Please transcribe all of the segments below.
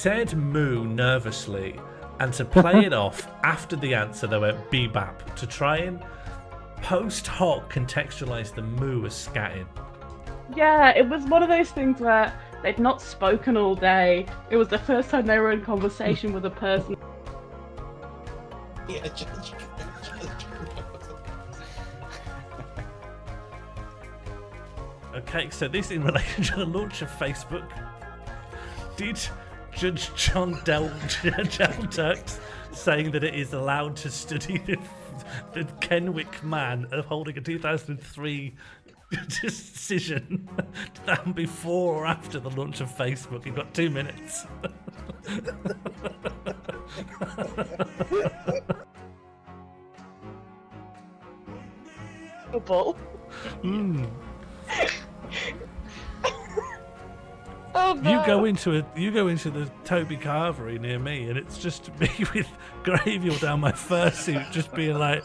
said moo nervously, and to play it off after the answer, they went bebop to try and post hoc contextualize the moo as scatting. Yeah, it was one of those things where they'd not spoken all day. It was the first time they were in conversation with a person. Yeah, Okay, so this in relation to the launch of Facebook. Did Judge John Turks saying that it is allowed to study the Kenwick man of holding a 2003 decision? Did that happen before or after the launch of Facebook? You've got 2 minutes. Oh, no. You go into the Toby Carvery near me, and it's just me with gravy all down my fursuit, just being like,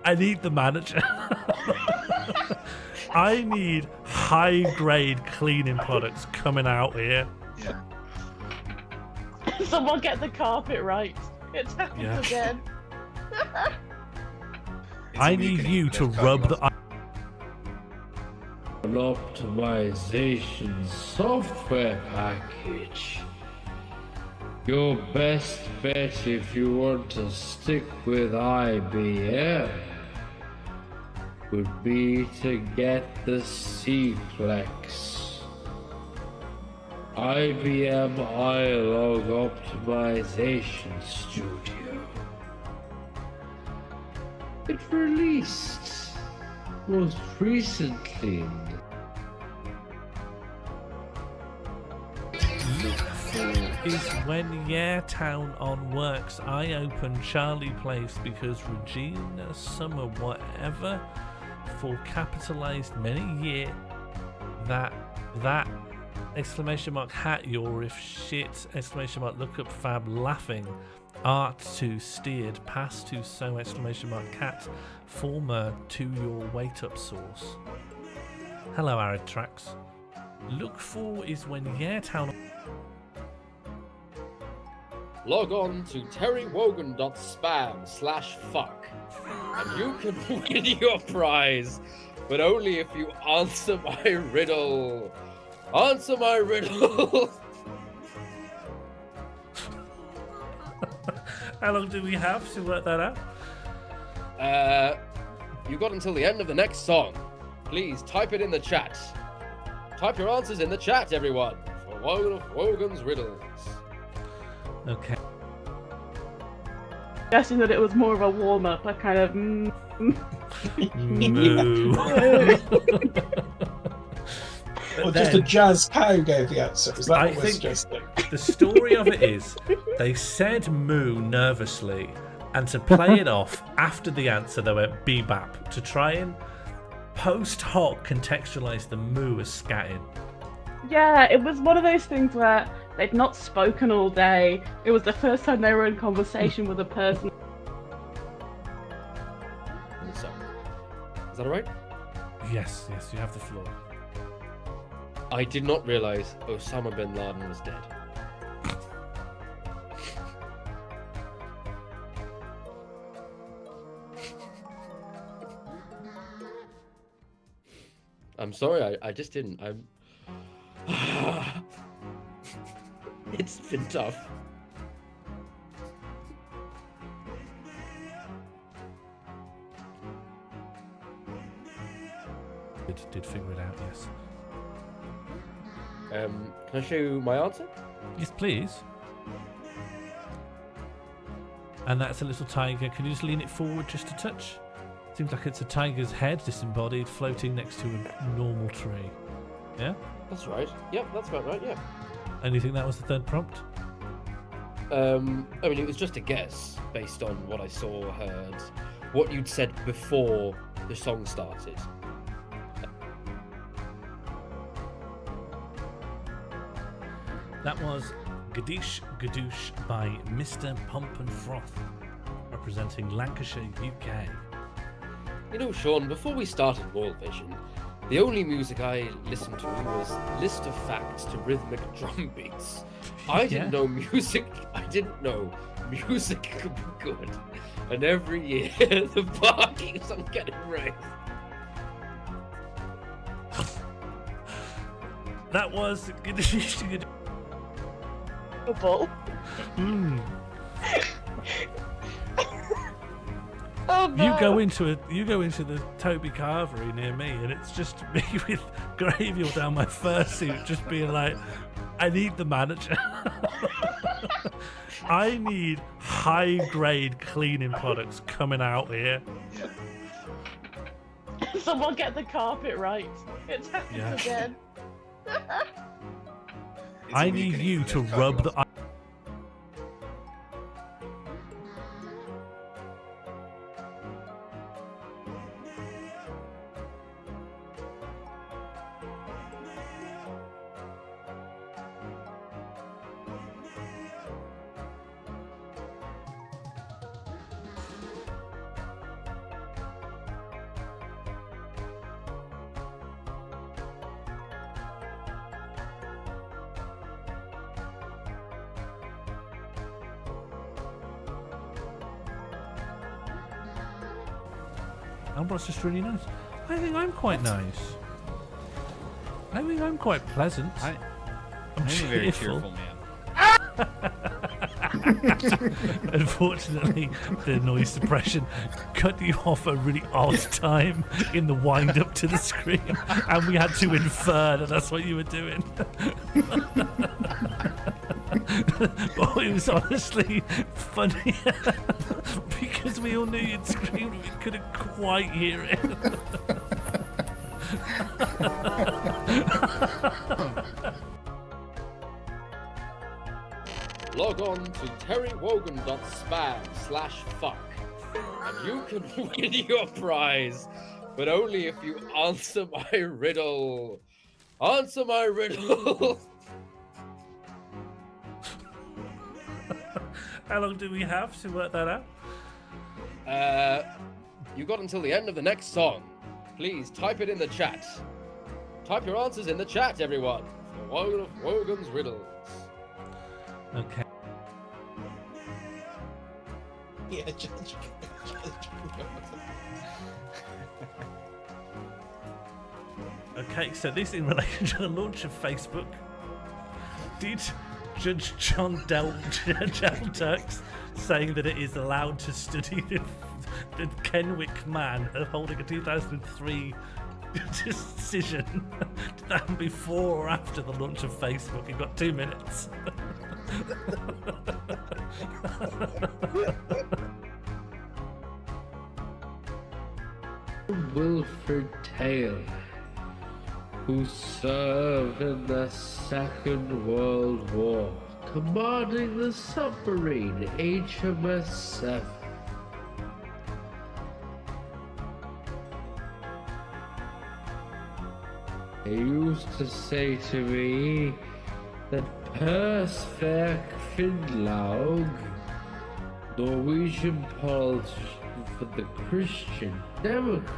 I need the manager. I need high-grade cleaning products coming out here. yeah. Someone get the carpet right. It's happened again. I need you to rub the. An optimization software package. Your best bet if you want to stick with IBM would be to get the C-Plex. IBM iLog Optimization Studio. It released most recently. Is when Town on works. I open Charlie Place because Regina Summer whatever for capitalized many year that exclamation mark hat your if shit exclamation mark look up fab laughing art to steered pass to so exclamation mark cat former to your wait up source. Hello Arid Tracks. Look for is when Town. Log on to terrywogan.spam/fuck and you can win your prize, but only if you answer my riddle. Answer my riddle. How long do we have to work that out? You got until the end of the next song. Please type it in the chat. Type your answers in the chat, everyone, for Wogan's riddles. Okay. Guessing that it was more of a warm up, a kind of. Moo. Or just a jazz cow gave the answer. Is that I what we're think suggesting? the story of it is they said moo nervously, and to play it off after the answer, they went bebop to try and post hoc contextualize the moo as scatting. Yeah, it was one of those things where they'd not spoken all day. It was the first time they were in conversation with a person. So, is that alright? Yes, you have the floor. I did not realize Osama bin Laden was dead. I'm sorry, I just didn't. It's been tough. Did figure it out, yes. Can I show you my answer? Yes, please. And that's a little tiger. Can you just lean it forward just a touch? Seems like it's a tiger's head disembodied floating next to a normal tree. Yeah? That's right. Yep, that's about right, yeah. And you think that was the third prompt? I mean, it was just a guess based on what I saw, heard, what you'd said before the song started. That was Gadoosh Gadoosh by Mr. Pump and Froth, representing Lancashire, UK. You know, Sean, before we started World Vision, The only music I listened to was list of facts to rhythmic drum beats. I didn't know music. I didn't know music could be good. And every year the bar keeps on getting raised. That was good. Ball. Mm. Oh no. You go into the Toby Carvery near me, and it's just me with gravy all down my fursuit, just being like, I need the manager. I need high-grade cleaning products coming out here. Someone get the carpet right. It's happened again. I need you to rub the. Amber's just really nice. I think I'm quite nice. I think I'm quite pleasant. I'm a very cheerful. cheerful man. Unfortunately, the noise suppression cut you off a really odd time in the wind up to the scream, and we had to infer that that's what you were doing. But it was honestly funny because we all knew you'd screamed, we couldn't quite hear it. Log on to terrywogan.spam/fuck and you can win your prize, but only if you answer my riddle. Answer my riddle. How long do we have to work that out? You got until the end of the next song. Please type it in the chat. Type your answers in the chat, everyone, for one of Wogan's riddles. Okay. Yeah, Okay, so this in relation to the launch of Facebook. Did Judge John Turks saying that it is allowed to study the Kenwick man holding a 2003 decision? Did that happen before or after the launch of Facebook? You've got 2 minutes. Wilfred Taylor, who served in the Second World War, commanding the submarine HMS Seven. He used to say to me that Persverk Finnlaug, Norwegian politician for the Christian Democrats,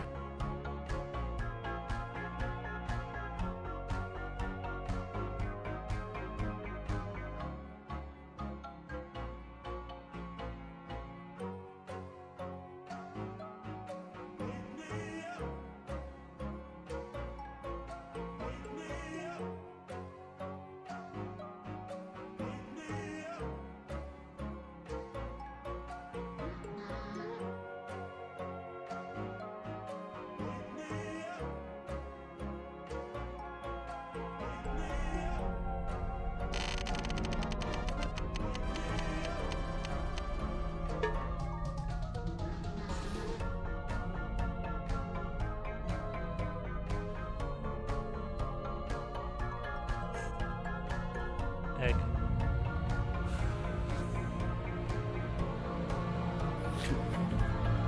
Egg.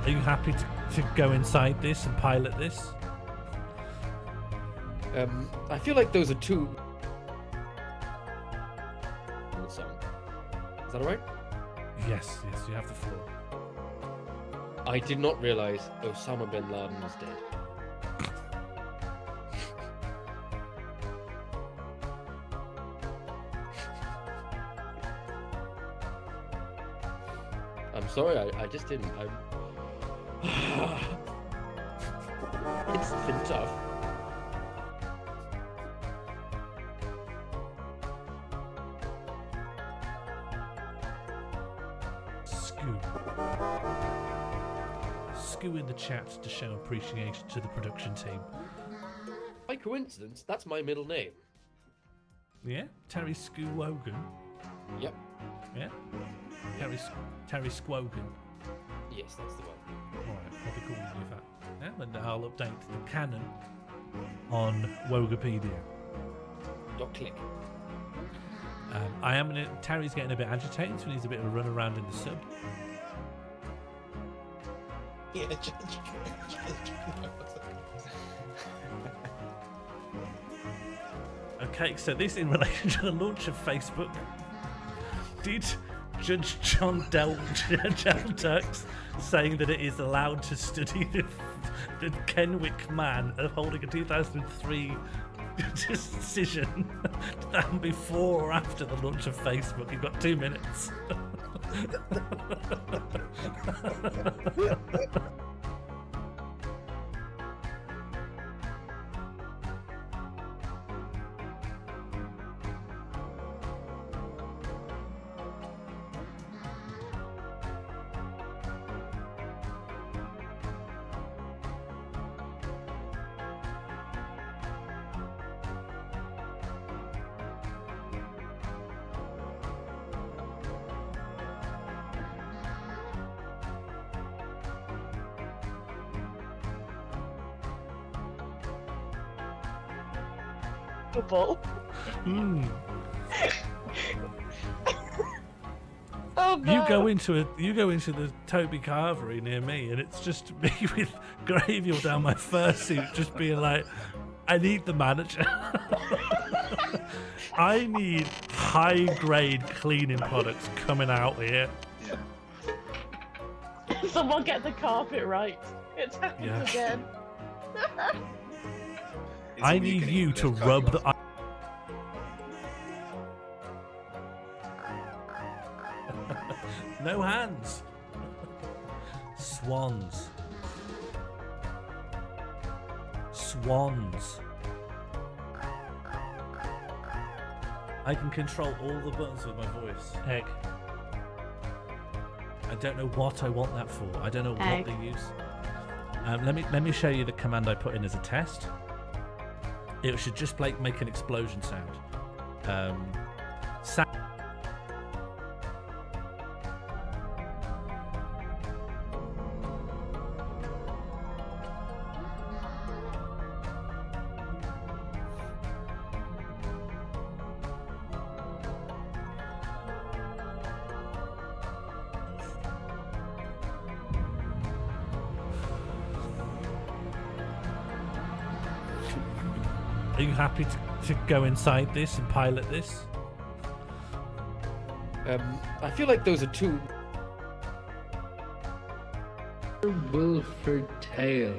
Are you happy to go inside this and pilot this? I feel like those are two. Song. Is that alright? Yes, you have the floor. I did not realize Osama bin Laden was dead. I'm sorry, I just didn't. It's been tough. Scoo in the chat to show appreciation to the production team. By coincidence, that's my middle name. Yeah? Terry Scoo Wogan. Yep. Yeah? Terry Squogan. Yes, that's the one. Alright, I'll be calling you that. Yeah? And I'll update the canon on Wogapedia. .click. Terry's getting a bit agitated, so he needs a bit of a run around in the sub. Yeah, Okay, so this in relation to the launch of Facebook. Did Judge John Delturks saying that it is allowed to study the Kenwick man of holding a 2003 decision before or after the launch of Facebook? You've got 2 minutes. Football. Mm. Oh no. You go into the Toby Carvery near me, and it's just me with gravy down my fursuit, just being like, I need the manager. I need high-grade cleaning products coming out here. Someone get the carpet right. It's happened Yeah. again. I need you to rub the. No hands. Swans. Swans. I can control all the buttons with my voice. Egg. I don't know what I want that for. I don't know Egg. what they use. Let me show you the command I put in as a test. It should just like make an explosion sound. Are you happy to go inside this and pilot this? I feel like those are two. Wilfred Tail,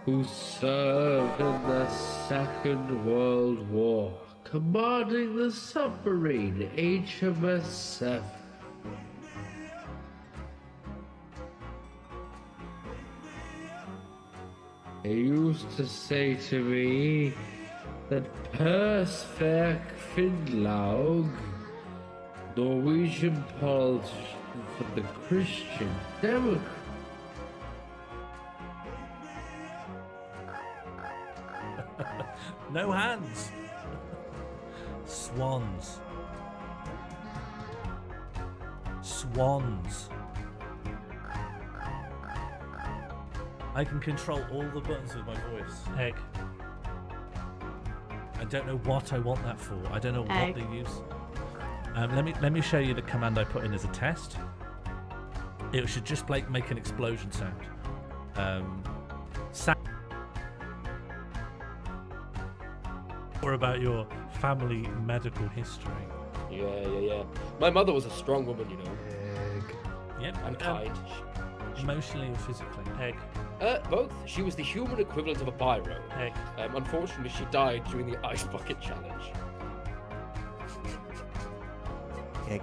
who served in the Second World War, commanding the submarine HMS Seven. He used to say to me that Persverk Finnlaug, Norwegian politician for the Christian Democrat, No hands. Swans. Swans. I can control all the buttons with my voice. Egg. I don't know what I want that for. I don't know Egg. what they use. Let me show you the command I put in as a test. It should just like make an explosion sound. Or about your family medical history. Yeah. My mother was a strong woman, you know, Yep. and kind. Emotionally or physically. Egg. Both. She was the human equivalent of a biro. Egg. Unfortunately, she died during the ice bucket challenge. Egg.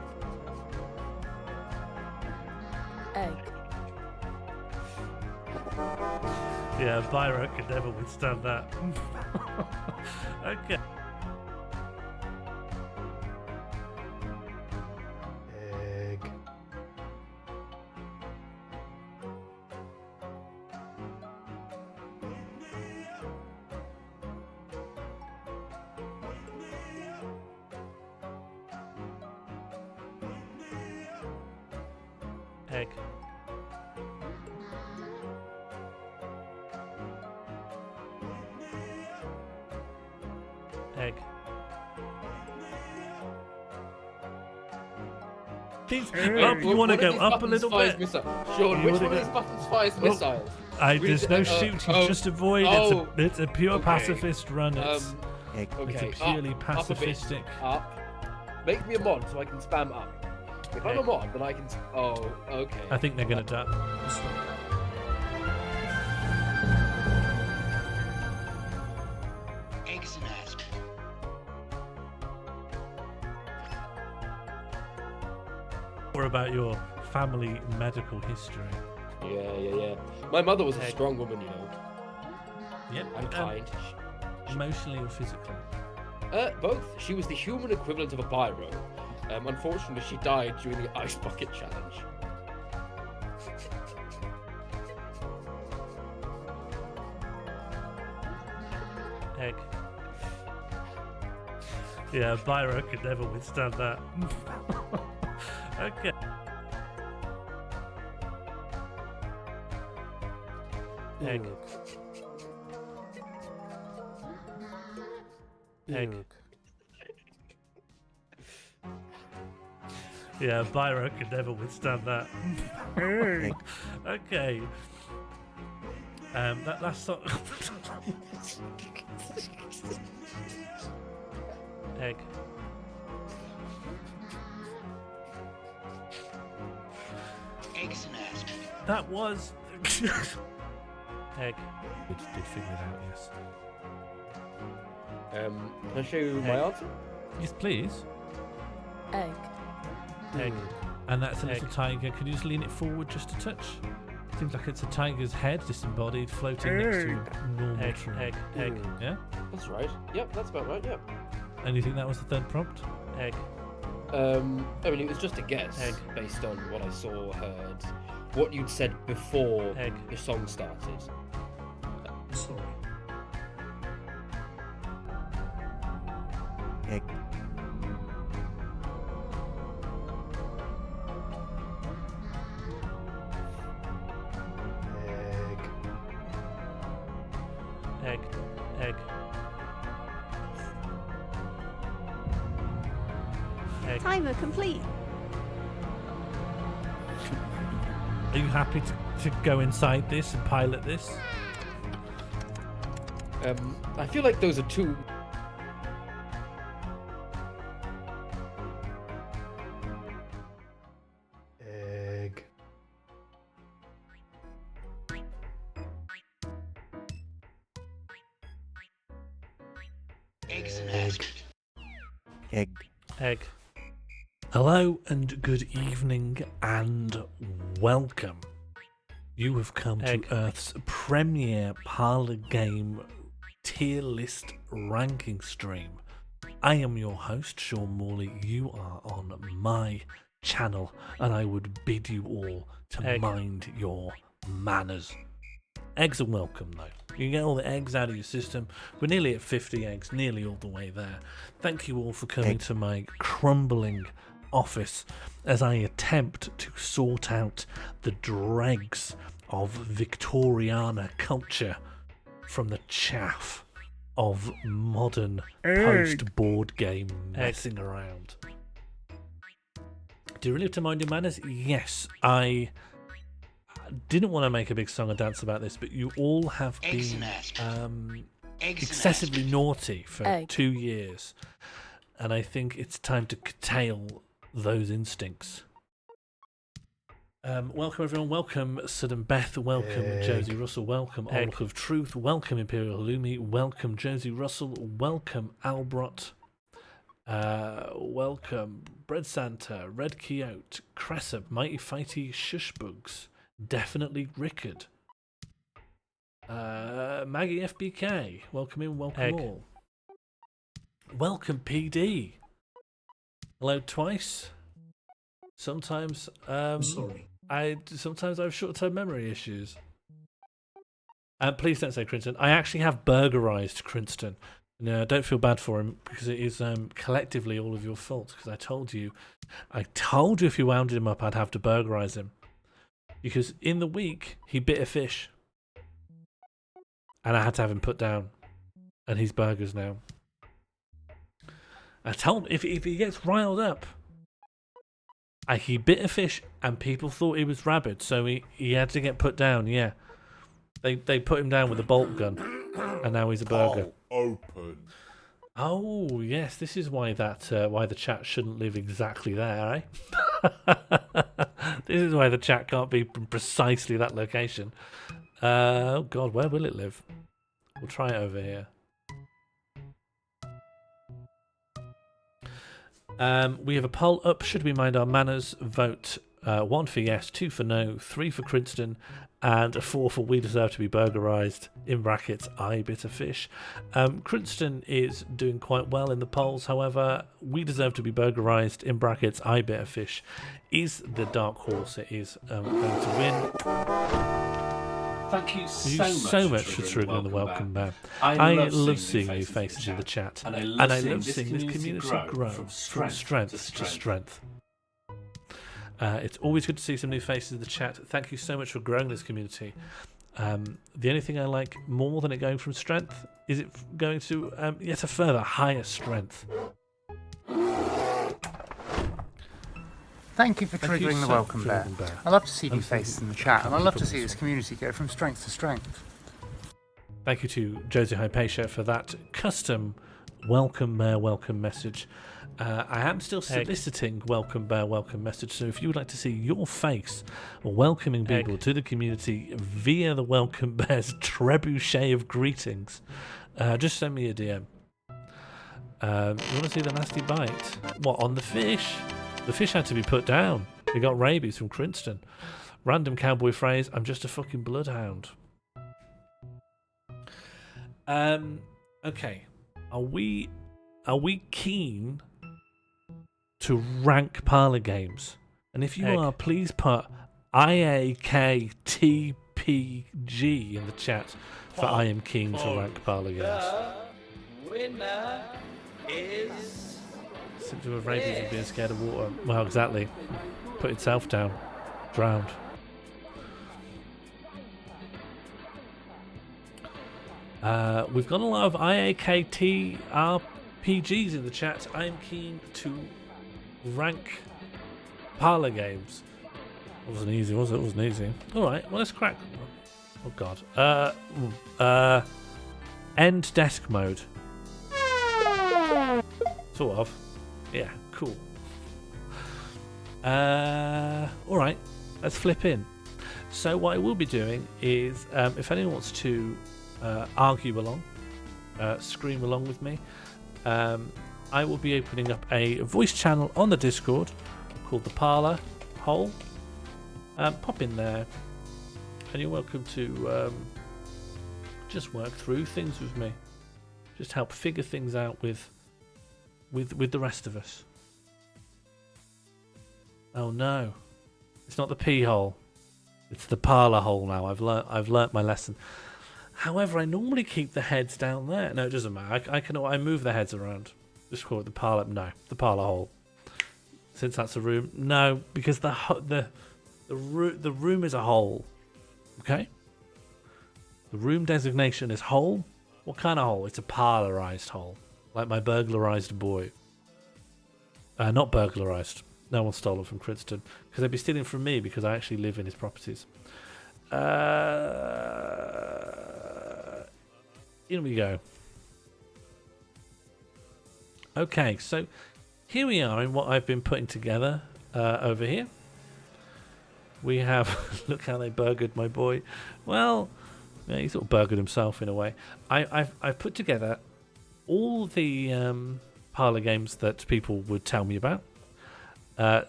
Yeah, Byro could never withstand that. Okay. Egg. Egg. Egg. These, you want to go up a little bit? Sean, You which wanna one of go- these buttons fires missiles? There's no shooting, just avoid. It's a pure okay. pacifist run. Egg. Okay, It's a purely up a bit, pacifistic. Up. Make me a mod so I can spam up. If I'm a mod, then I can. Oh, okay. I think they're going to die. Eggs and ass. Or about your family medical history. Yeah. My mother was a Egg. strong woman, you know, Yep. and kind. Emotionally or physically? Both. She was the human equivalent of a biro. Unfortunately, she died during the ice bucket challenge. Egg. Yeah, Byro could never withstand that. Okay. Egg. Egg. Yeah, Byro could never withstand that. Egg. Okay. That last song. Egg. Eggs and ass. That was. Egg. Did figure it out, yes. Can I show you my Egg. answer? Yes, please. Egg. Egg. And that's a little tiger. Can you just lean it forward just a touch? Seems like it's a tiger's head, disembodied, floating next to a normal tree. Egg. Yeah? That's right. Yep, that's about right. Yep. And you think that was the third prompt? Egg. I mean, it was just a guess Egg. based on what I saw, heard, what you'd said before Egg. the song started. Sorry. Egg. Egg. Egg. Egg. Timer complete. Are you happy to go inside this and pilot this? I feel like those are two. Egg. Eggs and ass. Egg. Egg. Hello and good evening and welcome. You have come Egg. to Earth's premier parlour game tier list ranking stream. I am your host, Sean Morley. You are on my channel, and I would bid you all to Egg. mind your manners. Eggs are welcome, though. You can get all the eggs out of your system. We're nearly at 50 eggs, nearly all the way there. Thank you all for coming Egg. to my crumbling office as I attempt to sort out the dregs of Victoriana culture from the chaff of modern post-board game messing around. Do you really have to mind your manners? Yes, I didn't want to make a big song and dance about this, but you all have Eggs been and ass. Eggs excessively and ass. naughty for Egg. 2 years, and I think it's time to curtail those instincts. Welcome everyone, welcome Sudden Beth, welcome Egg. Josie Russell, welcome Egg. Oracle of Truth, welcome Imperial Halloumi, welcome Josie Russell, welcome Albrot, welcome Bread Santa, Red Quixote, Cressop, Mighty Fighty Shushbugs, definitely Rickard, Maggie FBK, welcome in, welcome Egg. all. Welcome PD. Hello twice. Sometimes Sorry. sometimes I have short-term memory issues. Please don't say Crinton. I actually have burgerized Crinton. No, don't feel bad for him because it is collectively all of your fault. Because I told you if you wound him up, I'd have to burgerize him. Because in the week he bit a fish, and I had to have him put down, and he's burgers now. I told him if he gets riled up, he bit a fish, and people thought he was rabid, so he had to get put down. Yeah, they put him down with a bolt gun, and now he's a burger. Open. Oh yes, this is why why the chat shouldn't live exactly there, eh? This is why the chat can't be precisely that location. Oh God, where will it live? We'll try it over here. We have a poll up. Should we mind our manners? Vote 1 for yes, 2 for no, 3 for Crinton, and 4 for we deserve to be burgerized. In brackets, I bit a fish. Crinton is doing quite well in the polls. However, we deserve to be burgerized. In brackets, I bit a fish. Is the dark horse it is going to win? Thank you so much for triggering the welcome ban. I love seeing new faces in the chat, and I love seeing this community grow from strength to strength. It's always good to see some new faces in the chat. Thank you so much for growing this community. The only thing I like more than it going from strength is it going to yet a further higher strength. Thank you for triggering the welcome bear. I love to see new faces in the chat, and I love to see this community go from strength to strength. Thank you to Josie Hypatia for that custom welcome bear welcome message. I am still soliciting welcome bear welcome message, so if you would like to see your face welcoming people to the community via the welcome bear's trebuchet of greetings, just send me a DM. You want to see the nasty bite? What, on the fish? The fish had to be put down. He got rabies from Crinton. Random cowboy phrase, I'm just a fucking bloodhound. Okay. Are we keen to rank parlour games? And if you are, please put IAKTPG in the chat for I am keen to rank parlour games. Winner is... Symptom of rabies and being scared of water. Well, exactly. Put itself down. Drowned. We've got a lot of IAKT RPGs in the chat. I am keen to rank parlour games. It wasn't easy, was it? It wasn't easy. Alright, well, let's crack. Oh, God. End desk mode. Sort of. Yeah, cool. Alright, let's flip in. So what I will be doing is, if anyone wants to argue along, scream along with me, I will be opening up a voice channel on the Discord called the Parlour Hole. Pop in there, and you're welcome to just work through things with me. Just help figure things out with the rest of us. Oh no, it's not the pee hole, it's the parlour hole now. I've learnt my lesson. However, I normally keep the heads down there. No, it doesn't matter. I move the heads around. Just call it the parlour. No, the parlour hole. Since that's a room. No, because the room is a hole. Okay. The room designation is hole. What kind of hole? It's a parlourised hole. Like my burglarized boy. Not burglarized. No one stole it from Crinton. Because they'd be stealing from me because I actually live in his properties. In we go. Okay, so here we are in what I've been putting together over here. We have... Look how they burgered my boy. Well, yeah, he sort of burgered himself in a way. I've put together all the parlour games that people would tell me about.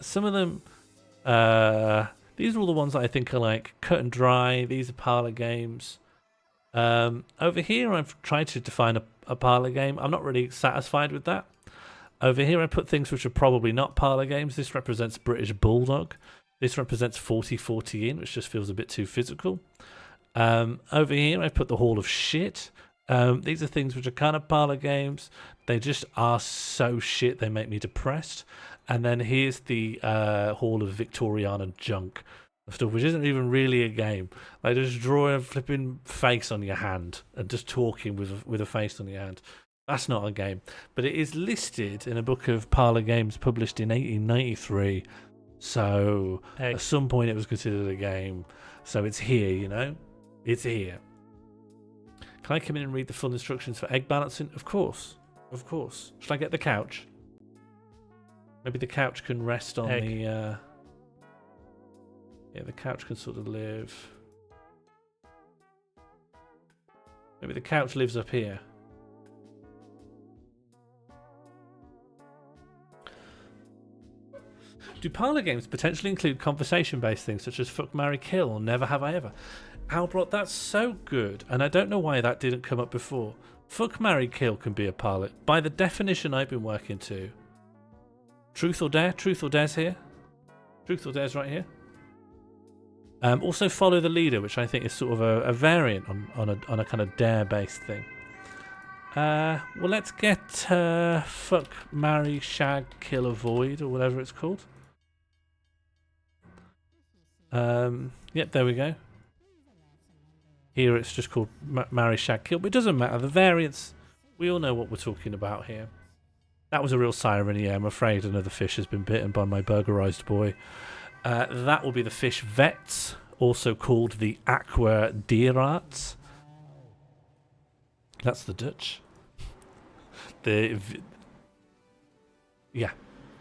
Some of them, these are all the ones that I think are like cut and dry. These are parlour games. Over here, I've tried to define a parlour game. I'm not really satisfied with that. Over here, I put things which are probably not parlour games. This represents British Bulldog. This represents 40-40 in, which just feels a bit too physical. Over here, I put the Hall of Shit. These are things which are kind of parlour games. They just are so shit, they make me depressed. And then here's the Hall of Victoriana Junk stuff, which isn't even really a game. Like, just draw a flipping face on your hand and just talking with a face on your hand. That's not a game. But it is listed in a book of parlour games published in 1893. So at some point it was considered a game. So it's here, you know? It's here. Can I come in and read the full instructions for egg balancing? Of course. Of course. Should I get the couch? Maybe the couch can rest on the... Yeah, the couch can sort of live... Maybe the couch lives up here. Do parlour games potentially include conversation-based things such as fuck, marry, kill or never have I ever? Albrot, that's so good, and I don't know why that didn't come up before. Fuck, marry, kill can be a parlour. By the definition I've been working to. Truth or dare? Truth or dare's here. Truth or dare's right here. Also follow the leader, which I think is sort of a variant on a kind of dare-based thing. Well, let's get fuck, marry, shag, kill, avoid, or whatever it's called. Yep, there we go. Here it's just called marry, shag, kill, but it doesn't matter. The variants, we all know what we're talking about here. That was a real siren, yeah. I'm afraid another fish has been bitten by my burgerized boy. That will be the fish vets, also called the aqua dierarts. That's the Dutch. The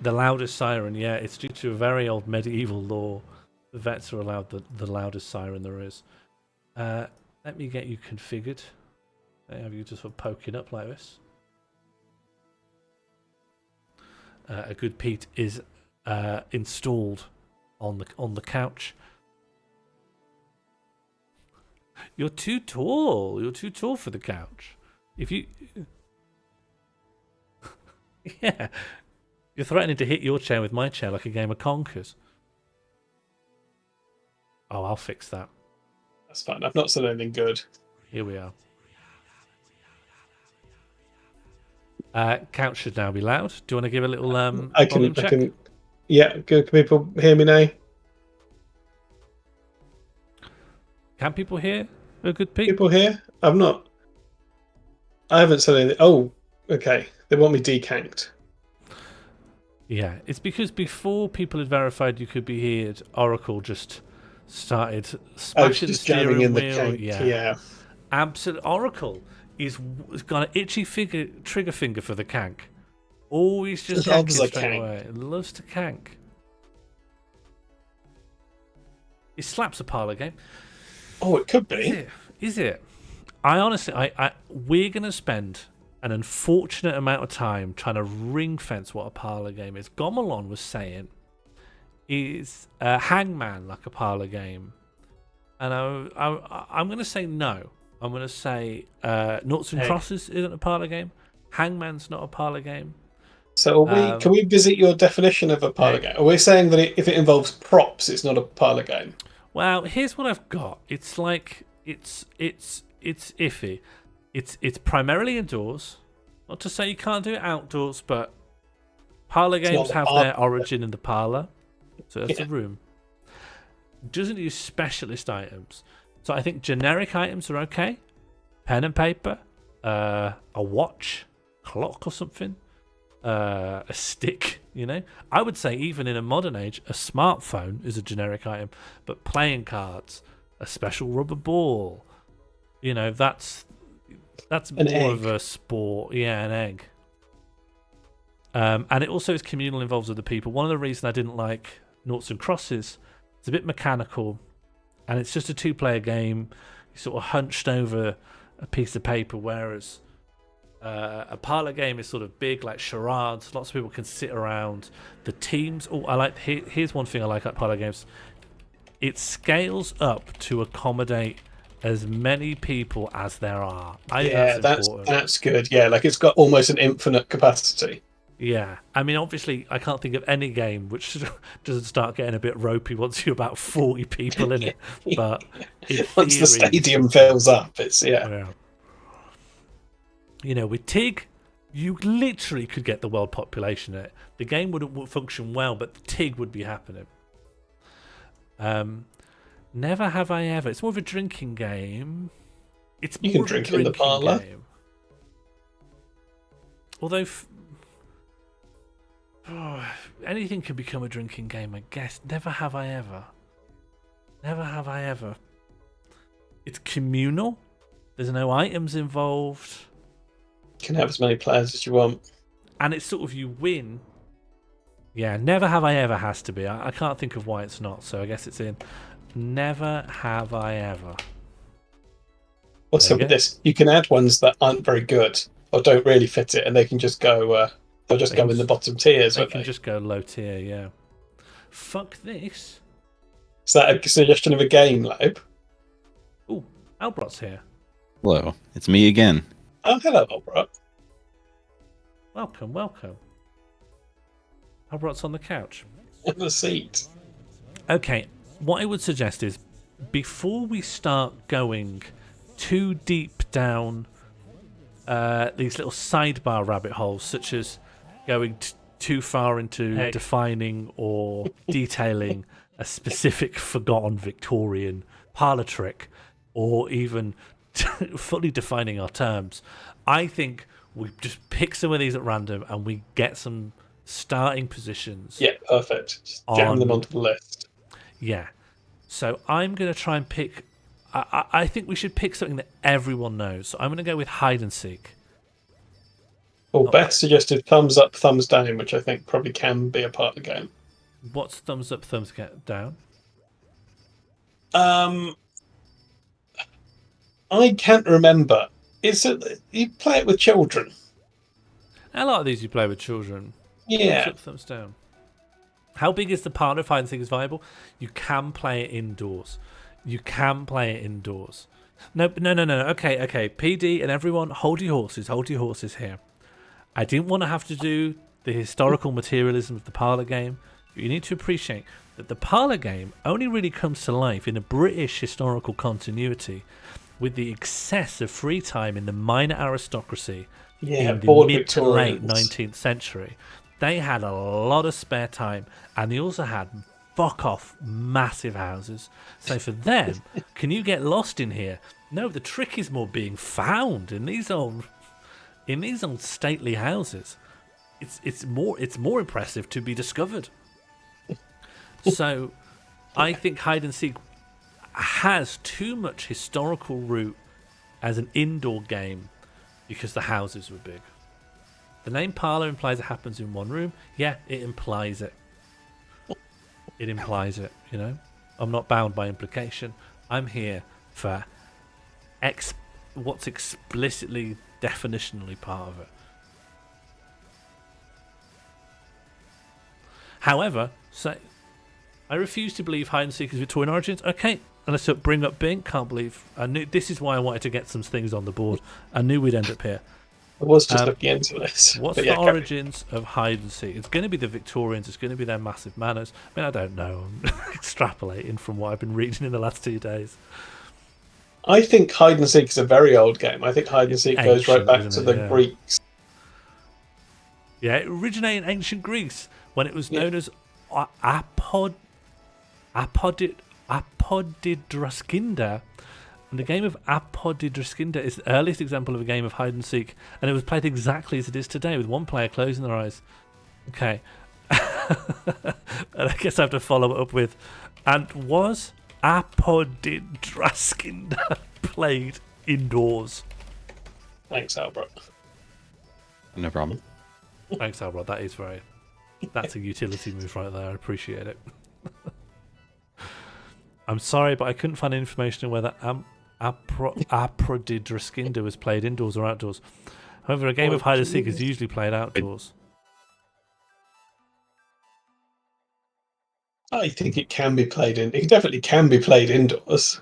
loudest siren. Yeah, it's due to a very old medieval law. The vets are allowed the loudest siren there is. Let me get you configured. They have you just sort of poking up like this. A good Pete is installed on the couch. You're too tall. You're too tall for the couch. If you yeah, you're threatening to hit your chair with my chair like a game of conkers. Oh, I'll fix that. That's fine. I've not said anything good. Here we are. Couch should now be loud. Do you want to give a little I volume check? can. Yeah, good. Can people hear me now? Can people hear a good Pete? People here? I haven't said anything. Oh, okay. They want me decanked. Yeah, it's because before people had verified you could be heard, Oracle just started smashing the steering in wheel. the cake. Yeah. Absolute Oracle has got an itchy trigger finger for the cank. Always just loves a straight cank. away. It loves to cank. It slaps a parlour game. Oh, it could be. Is it? I honestly, we're gonna spend an unfortunate amount of time trying to ring fence what a parlour game is. Gomelon was saying, is Hangman like a parlour game? And I'm going to say no. I'm going to say Noughts and Crosses isn't a parlour game. Hangman's not a parlour game. So can we visit your definition of a parlour game? Are we saying that if it involves props, it's not a parlour game? Well, here's what I've got. It's like it's iffy. It's primarily indoors. Not to say you can't do it outdoors, but parlour games have their origin in the parlour. So that's a room. Doesn't use specialist items. So I think generic items are okay. Pen and paper, a watch, clock or something, a stick, you know. I would say even in a modern age, a smartphone is a generic item. But playing cards, a special rubber ball, you know, that's more of a sport. Yeah, an egg. And it also is communal, involves other people. One of the reasons I didn't like Noughts and Crosses, it's a bit mechanical, and it's just a two-player game. You're sort of hunched over a piece of paper, whereas a parlour game is sort of big, like charades. Lots of people can sit around. The teams. Oh, I like. Here's one thing I like about parlour games. It scales up to accommodate as many people as there are. I think that's important. That's good. Yeah, like it's got almost an infinite capacity. Yeah, I mean, obviously, I can't think of any game which doesn't start getting a bit ropey once you're about 40 people in it. But once the stadium fills up, it's You know, with TIG, you literally could get the world population in it. The game wouldn't function well, but the TIG would be happening. Never Have I Ever. It's more of a drinking game. You can drink in the parlour. Although anything can become a drinking game, I guess. Never Have I Ever. Never Have I Ever. It's communal. There's no items involved. You can have as many players as you want. And it's sort of you win. Yeah, Never Have I Ever has to be. I can't think of why it's not, so I guess it's in. Never Have I Ever. Also with this, you can add ones that aren't very good or don't really fit it, and they can just go. They'll just go in the bottom tiers. They can just go low tier. Yeah. Fuck this. Is that a suggestion of a game, Loeb? Oh, Albrot's here. Hello, it's me again. Oh, hello, Albrot. Welcome. Albrot's on the couch. On the seat. Okay, what I would suggest is, before we start going too deep down these little sidebar rabbit holes, such as going too far into defining or detailing a specific forgotten Victorian parlour trick, or even fully defining our terms, I think we just pick some of these at random and we get some starting positions. Yeah, perfect. Just jam them onto the list. Yeah. So I'm going to try and pick... I think we should pick something that everyone knows. So I'm going to go with hide and seek. Well, Beth suggested thumbs up, thumbs down, which I think probably can be a part of the game. What's thumbs up, thumbs down? I can't remember. You play it with children? A lot of these you play with children. Yeah. Thumbs up, thumbs down. How big is the partner if hide and seek is viable? You can play it indoors. No. Okay. PD and everyone, hold your horses here. I didn't want to have to do the historical materialism of the parlour game. But you need to appreciate that the parlour game only really comes to life in a British historical continuity with the excess of free time in the minor aristocracy in the mid to late 19th century. They had a lot of spare time, and they also had fuck off massive houses. So for them, can you get lost in here? No, the trick is more being found in these old stately houses. It's more impressive to be discovered. So I think hide and seek has too much historical root as an indoor game because the houses were big. The name parlour implies it happens in one room. Yeah, it implies it. It implies it, you know. I'm not bound by implication. I'm here for what's explicitly, definitionally part of it. However, I refuse to believe hide and seek is Victorian origins. Okay, unless it bring up Bing. Can't believe. I knew this is why I wanted to get some things on the board. I knew we'd end up here. I was just looking into this. What's the origins of hide and seek? It's going to be the Victorians. It's going to be their massive manors. I mean, I don't know. I'm extrapolating from what I've been reading in the last 2 days. I think hide and seek is a very old game. I think hide and seek goes right back to the Greeks. Yeah, it originated in ancient Greece when it was known as Apodidraskinda. And the game of Apodidraskinda is the earliest example of a game of hide and seek, and it was played exactly as it is today, with one player closing their eyes. Okay. And I guess I have to follow it up with, and was Apodidraskinda played indoors? Thanks, Albert. No problem. Thanks, Albert. That's a utility move right there. I appreciate it. I'm sorry, but I couldn't find information on whether Apodidraskinda was played indoors or outdoors. However, a game of hide and seek is usually played outdoors. I think it can be played it definitely can be played indoors.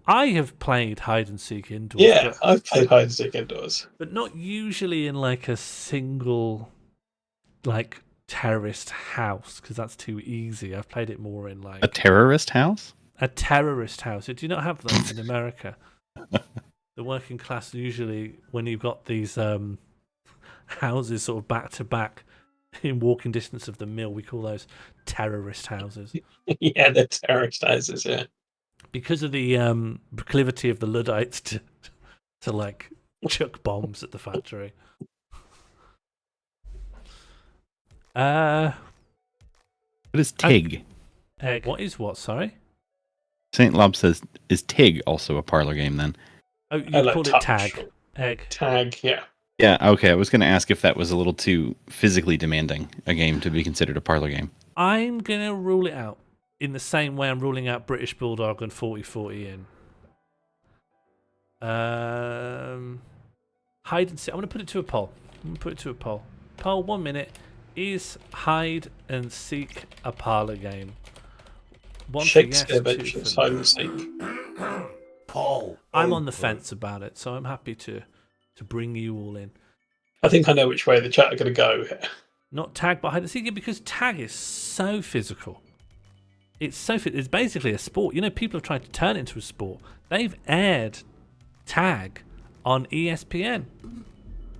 I have played hide and seek indoors. Yeah, I've played hide and seek indoors, but not usually in like a single, like terrorist house because that's too easy. I've played it more in like A terrorist house? a terrorist house. Do you not have those in America? The working class usually, when you've got these houses sort of back to back in walking distance of the mill, we call those terrorist houses. Yeah, they're terrorist houses. Yeah, Because of the proclivity of the Luddites to like chuck bombs at the factory. What is TIG? What is what? Sorry. St. Lob says, is TIG also a Parlour game then? Oh, you I like call it touch. tag. Egg. Tag. Yeah. Yeah, okay. I was going to ask if that was a little too physically demanding a game to be considered a Parlour game. I'm gonna rule it out in the same way I'm ruling out British Bulldog and 40-40 in. Hide and seek. I'm gonna put it to a poll. Poll 1 minute. Is hide and seek a Parlour game? One for yes, Shakespeare 2 mentions for hide no. and seek. I'm on the fence about it, so I'm happy to bring you all in. I think I know which way the chat are going to go here. Not tag, but hide and seek, yeah, because tag is so physical. It's basically a sport. You know, people have tried to turn it into a sport. They've aired tag on ESPN.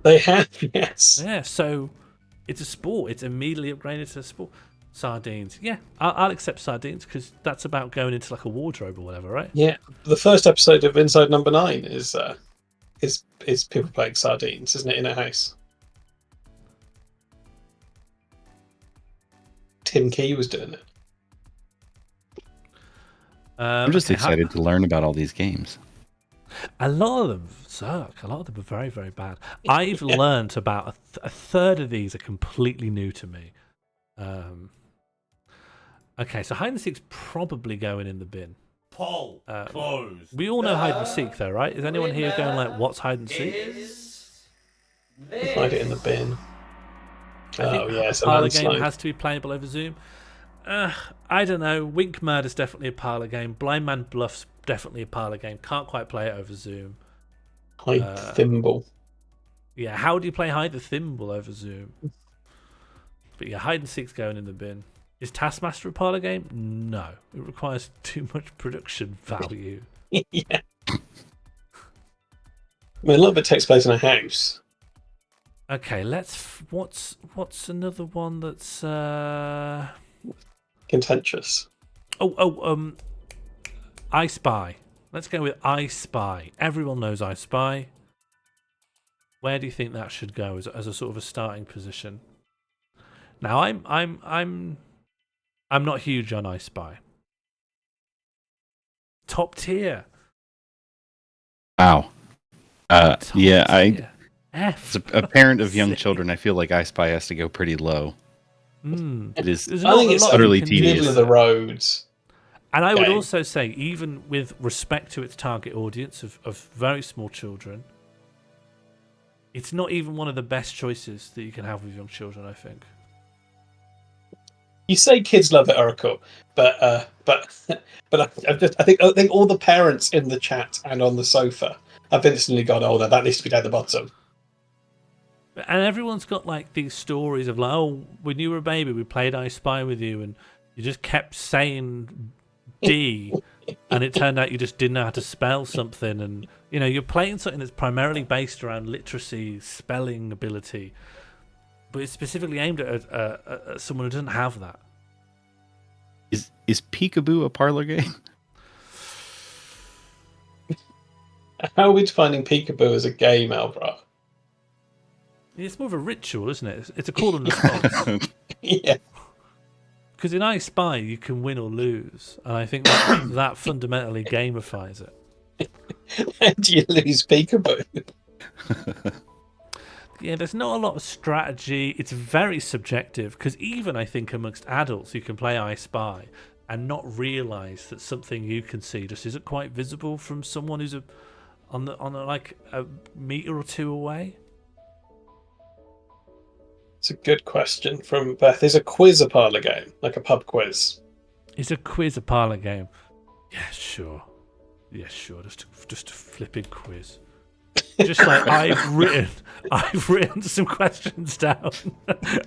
They have, yes. Yeah, so it's a sport. It's immediately upgraded to a sport. Sardines, yeah, I'll accept sardines because that's about going into like a wardrobe or whatever, right? Yeah, the first episode of Inside Number 9 is people playing sardines, isn't it, in a house? Tim Key was doing it. I'm just excited to learn about all these games. A lot of them suck. A lot of them are very, very bad. I've learned about a third of these are completely new to me. Okay, so hide and seek's probably going in the bin. Poll closed. We all know hide and seek, though, right? Is anyone here going like, "What's hide and seek"? Hide it in the bin. I think it's a a Parlour game landslide. has to be playable over Zoom. I don't know. Wink Murder's definitely a Parlour game. Blind Man Bluff's definitely a Parlour game. Can't quite play it over Zoom. Hide thimble. Yeah, how do you play hide the thimble over Zoom? But yeah, hide and seek's going in the bin. Is Taskmaster a Parlour game? No. It requires too much production value. Yeah. I mean, a lot of it takes place in a house. Okay, what's another one that's Contentious. I Spy. Let's go with I Spy. Everyone knows I Spy. Where do you think that should go as a sort of a starting position? Now I'm not huge on I Spy. Top tier. Wow. Top yeah, tier. As a parent of young children, I feel like I Spy has to go pretty low. It is. I think it's utterly middle tedious. of the roads. And I would game. also say, even with respect to its target audience of very small children, it's not even one of the best choices that you can have with young children, I think. You say kids love it, Oracle, but I think all the parents in the chat and on the sofa have instantly gone, "Oh, no, that needs to be down the bottom." And everyone's got like these stories of like, "Oh, when you were a baby, we played I Spy with you, and you just kept saying D, and it turned out you just didn't know how to spell something, and you know you're playing something that's primarily based around literacy, spelling ability, but it's specifically aimed at someone who doesn't have that." Is Peekaboo a Parlour game? How are we defining Peekaboo as a game, Alvaro? It's more of a ritual, isn't it? It's a call and response. Yeah. Because in I Spy, you can win or lose, and I think that fundamentally gamifies it. How do you lose Peekaboo? Yeah, there's not a lot of strategy. It's very subjective, because even I think amongst adults, you can play I Spy and not realise that something you can see just isn't quite visible from someone who's on a meter or two away. It's a good question from Beth. Is a quiz a Parlour game, like a pub quiz? Is a quiz a Parlour game? Yeah, sure. Yeah, sure. Just a flipping quiz. Just like I've written some questions down.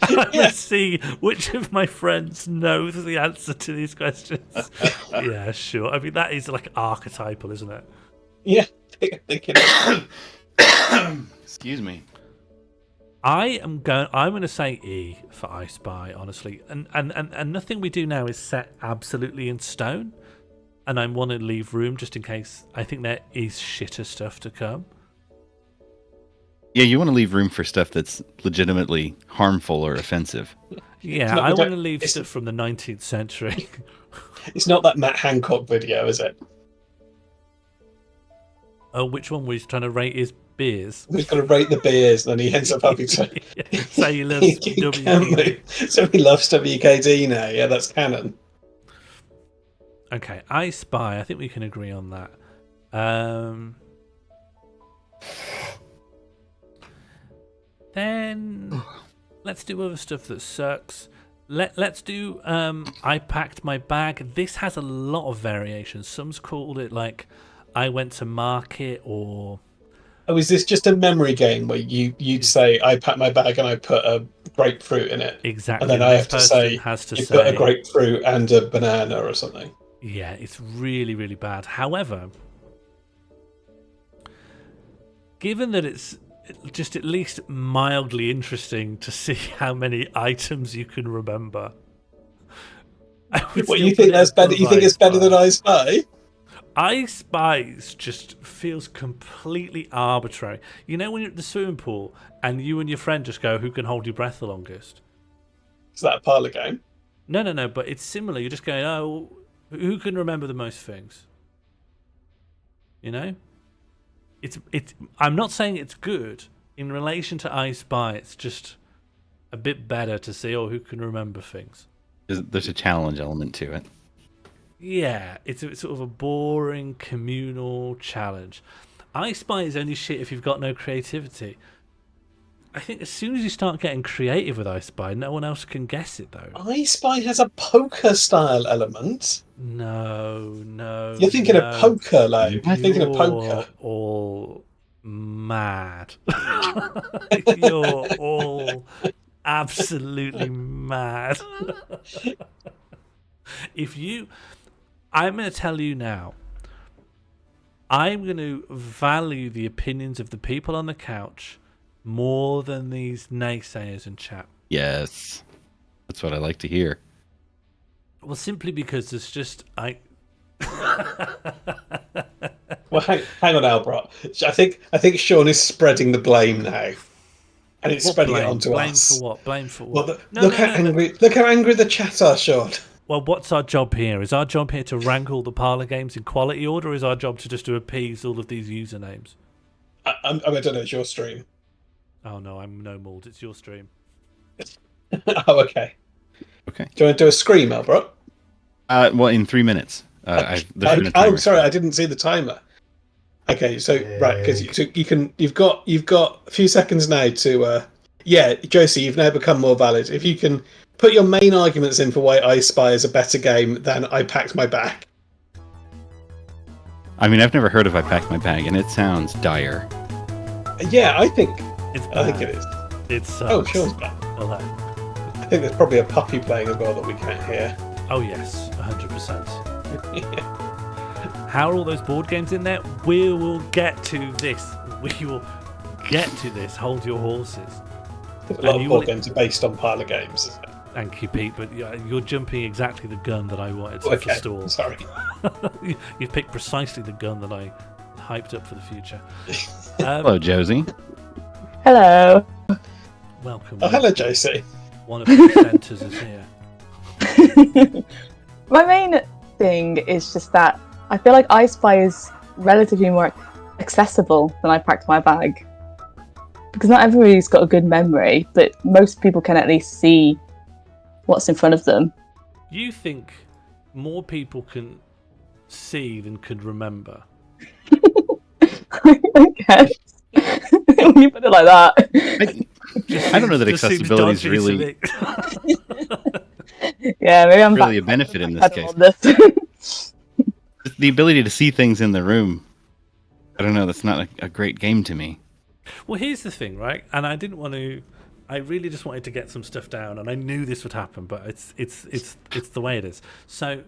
Let's see which of my friends knows the answer to these questions. Yeah, sure. I mean, that is like archetypal, isn't it? Yeah, I think it is. Excuse me. I'm going to say E for I Spy, honestly, and nothing we do now is set absolutely in stone, and I want to leave room just in case. I think there is shitter stuff to come. Yeah, you want to leave room for stuff that's legitimately harmful or offensive. Yeah, I want to leave stuff from the 19th century. It's not that Matt Hancock video, is it? Oh, which one was trying to rate his beers? He's going to rate the beers, and then he ends up having to say he loves WKD. So he loves WKD now. Yeah, that's canon. Okay, I Spy. I think we can agree on that. Then let's do other stuff that sucks. Let's do I Packed My Bag. This has a lot of variations. Some's called it like I Went to Market, or Oh, is this just a memory game where you'd say I packed my bag and I put a grapefruit in it? Exactly. And then I have to say you put a grapefruit and a banana or something. Yeah, it's really, really bad. However, given that it's just at least mildly interesting to see how many items you can remember. What, you think that's better? You think it's better than I Spy? I Spy just feels completely arbitrary. You know when you're at the swimming pool and you and your friend just go, who can hold your breath the longest? Is that a parlour game? No, but it's similar. You're just going, oh, who can remember the most things? You know? I'm not saying it's good. In relation to I Spy, it's just a bit better to see, who can remember things. There's a challenge element to it. Yeah, it's sort of a boring communal challenge. I Spy is only shit if you've got no creativity. I think as soon as you start getting creative with I Spy, no one else can guess it, though. I Spy has a poker-style element. No. You're thinking of poker, like. You're thinking of poker. All mad. You're all absolutely mad. I'm going to tell you now, I'm going to value the opinions of the people on the couch more than these naysayers in chat. Yes. That's what I like to hear. Well, simply because there's just... Well, hang on, Albert. I think Sean is spreading the blame now. And it's spreading it onto us. Blame for what? Well, look how angry the chat are, Sean. Well, what's our job here? Is our job here to rank all the parlour games in quality order, or is our job to just to appease all of these usernames? I don't know, it's your stream. Oh no, I'm no mold. It's your stream. Oh, okay. Okay. Do you want to do a scream, Albert? Well, in 3 minutes. Sorry, I didn't see the timer. Okay, so right, because you've got a few seconds now to. Josie, you've now become more valid. If you can put your main arguments in for why I Spy is a better game than I Packed My Bag. I mean, I've never heard of I Packed My Bag, and it sounds dire. Yeah, I think it is. It sucks. Oh, Sean's back. Hello. I think there's probably a puppy playing as well that we can't hear. Oh yes, 100%. How are all those board games in there? We will get to this. Hold your horses. A lot of board games are based on parlour games, isn't it? Thank you, Pete, but you're jumping exactly the gun that I wanted to forestall. Sorry. You picked precisely the gun that I hyped up for the future. Hello, Josie. Hello. Welcome. Oh, hello, Josie. One of the presenters is here. My main thing is just that I feel like I Spy is relatively more accessible than I Packed My Bag. Because not everybody's got a good memory, but most people can at least see what's in front of them. You think more people can see than could remember? I guess. When you put it like that. I don't know that accessibility is really... Yeah, maybe I'm really a benefit in this case. The ability to see things in the room. I don't know. That's not a great game to me. Well, here's the thing, right? And I didn't want to. I really just wanted to get some stuff down, and I knew this would happen, but it's the way it is. So,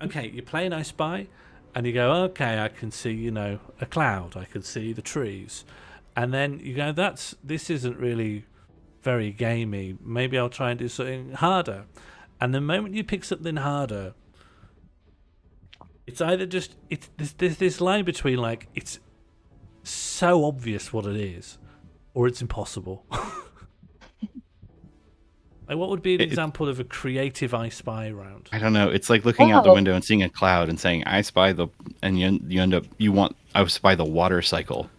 okay, you play an I Spy, and you go, okay, I can see a cloud, I can see the trees, and then you go, this isn't really very gamey. Maybe I'll try and do something harder. And the moment you pick something harder, it's either just there's this line between like it's so obvious what it is, or it's impossible. Like, what would be an example of a creative I Spy round? I don't know. It's like looking out the window and seeing a cloud and saying, "I spy and you want I spy the water cycle."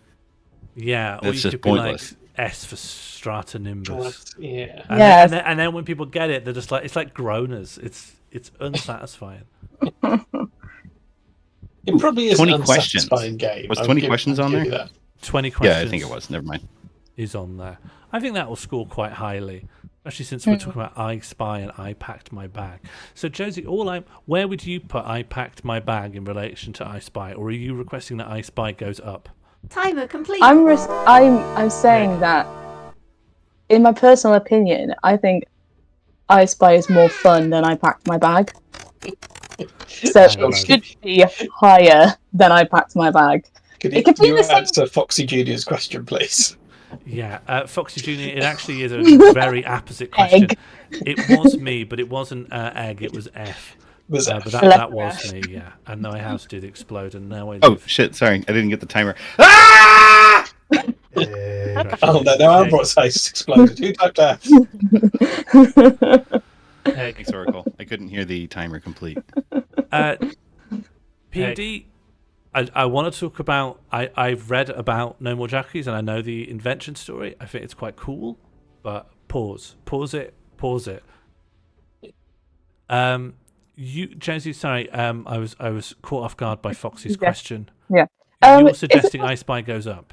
Yeah, or that's you just could pointless. be like S for Strata Nimbus. Yeah. And then when people get it, they're just like, it's like groaners. It's unsatisfying. It probably is 20 an questions. unsatisfying game. Was 20 questions on there? 20 questions. Yeah, I think it was. Never mind. Is on there. I think that will score quite highly, especially since we're talking about I Spy and I Packed My Bag. So, Josie, where would you put I Packed My Bag in relation to I Spy, or are you requesting that I Spy goes up? Timer complete. I'm saying that, in my personal opinion, I think I Spy is more fun than I Packed My Bag. So it should be higher than I Packed My Bag. Could It could be you the same. answer Foxy Junior's question, please? Yeah, Foxy Junior. It actually is a very apposite question. Egg. It was me, but it wasn't egg. It was F. Was but that was me. Yeah, and now I have to do the explode, and now I. Oh shit! Sorry, I didn't get the timer. Ah! Oh no! Now Ambrose face exploded. Who typed F? Thanks, Oracle. I couldn't hear the timer complete. PD. I want to talk about. I've read about No More Jackies, and I know the invention story. I think it's quite cool, but pause it. You, Josie, sorry. I was caught off guard by Foxy's question. Yeah. You're suggesting I Spy goes up.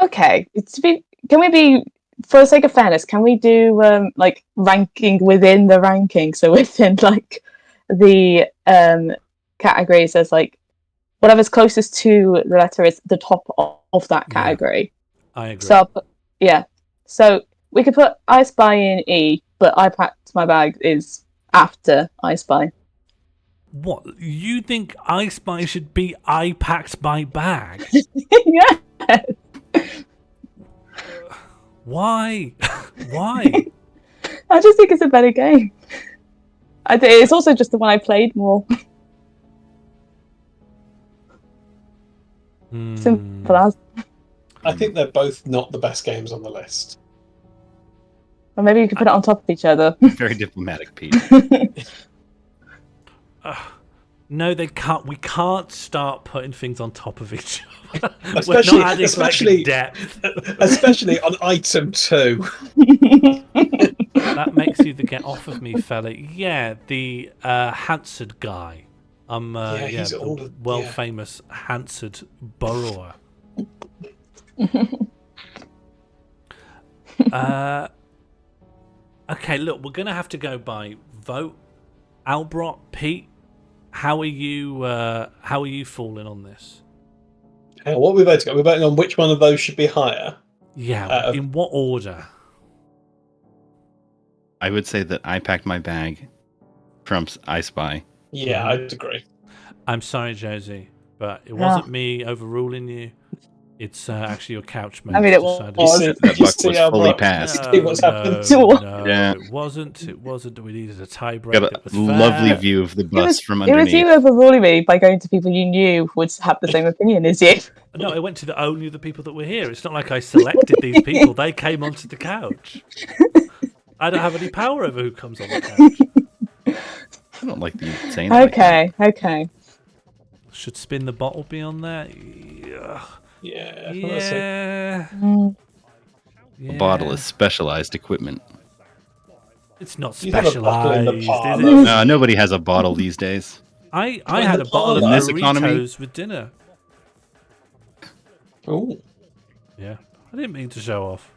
Okay. Can we be, for the sake of fairness, can we do like ranking within the ranking? So within like the categories, as like whatever's closest to the letter is the top of that category. I agree. So so we could put I Spy in E, but I Packed My Bag is after I Spy. What? You think I Spy should be I Packed My Bag? Yeah. Why? Why? I just think it's a better game. It's also just the one I played more. Simple as. I think they're both not the best games on the list. Or maybe you could put it on top of each other. Very diplomatic, Pete. No, they can't. We can't start putting things on top of each other. Especially, We're not adding like depth. Especially on item 2. That makes you the get off of me, fella. Yeah, the Hansard guy. He's the world famous Hansard burrower. Okay, look, we're gonna have to go by vote. Albrot, Pete, how are you falling on this? What are we voting on? We're voting on which one of those should be higher. Yeah, in what order? I would say that I Packed My Bag trumps I Spy. Yeah, I'd agree. I'm sorry, Josie, but it wasn't me overruling you. It's actually your couch mate. I mean, it was. That buck was fully passed. See what's happened. No, Yeah. it wasn't. We needed a tiebreak. Got It was a lovely fair. view of the bus from It was underneath. you overruling me by going to people you knew would have the same opinion as you. No, I went to only the people that were here. It's not like I selected these people. They came onto the couch. I don't have any power over who comes on the couch. I don't like you saying that. Okay. Should Spin the Bottle be on there? Yeah. Yeah. A bottle is specialized equipment. It's not You have a bottle in the specialized, is parlour. it? No, nobody has a bottle these days. I had a bottle of In this Doritos economy? with dinner. Oh. Yeah, I didn't mean to show off.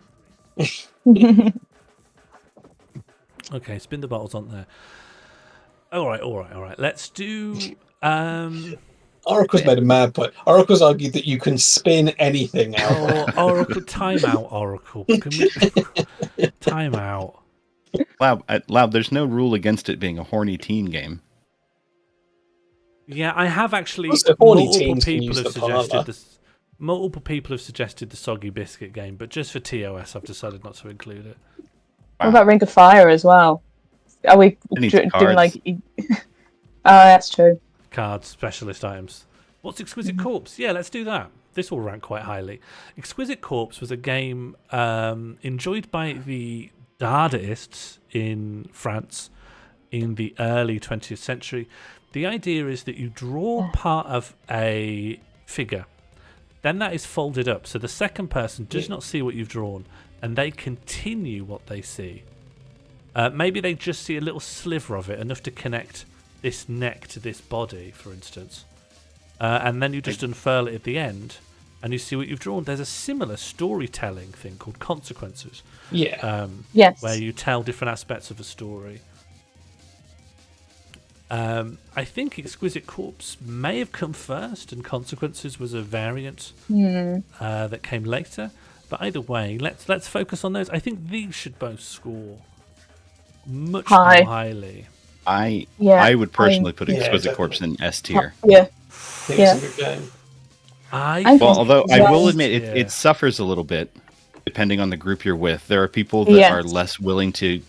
Okay, Spin the Bottle's on there. All right. Let's do Oracle's made a mad point. Oracle's argued that you can spin anything out. Oracle, time out, Oracle. Time out. Loud, there's no rule against it being a horny teen game. Yeah, I have actually. Also, horny teens can use the Parlour. Multiple people have suggested the Soggy Biscuit game, but just for TOS, I've decided not to include it. What about Ring of Fire as well? Are we doing like? Oh, that's true. Cards, specialist items. What's Exquisite Corpse? Yeah, let's do that. This will rank quite highly. Exquisite Corpse was a game enjoyed by the Dadaists in France in the early 20th century. The idea is that you draw part of a figure. Then that is folded up, so the second person does not see what you've drawn, and they continue what they see. Maybe they just see a little sliver of it, enough to connect this neck to this body, for instance. And then you just unfurl it at the end, and you see what you've drawn. There's a similar storytelling thing called Consequences. Yeah. Yes. Where you tell different aspects of a story. I think Exquisite Corpse may have come first, and Consequences was a variant that came later. But either way, let's focus on those. I think these should both score much more highly. I would personally put Exquisite Corpse in S tier. Yeah. It's a good game. Although I will admit it suffers a little bit depending on the group you're with. There are people that are less willing to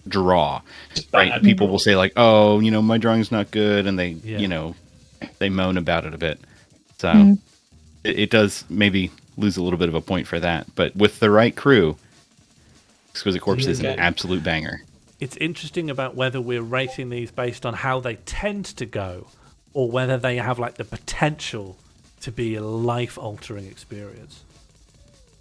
draw, right? People will say like, "Oh, my drawing's not good," and they, they moan about it a bit. So it does maybe lose a little bit of a point for that. But with the right crew, Exquisite Corpse is an absolute banger. It's interesting about whether we're rating these based on how they tend to go, or whether they have like the potential to be a life-altering experience.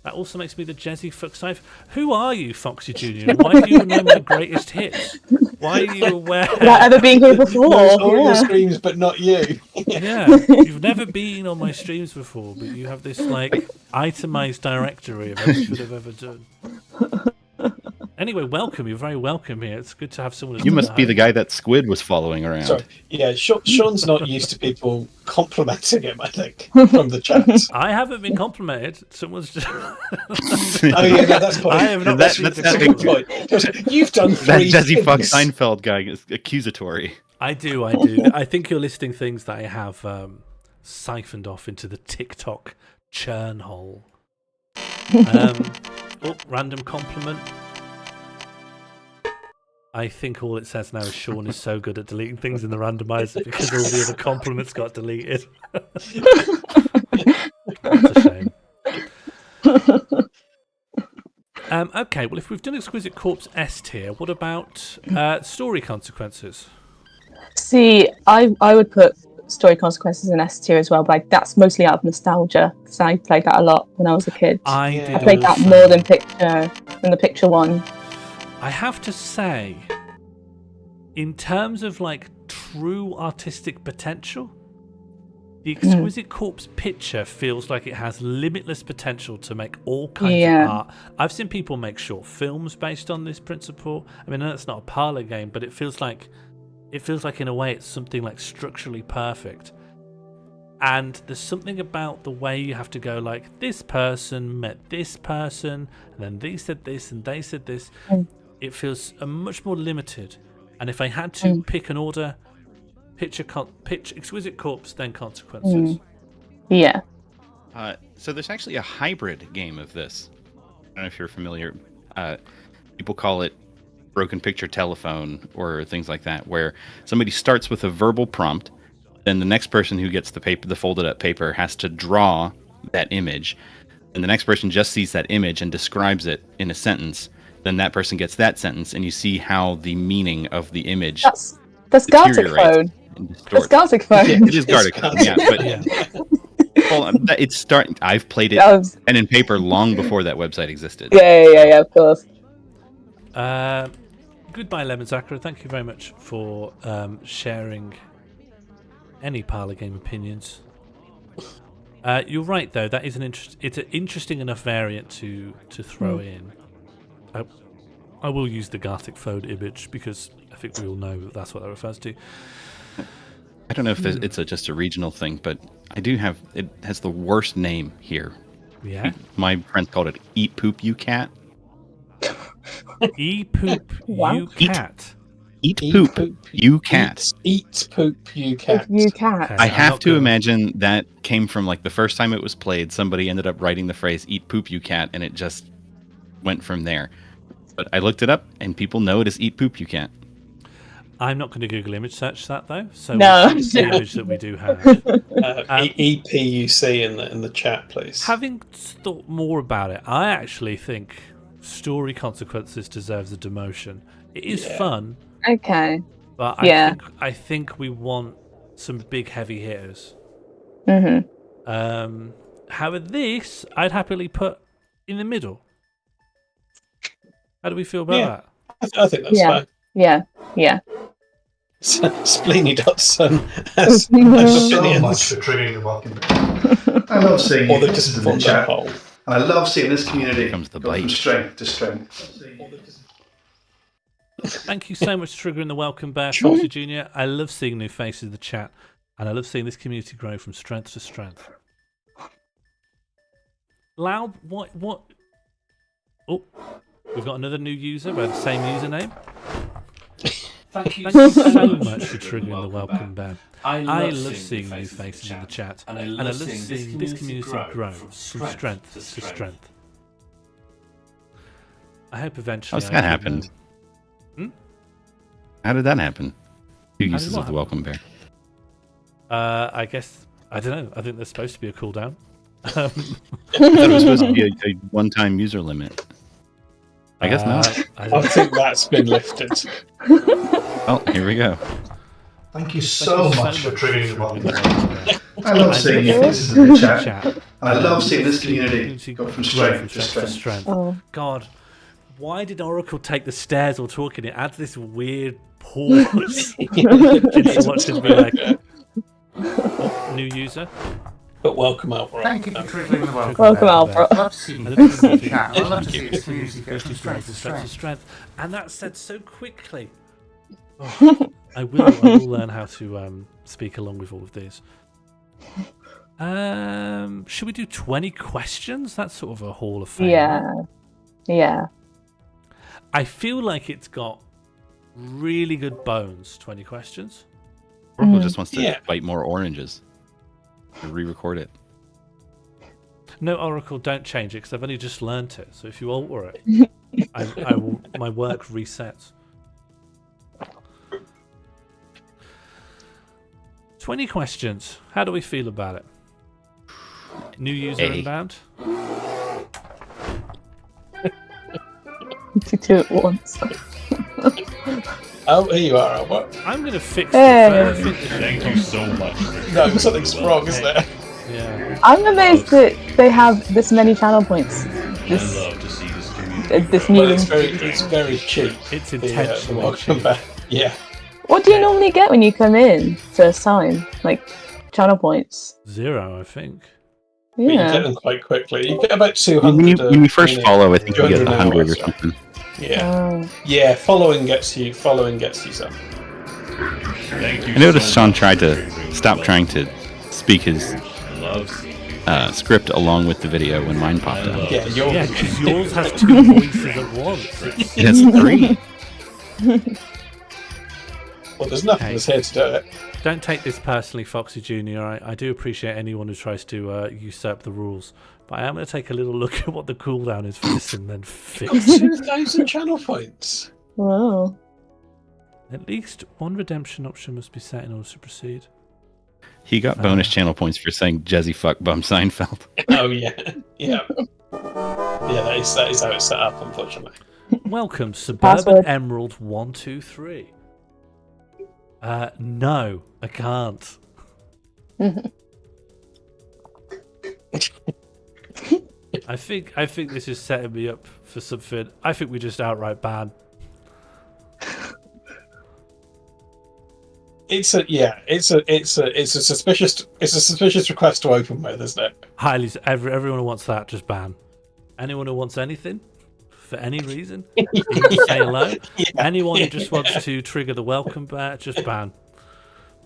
That also makes me the Jezzy Fuckscypher. Who are you, Foxy Jr.? Why do you know my greatest hits? Why are you aware? Without ever being here before. All your streams, but not you. Yeah, you've never been on my streams before, but you have this like itemized directory of everything I've ever done. Anyway, welcome. You're very welcome here. It's good to have someone. You must be the guy that Squid was following around. Sorry. Yeah, Sean's not used to people complimenting him, I think, from the chat. I haven't been complimented. Someone's just... Oh, yeah, no, that's point. I have not that's a good point. You've done that 3 Jezzy things. Fuck Seinfeld guy is accusatory. I do. I think you're listing things that I have siphoned off into the TikTok churn hole. Random compliment. I think all it says now is Sean is so good at deleting things in the randomizer because all the other compliments got deleted. That's a shame. Okay, well, if we've done Exquisite Corpse S tier, what about story consequences? See, I would put Story Consequences in S tier as well, but that's mostly out of nostalgia because I played that a lot when I was a kid. I played that more than the picture one. I have to say, in terms of like true artistic potential, the Exquisite Corpse picture feels like it has limitless potential to make all kinds of art. I've seen people make short films based on this principle. I mean, that's not a Parlour game, but it feels like in a way it's something like structurally perfect. And there's something about the way you have to go like, this person met this person, and then they said this and they said this. It feels much more limited. And if I had to pick an order, pitch Exquisite Corpse, then Consequences. Yeah. So there's actually a hybrid game of this. I don't know if you're familiar. People call it broken picture telephone or things like that, where somebody starts with a verbal prompt, then the next person who gets the folded up paper has to draw that image, and the next person just sees that image and describes it in a sentence. Then that person gets that sentence, and you see how the meaning of the image that's Gartic Phone. That's Gartic Phone. Yeah, it is Gartic Phone, yeah. But well, it's starting. I've played it pen and paper long before that website existed. Yeah, of course. Goodbye, Lemon Zachary. Thank you very much for sharing any Parlour game opinions. You're right, though. That is it's an interesting enough variant to throw in. I will use the Gartic Phone image because think we all know that's what that refers to. I don't know if it's just a regional thing, but it has the worst name here. Yeah. My friends called it "Eat Poop You Cat." Eat poop Wow. you cat. Eat poop you cat. Eat poop you cat. You cat. Okay, I I'm have not to gonna- imagine that came from like the first time it was played. Somebody ended up writing the phrase "Eat poop you cat," and it just went from there. But I looked it up, and people know it as "Eat poop you cat." I'm not going to Google image search that though. So No. we'll use the image that we do have. EPUC in the chat, please. Having thought more about it, I actually think Story Consequences deserves a demotion. It is fun, Okay. but Yeah. I think we want some big heavy hitters. Mhm. However, this I'd happily put in the middle. How do we feel about Yeah. that? I think that's Yeah. fine. Yeah. Yeah. Spleeny Dotson has So opinions. much for triggering the welcome back. I love seeing Or your they faces just in the formed that chat. hole. And I love seeing this community Comes the go from bite. strength to strength. Thank you so much for triggering the welcome bear, Foxy Jr. I love seeing new faces in the chat, and I love seeing this community grow from strength to strength. Loud, what? Oh, we've got another new user by the same username. Thank you Thank you so much for triggering the welcome bear. I I love seeing new faces in the chat, and I and love seeing this community grow from strength to strength. I hope eventually. How's I that can, happened? Hmm? How did that happen? Two How did uses what of the welcome bear. I guess I don't know. I think there's supposed to be a cooldown. I thought it was supposed to be a one-time user limit. I guess not. I think that's been lifted. Oh, here we go. Thank you so much for triggering the welcome back. I love seeing your faces in the chat. And I love seeing this community go from strength to strength. Oh. God, why did Oracle take the stairs while talking? It adds this weird pause. Into watching be like, oh, new user. But welcome, Alvaro. Thank you for triggering the welcome. Welcome, back. Alvaro. I love to see you faces in the chat. I love to see this community go from strength to strength. Strength. And that's said so quickly. Oh, I will learn how to speak along with all of these. Should we do 20 questions? That's sort of a Hall of Fame. Yeah. Yeah. I feel like it's got really good bones. 20 questions. Oracle just wants to Yeah. bite more oranges. Re-record it. No, Oracle, don't change it because I've only just learnt it. So if you alter it, I will. My work resets. 20 questions. How do we feel about it? New user A. inbound. To do it once. Oh, here you are, Alvaro. I'm going to fix Hey. this. I think this- Thank you so much. No, something's wrong, isn't there? Yeah. I'm amazed that they have this many channel points. I This love to see this community. this Well, new. it's very cheap. It's The intentionally welcome cheap. back. Yeah. What do you normally get when you come in first time? Like channel points? 0, I think. But you get Yeah. them quite quickly. You get about When 200. you first minute- follow, I think you get 200 100 or hours. something. Yeah. Oh. Yeah, following gets you some. Thank you I noticed so Sean much tried for to triggering stop the trying to speak his I love seeing you. script along with the video when mine popped I up. love Yeah, yours. Yeah, because yours has 2 voices at once. It's- It has 3. Well, there's nothing Okay. that's here to do it. Don't take this personally, Foxy Jr. I do appreciate anyone who tries to usurp the rules. But I am going to take a little look at what the cooldown is for this and then fix it. 2,000 channel points. Wow. At least one redemption option must be set in order to proceed. He got bonus channel points for saying Jezzy fuck bum Seinfeld. Oh, yeah. Yeah. Yeah, that is how it's set up, unfortunately. Welcome, Suburban Password. Emerald 123. No, I can't. I think this is setting me up for something. I think we just outright ban. It's a suspicious request to open with, isn't it? Highly, everyone who wants that, just ban. Anyone who wants anything, for any reason. You can say hello. Anyone who just wants to trigger the welcome bear, just ban.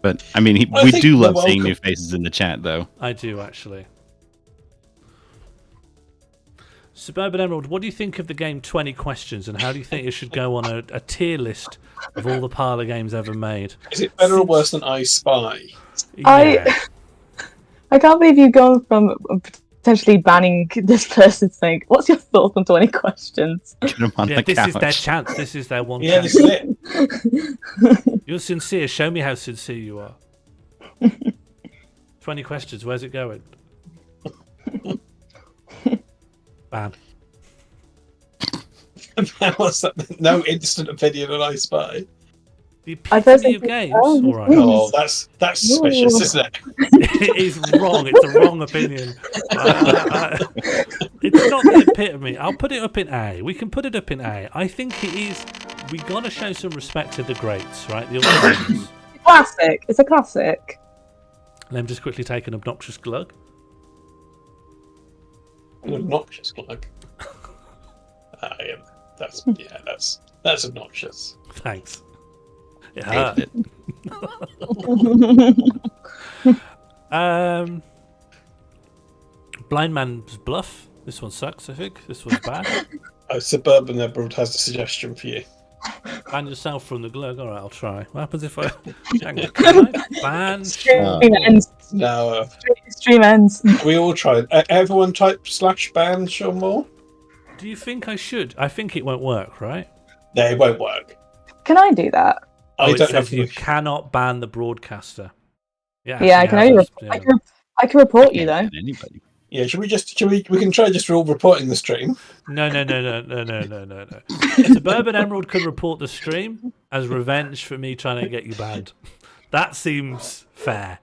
But I mean, we do love seeing new faces in the chat, though. I do actually. Suburban Emerald, what do you think of the game 20 Questions, and how do you think it should go on a tier list of all the Parlour games ever made? Is it better or worse than I Spy? Yeah. I can't believe you've gone from potentially banning this person's thing. What's your thoughts on 20 Questions? Get them on the This couch. is their chance. This is their one Yeah, chance. this is it. You're sincere. Show me how sincere you are. 20 Questions. Where's it going? Ban. What's that? No instant opinion on I Spy. The epitome of games. All right. Oh, that's suspicious, isn't it? It is wrong. It's a wrong opinion. It's not the epitome. I'll put it up in A. We can put it up in A. I think it is. We gotta show some respect to the greats, right? The old Classic. It's a classic. Hmm. Let me just quickly take an obnoxious glug. An obnoxious glug. That's obnoxious. Thanks. It Hated hurt. Blind Man's Bluff. This one sucks, I think. This one's bad. Suburban Emerald has a suggestion for you. Ban yourself from the glug. Alright, I'll try. What happens if I... Hang on, can I ban... Stream ends. No. Stream ends. We all tried. Everyone type /ban Sean Moore? Do you think I should? I think it won't work, right? No, it won't work. Can I do that? Oh, I it don't says have you cannot ban the broadcaster. Yeah, I can only I can report you though. Anybody. Yeah, we can try just all reporting the stream. No. Suburban Emerald could report the stream as revenge for me trying to get you banned. That seems fair.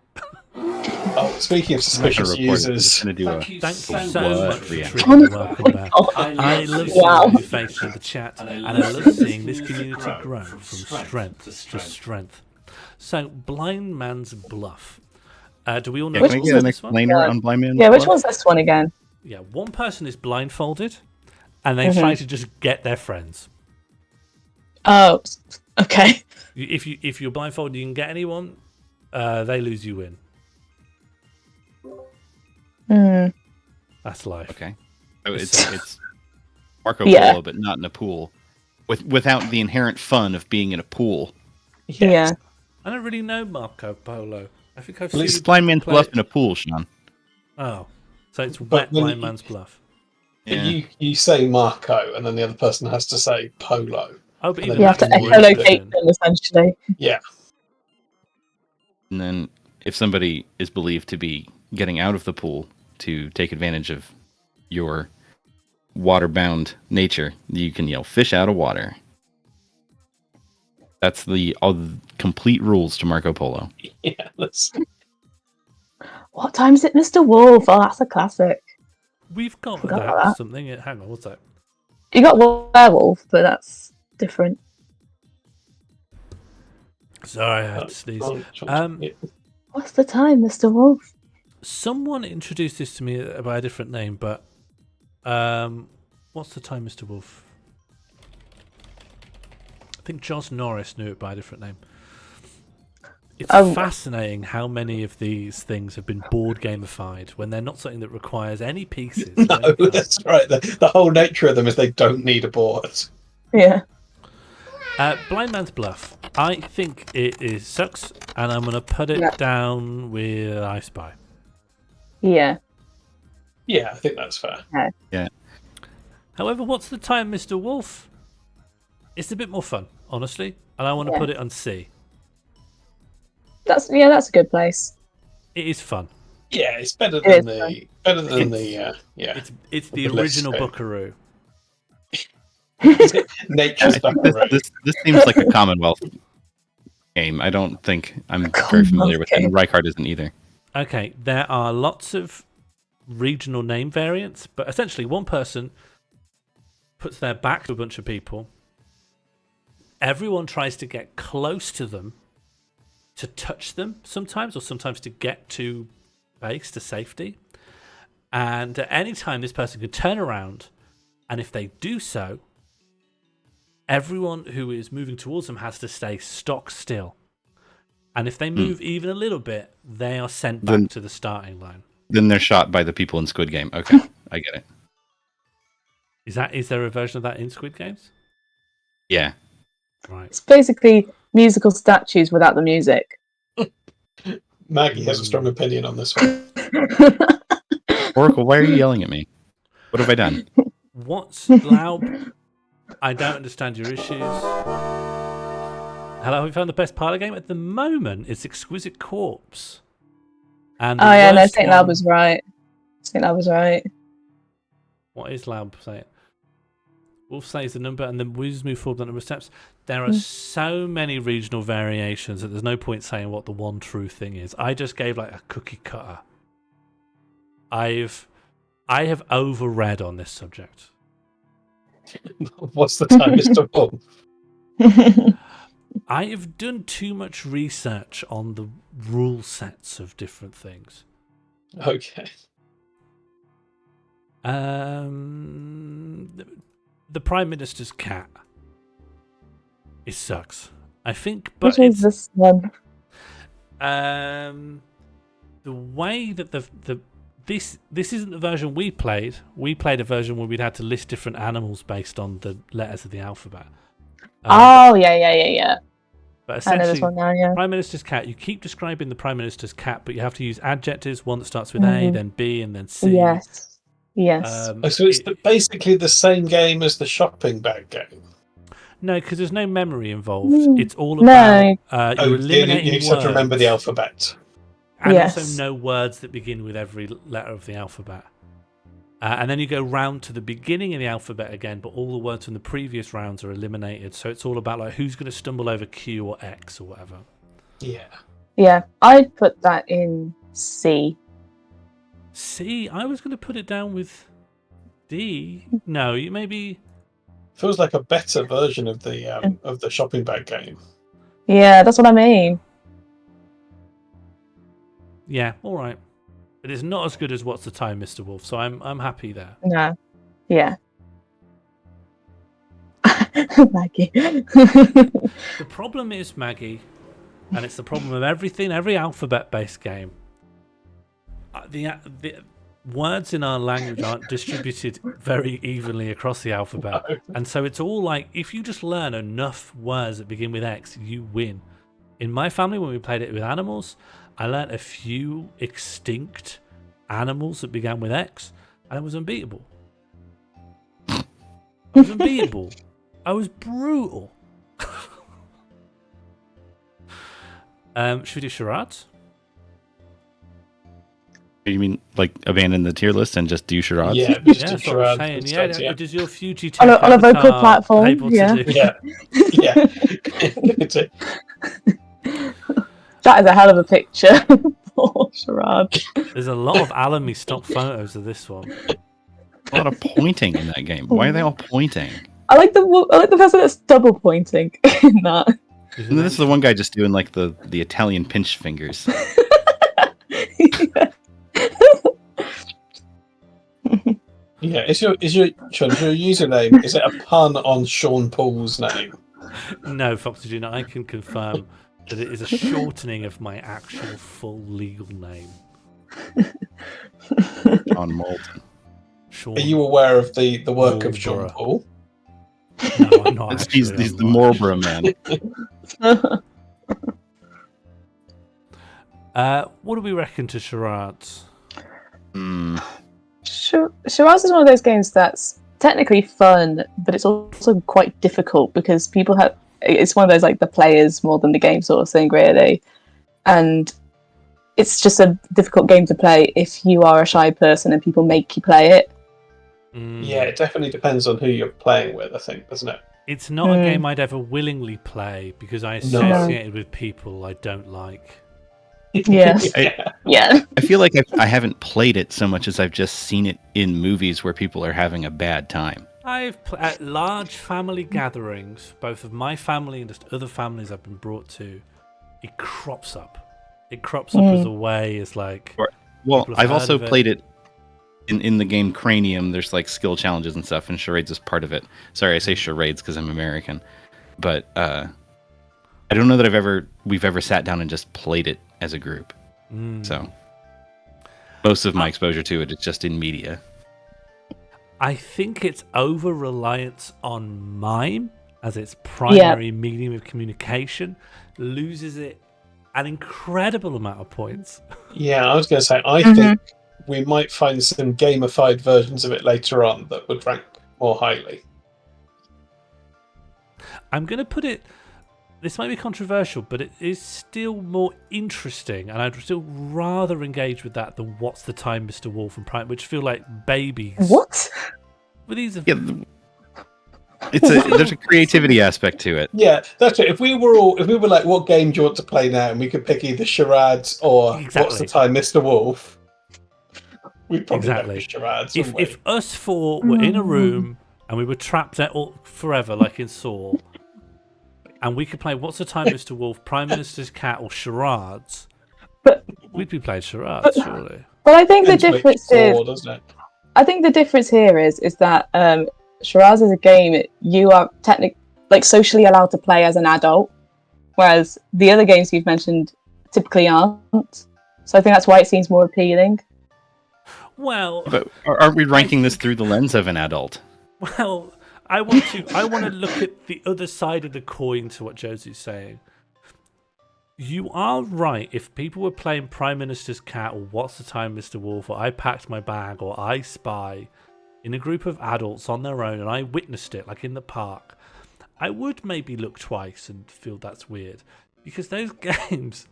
Oh, speaking of suspicious users, Thank you so much for Yeah. triggering the welcome back. I love seeing new faces in the chat, and I love seeing this community grow from strength to strength. So, Blind Man's Bluff. Do we all know? Yeah, can we get an explainer on Blind Man's Bluff? Bluff? Which one's this one again? Yeah, one person is blindfolded, and they try to just get their friends. Oh, okay. If you're blindfolded, you can get anyone. They lose, you win. That's life. Okay. So it's Marco Polo, but not in a pool. Without the inherent fun of being in a pool. Yeah. I don't really know Marco Polo. I think I've It's seen Blind Man's play... Bluff in a pool, Sean. Oh, so it's wet Blind Man's Bluff. Yeah. You say Marco, and then the other person has to say Polo. Oh, but And even You have to echolocate them essentially. Yeah. And then if somebody is believed to be getting out of the pool to take advantage of your water-bound nature, you can yell fish out of water. That's all the complete rules to Marco Polo. Yeah. What time is it, Mr. Wolf? Oh, that's a classic. We've got Forgot about that. something. Hang on, what's that? You got werewolf, but that's different. Sorry, I had to sneeze. What's the time, Mr. Wolf? Someone introduced this to me by a different name, but what's the time, Mr. Wolf? I think Josh Norris knew it by a different name. It's fascinating how many of these things have been board gamified when they're not something that requires any pieces. No, that's right. The whole nature of them is they don't need a board. Yeah. Blind Man's Bluff. I think it sucks, and I'm going to put it down with I Spy. Yeah. Yeah, I think that's fair. Yeah. However, what's the time, Mr. Wolf? It's a bit more fun, honestly, and I want to put it on C. That's a good place. It is fun. Yeah, it's better than It's the original Buckaroo. Nature's Buckaroo. This seems like a Commonwealth game. I don't think I'm very familiar with it, and Reichard isn't either. Okay, there are lots of regional name variants, but essentially one person puts their back to a bunch of people. Everyone tries to get close to them to touch them sometimes, or sometimes to get to base, to safety. And at any time, this person could turn around, and if they do so, everyone who is moving towards them has to stay stock still. And if they move even a little bit, they are sent back to the starting line. Then they're shot by the people in Squid Game. Okay, I get it. Is there a version of that in Squid Games? Yeah. Right. It's basically musical statues without the music. Maggie has a strong opinion on this one. Oracle, why are you yelling at me? What have I done? What's loud? I don't understand your issues. Hello, we found the best Parlour game at the moment. It's Exquisite Corpse. And Oh yeah, no, St. Lab was right. St. Lab was right. What is Lab saying? Wolf says the number, and then we just move forward the number of steps. There are so many regional variations that there's no point saying what the one true thing is. I just gave like a cookie cutter. I have overread on this subject. What's the time, Mr. Wolf? I have done too much research on the rule sets of different things. Okay. The Prime Minister's cat. It sucks. I think, but Which is this one? The way that this isn't the version we played. We played a version where we'd had to list different animals based on the letters of the alphabet. Oh yeah. But I know this essentially, one now, yeah. Prime Minister's cat. You keep describing the Prime Minister's cat, but you have to use adjectives. One that starts with A, then B, and then C. Yes. So it's basically the same game as the shopping bag game. No, because there's no memory involved. It's all about you're eliminating you just have to remember the alphabet. And also no words that begin with every letter of the alphabet. And then you go round to the beginning of the alphabet again, but all the words from the previous rounds are eliminated. So it's all about like who's going to stumble over Q or X or whatever. Yeah. Yeah, I'd put that in C. C? I was going to put it down with D. No, you maybe... Feels like a better version of the shopping bag game. Yeah, that's what I mean. Yeah, all right. It is not as good as What's the Time, Mr. Wolf, so I'm happy there. No. Yeah. Maggie. The problem is, Maggie, and it's the problem of every alphabet-based game, the words in our language aren't distributed very evenly across the alphabet. And so it's all like, if you just learn enough words that begin with X, you win. In my family, when we played it with animals, I learned a few extinct animals that began with X, and I was unbeatable. I was unbeatable. I was brutal. Should we do charades? You mean like abandon the tier list and just do charades? Yeah, just do charades. Yeah, does your future on a vocal platform? Yeah. Yeah. That is a hell of a picture for charades. There's a lot of Alamy stock photos of this one. A lot of pointing in that game. Why are they all pointing? I like the person that's double pointing in that. And this is the one guy just doing like the Italian pinch fingers. Yeah, is your username, is it a pun on Sean Paul's name? No, Foxygena, I can confirm that it is a shortening of my actual full legal name. John Moulton. Are you aware of the work of Sean Paul? No, I'm not. He's the Marlborough man. What do we reckon to charades? Charades is one of those games that's technically fun, but it's also quite difficult because people have. It's one of those like the players more than the game sort of thing, really, and it's just a difficult game to play if you are a shy person and people make you play it. Yeah, it definitely depends on who you're playing with, I think, doesn't it? It's not a game I'd ever willingly play because I associate it with people I don't like. Yeah. I feel like I haven't played it so much as I've just seen it in movies where people are having a bad time. At large family gatherings, both of my family and just other families I've been brought to, it crops up. It crops up as a way, as like... Well, I've also played it in the game Cranium, there's like skill challenges and stuff, and charades is part of it. Sorry, I say charades because I'm American, but I don't know that we've ever sat down and just played it as a group. So most of my exposure to it is just in media. I think its over reliance on mime as its primary medium of communication loses it an incredible amount of points. Yeah, I was going to say, I think we might find some gamified versions of it later on that would rank more highly. I'm going to put it, this might be controversial, but it is still more interesting, and I'd still rather engage with that than What's the Time, Mr. Wolf and Prime, which feel like babies. What? But these are... There's a creativity aspect to it. Yeah, that's it. If we were like, what game do you want to play now? And we could pick either charades or What's the Time, Mr. Wolf. We'd probably go with charades. If us four were in a room and we were trapped there all forever, like in Saw, and we could play What's the Time, Mr. Wolf, Prime Minister's Cat, or charades, we'd be playing charades, surely. But I think the difference is, I think the difference here is that charades is a game you are socially allowed to play as an adult, whereas the other games you've mentioned typically aren't. So I think that's why it seems more appealing. Well, but aren't we ranking this through the lens of an adult? Well, I want to look at the other side of the coin to what Josie's saying. You are right. If people were playing Prime Minister's Cat or What's the Time, Mr. Wolf, or I Packed My Bag, or I Spy, in a group of adults on their own, and I witnessed it, like in the park, I would maybe look twice and feel that's weird. Because those games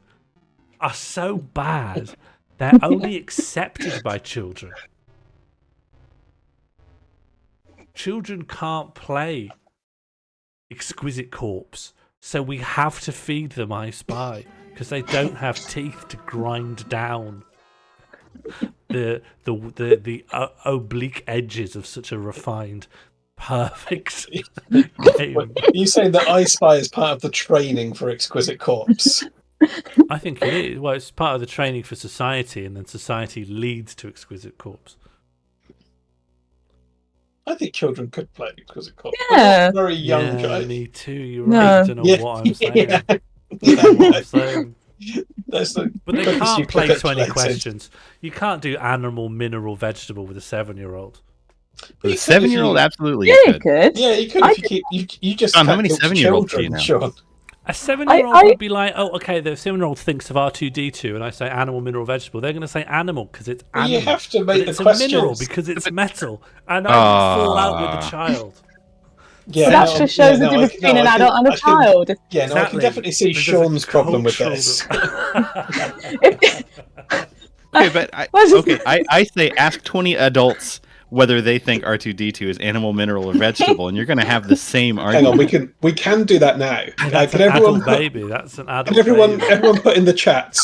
are so bad, they're only accepted by children. Children can't play Exquisite Corpse, so we have to feed them I Spy, because they don't have teeth to grind down the oblique edges of such a refined, perfect game. You say that I Spy is part of the training for Exquisite Corpse? I think it is. Well, it's part of the training for society, and then society leads to Exquisite Corpse. I think children could play Exquisite Corpse. Yeah. Very young. Yeah, me too. You're right. I don't know what I'm saying. But they can't play 20 questions. You can't do animal, mineral, vegetable with a 7-year-old. With a 7-year-old, absolutely. Yeah, you could. Yeah, you could. You just. John, how many 7-year-olds do you know? Sean. A 7-year-old would be like, oh, okay, the 7-year-old thinks of R2-D2, and I say animal, mineral, vegetable. They're going to say animal because it's animal. You have to make it's the a questions. mineral because it's metal. And I would fall out with the child. Yeah, but that just shows the difference between an adult and a child. Yeah, no, I can definitely see Sean's problem with this. Okay, but I say ask 20 adults whether they think R2-D2 is animal, mineral, or vegetable, and you're going to have the same argument. Hang on, we can do that now. That's can an everyone adult baby. That's an adult everyone baby. Put in the chat,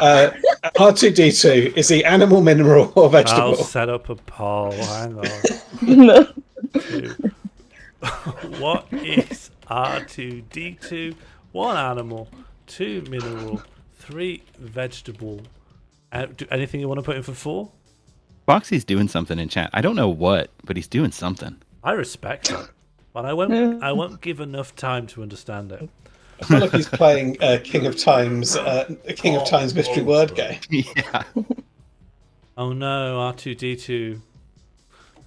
R2-D2 is the animal, mineral, or vegetable? I'll set up a poll. Hang on. What is R2-D2? 1 animal, 2 mineral, 3 vegetable. Anything you want to put in for 4? Foxy's doing something in chat. I don't know what, but he's doing something. I respect it, but I won't give enough time to understand it. I feel like he's playing King of Times mystery word game. Yeah. Oh no, R2-D2.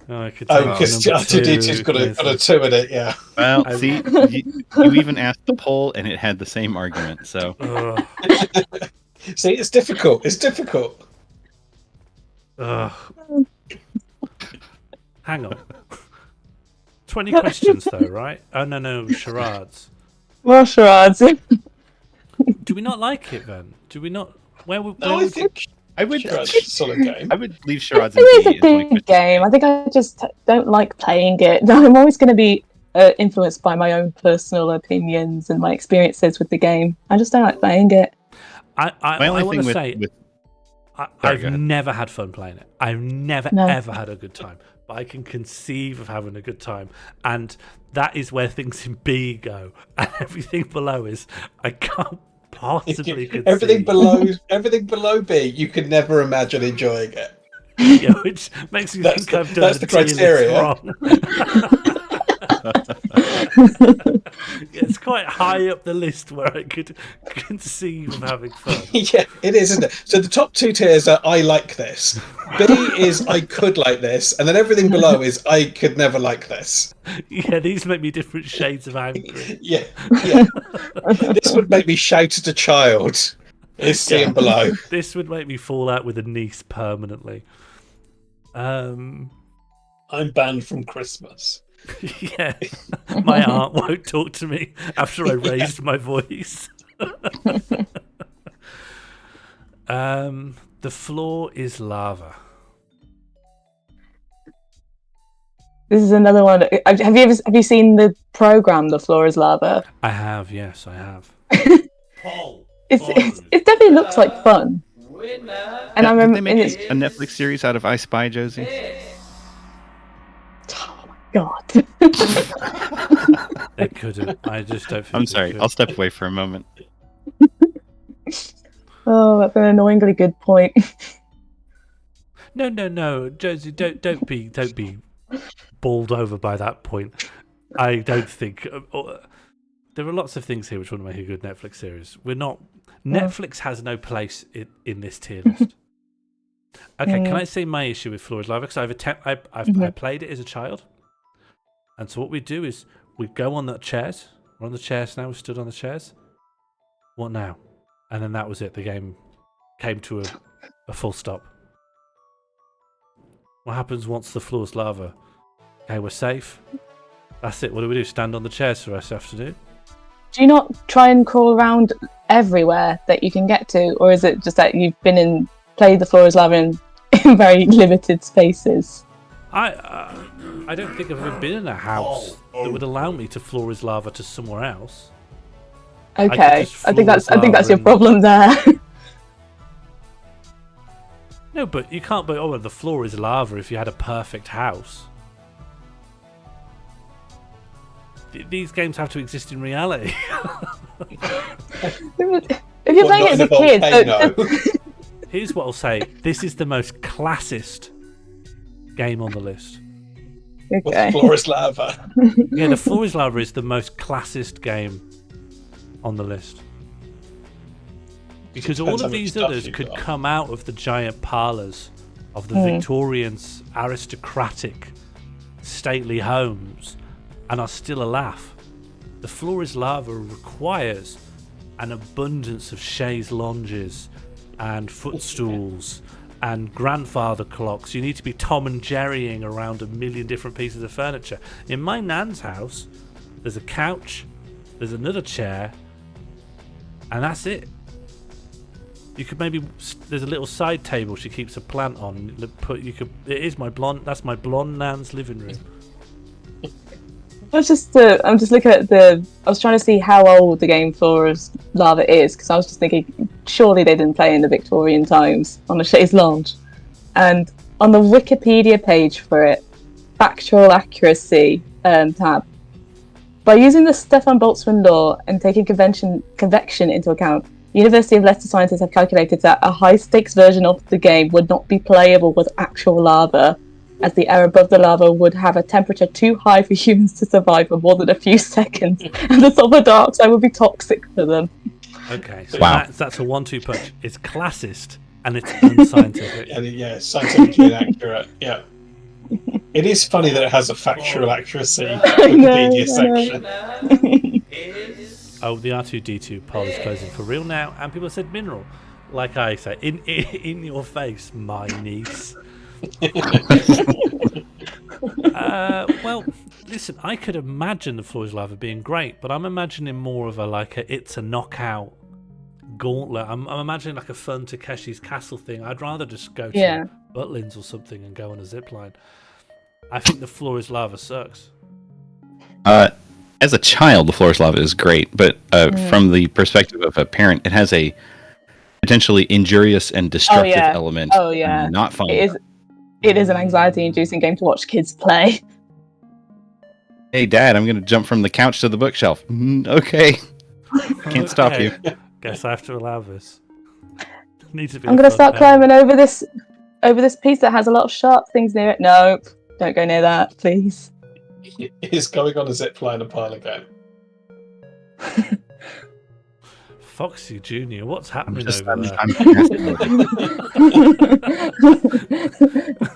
Oh, I could because R2-D2's got a 2 in it, yeah. Well, see, you even asked the poll, and it had the same argument. So, see, it's difficult. It's difficult. Hang on. 20 questions, though, right? Oh no, charades. Well, charades. Do we not like it then? Do we not? I think I would. Charades is a solid game. I would leave charades. It is a big game. I think I just don't like playing it. I'm always going to be influenced by my own personal opinions and my experiences with the game. I just don't like playing it. I want to say, I've never had fun playing it. I've never ever had a good time. But I can conceive of having a good time, and that is where things in B go, and everything below is I can't possibly conceive. Everything below B, you could never imagine enjoying it. Yeah, which makes me think I've done that's the criteria. wrong. Yeah, it's quite high up the list where I could conceive of having fun. Yeah, it is, isn't it? So the top 2 tiers are I like this. B is I could like this, and then everything below is I could never like this. Yeah, these make me different shades of angry. Yeah. This would make me shout at a child. Is C and below. This would make me fall out with a niece permanently. I'm banned from Christmas. Yeah, my aunt won't talk to me after I raised my voice. The floor is lava. This is another one. Have you seen the program The Floor is Lava? I have, yes, I have. It definitely looks like fun. And I remember Did they make a Netflix series out of I Spy, Josie? God. They couldn't. I just don't think I'm they sorry. could. I'll step away for a moment. Oh, that's an annoyingly good point. No, Josie, don't be bowled over by that point. I don't think there are lots of things here which want to make a good Netflix series. Netflix has no place in this tier list. Okay, can I say my issue with Floor is Lava? Because I played it as a child, and so what we do is we go on the chairs. We're on the chairs now. We stood on the chairs. What now? And then that was it. The game came to a full stop. What happens once the floor's lava? Okay, we're safe. That's it. What do we do? Stand on the chairs for us have to do? Do you not try and crawl around everywhere that you can get to, or is it just that you've played the Floor is Lava in very limited spaces? I don't think I've ever been in a house that would allow me to floor is lava to somewhere else. Okay, I think that's your problem there. No, but you can't. But the floor is lava if you had a perfect house. These games have to exist in reality. If you're playing it as a kid, here's what I'll say: this is the most classist game on the list. Okay. The Floor is Lava. Yeah, the Floor is Lava is the most classist game on the list. Because all of these others could come out of the giant parlours of the Victorian aristocratic stately homes and are still a laugh. The Floor is Lava requires an abundance of chaise lounges and footstools and grandfather clocks. You need to be Tom and Jerrying around a million different pieces of furniture. In my nan's house, there's a couch, there's another chair, and that's it. You could there's a little side table she keeps a plant on. That's my blonde nan's living room. I'm just looking at I was trying to see how old the game Floor is Lava is, because I was just thinking, surely they didn't play in the Victorian times on a chaise lounge. And on the Wikipedia page for it, factual accuracy tab, by using the Stefan Boltzmann law and taking convection into account, University of Leicester scientists have calculated that a high-stakes version of the game would not be playable with actual lava, as the air above the lava would have a temperature too high for humans to survive for more than a few seconds, and the sulfur dioxide would be toxic for them. Okay, so wow. That's a 1-2 punch. It's classist and it's unscientific. Yeah, scientifically inaccurate. Yeah. It is funny that it has a factual accuracy Wikipedia section. Oh, the R2D2 poll is closing for real now, and people said mineral. Like I say, in your face, my niece. Well, listen, I could imagine the Floor is Lava being great, but I'm imagining more of it's a knockout gauntlet. I'm imagining like a fun Takeshi's Castle thing. I'd rather just go to Butlins or something and go on a zipline. I think the Floor is Lava sucks. As a child, the Floor is Lava is great, but from the perspective of a parent, it has a potentially injurious and destructive element. Oh yeah, not fun. It is an anxiety-inducing game to watch kids play. Hey, Dad, I'm going to jump from the couch to the bookshelf. Okay, can't stop you. Guess I have to allow this. I'm going to start climbing over this over this piece that has a lot of sharp things near it. Nope. Don't go near that, please. He's going on a zip line a pile again. Foxy Junior, what's happening just- over there? I'm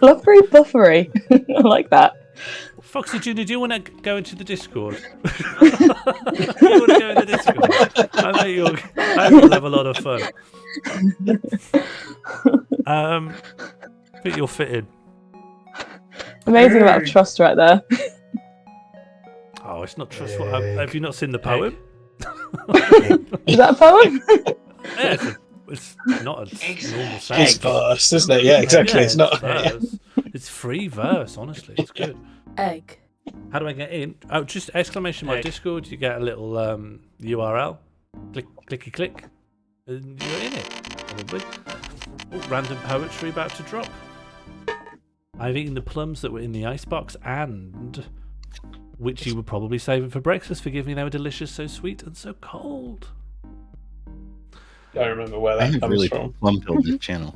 Fluffery buffery. I like that. Foxy Junior, do you want to go into the Discord? Do you want to go in the Discord? I think you'll have a lot of fun. I think you'll fit in. Amazing amount of trust right there. Oh, it's not trustworthy. Have you not seen the poem? Is that a poem? Yeah, it's not a normal It's sound. verse, isn't it? Yeah, exactly. Yeah, it's not. verse. It's free verse, honestly. It's good. Egg. How do I get in? Oh, just exclamation mark Discord. You get a little URL. Clicky click. And you're in it, probably. Oh, random poetry about to drop. I've eaten the plums that were in the icebox and which you were probably saving for breakfast. Forgive me, they were delicious, so sweet and so cold. I remember where I that have comes really from. plum-filled this channel.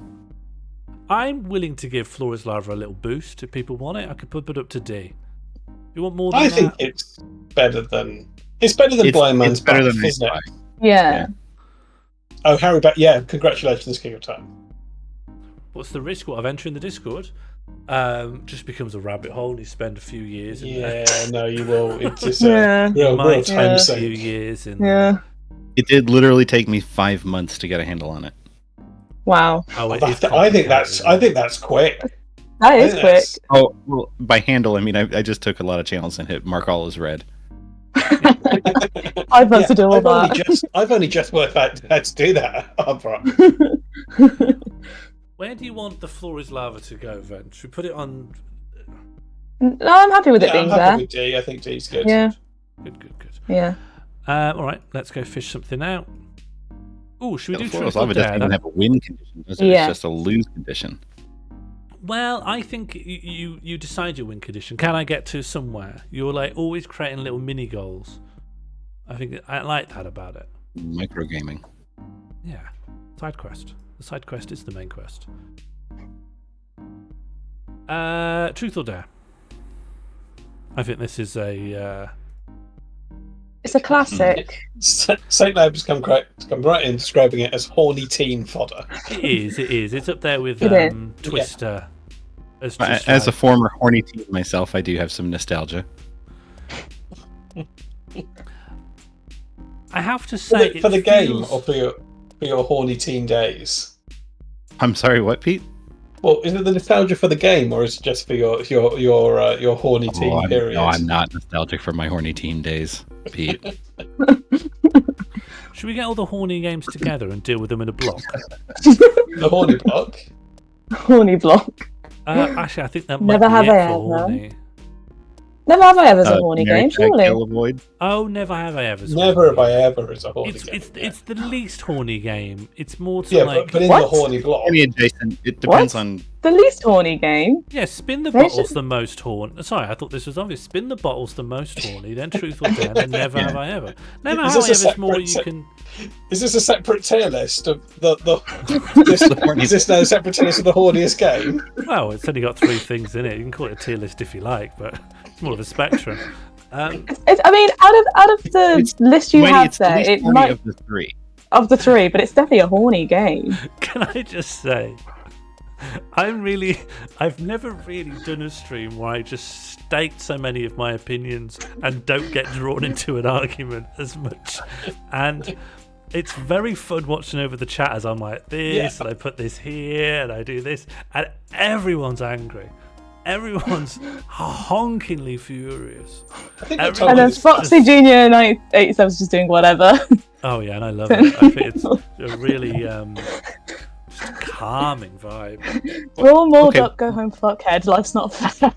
I'm willing to give Flora's Lava a little boost if people want it. I could put it up to D. You want more than I that? think it's better than Blind Man's better Bath, than isn't it? Ice Yeah. Oh, Harry, yeah, congratulations, King of Time. What's the risk? What, of entering the Discord? Just becomes a rabbit hole and you spend a few years in there. Yeah, no, you will. It's just Yeah. real Might time a sink. few years in Yeah. It did literally take me 5 months to get a handle on it. Wow. Oh, it is I think that's complicated, quick. That is think quick. that's- Oh, well, by handle, I mean I just took a lot of channels and hit mark all as red. 5 months to do all I've only just worked out how to do that. Oh, bro. that. Where do you want the Floor is Lava to go then? Should we put it on? No, I'm happy with it Yeah, being I'm there. happy with D. I think D's good. Yeah. Good. Yeah. All right, let's go fish something out. Oh, should we do The truth or lava doesn't dare? even have a win condition, does it? Yeah. It's just a lose condition. Well, I think you decide your win condition. Can I get to somewhere? You're like always creating little mini goals. I think I like that about it. Microgaming. Yeah, side quest. The side quest is the main quest. Truth or dare? I think this is a. It's a classic. St. Labs come right in describing it as horny teen fodder. It is. It's up there with It is. Twister. As, As just a former horny teen myself, I do have some nostalgia. I have to say, For the it game feels- or for your horny teen days? I'm sorry, what, Pete? Well, is it the nostalgia for the game, or is it just for your horny teen period? No, I'm not nostalgic for my horny teen days, Pete. Should we get all the horny games together and deal with them in a block? The horny block. Horny block. Actually, I think that might Never be have it I for ever. horny. Never have I ever as a horny Mary game, Jack surely. Yellowvoid? Oh, never have I ever. Never have I ever is a horny game. It's the least horny game. It's more to Yeah, like but in What? the horny block. Horny adjacent. It depends on. The least horny game. yeah. Spin the They bottle's should- the most horny. Sorry, I thought this was obvious. Spin the bottle's the most horny. Then truth or dare. Then never have I ever. Never Is have I this a ever is more you separate can. Is this a separate tier list of is this now a separate tier list of the horniest game? Well, it's only got 3 things in it. You can call it a tier list if you like, but it's more of a spectrum. I mean, out of the It's- list you Mighty, have it's the there, least it horny might of the 3. of the 3, but it's definitely a horny game. Can I just say, I've never really done a stream where I just state so many of my opinions and don't get drawn into an argument as much. And it's very fun watching over the chat as I'm like this, and I put this here, and I do this, and everyone's angry. Everyone's honkingly furious. I think Everyone's And then just- Foxy Junior 987 is just doing whatever. Oh yeah, and I love it. I think it's a really just calming vibe. We're all mauled Okay. up, go home, fuckhead. Life's not fair.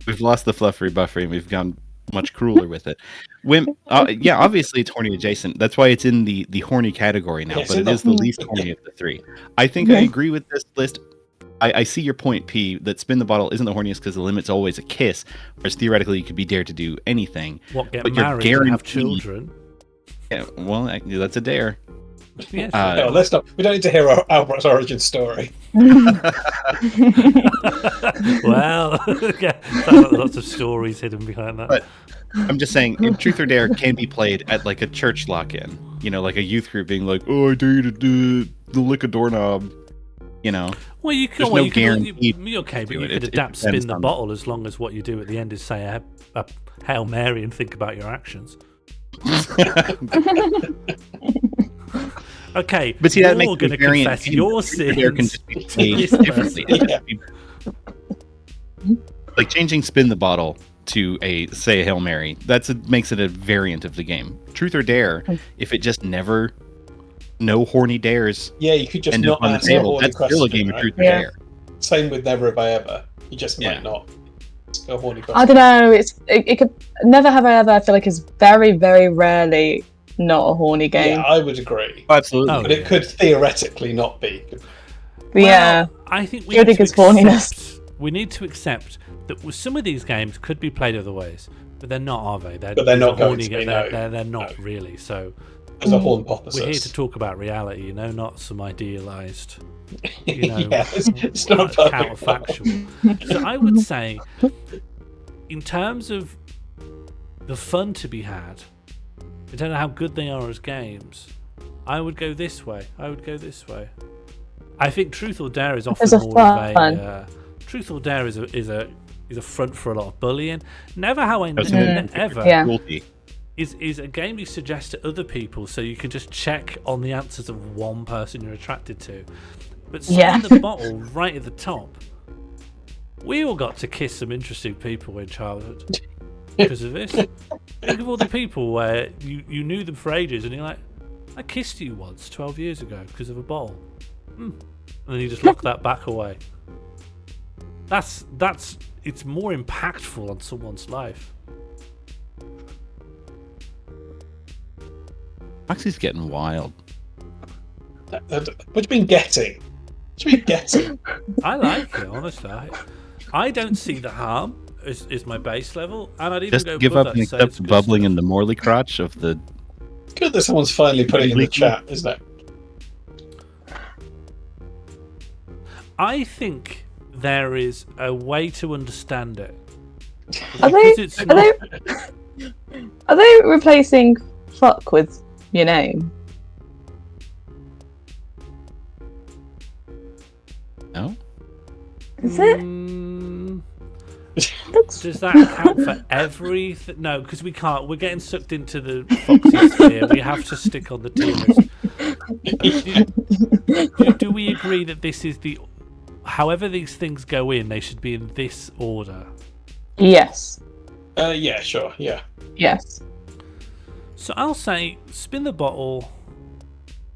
We've lost the fluffery buffery and we've gone much crueler with it. Yeah, obviously it's horny adjacent. That's why it's in the horny category now, Yes, but it is the least horny of the 3. I think I agree with this list. I see your point, P, that spin the bottle isn't the horniest because the limit's always a kiss, whereas theoretically you could be dared to do anything. What, get But you're married and have guaranteed- children? Yeah, well, that's a dare. Yeah, No, let's not. We don't need to hear Albert's origin story. Well, yeah, sounds like lots of stories hidden behind that. But I'm just saying, if Truth or Dare can be played at like a church lock-in, you know, like a youth group being like, "Oh, I dare you to lick a doorknob," you know. Well, you can. There's Well, no you can guarantee okay, but to you it. could It adapt depends spin the on- bottle as long as what you do at the end is say a Hail Mary and think about your actions. Okay, But see, that you're makes going to the variant confess game. your Truth or Dare can sins. just be to played this differently. person. Yeah. Like changing spin the bottle to a Hail Mary, makes it a variant of the game. Truth or Dare, if it just never no horny dares Yeah, you could just end not up on the answer table, horny that's still a question, game of right? Truth or Yeah. Dare. Same with Never Have I Ever. You just Yeah. might not. It's a horny I question. don't know. It could never have I ever. I feel like is very very rarely not a horny game. Yeah, I would agree. Absolutely. Oh, But it could theoretically not be. But yeah, I think we Your need dig to is horniness. we need to accept that some of these games could be played other ways, but they're not, are they? But they're not going to be, no. They're not really. So As a horn hypothesis. we're here to talk about reality, you know, not some idealized, you know, Yeah, it's not a perfect counterfactual. So I would say, in terms of the fun to be had, I don't know how good they are as games. I would go this way. I think Truth or Dare is often As a more of fun. a Truth or Dare is a front for a lot of bullying. Never How I Ever Yeah. Cruelty. is a game you suggest to other people so you can just check on the answers of one person you're attracted to. But Yeah. Spin the Bottle right at the top. We all got to kiss some interesting people in childhood because of this. Think of all the people where you knew them for ages and you're like, I kissed you once 12 years ago because of a bottle. And then you just lock that back away. That's it's more impactful on someone's life. Foxy's getting wild. What do you mean getting? What do you mean getting? I like it, honestly. I don't see the harm is my base level, and I'd even Just go give above up that and say accept it's the good bubbling stuff. in the Morley crotch of the. Good that someone's finally putting in the chat, isn't it? I think there is a way to understand it. Are they? Because it's not- Are they replacing fuck with your name? No? Is it? Does that account for everything? No, because we can't. We're getting sucked into the Foxy sphere. We have to stick on the tier list. Do we agree that this is the... However these things go in, they should be in this order? Yes. Yeah, sure, yeah. Yes. So I'll say Spin the Bottle.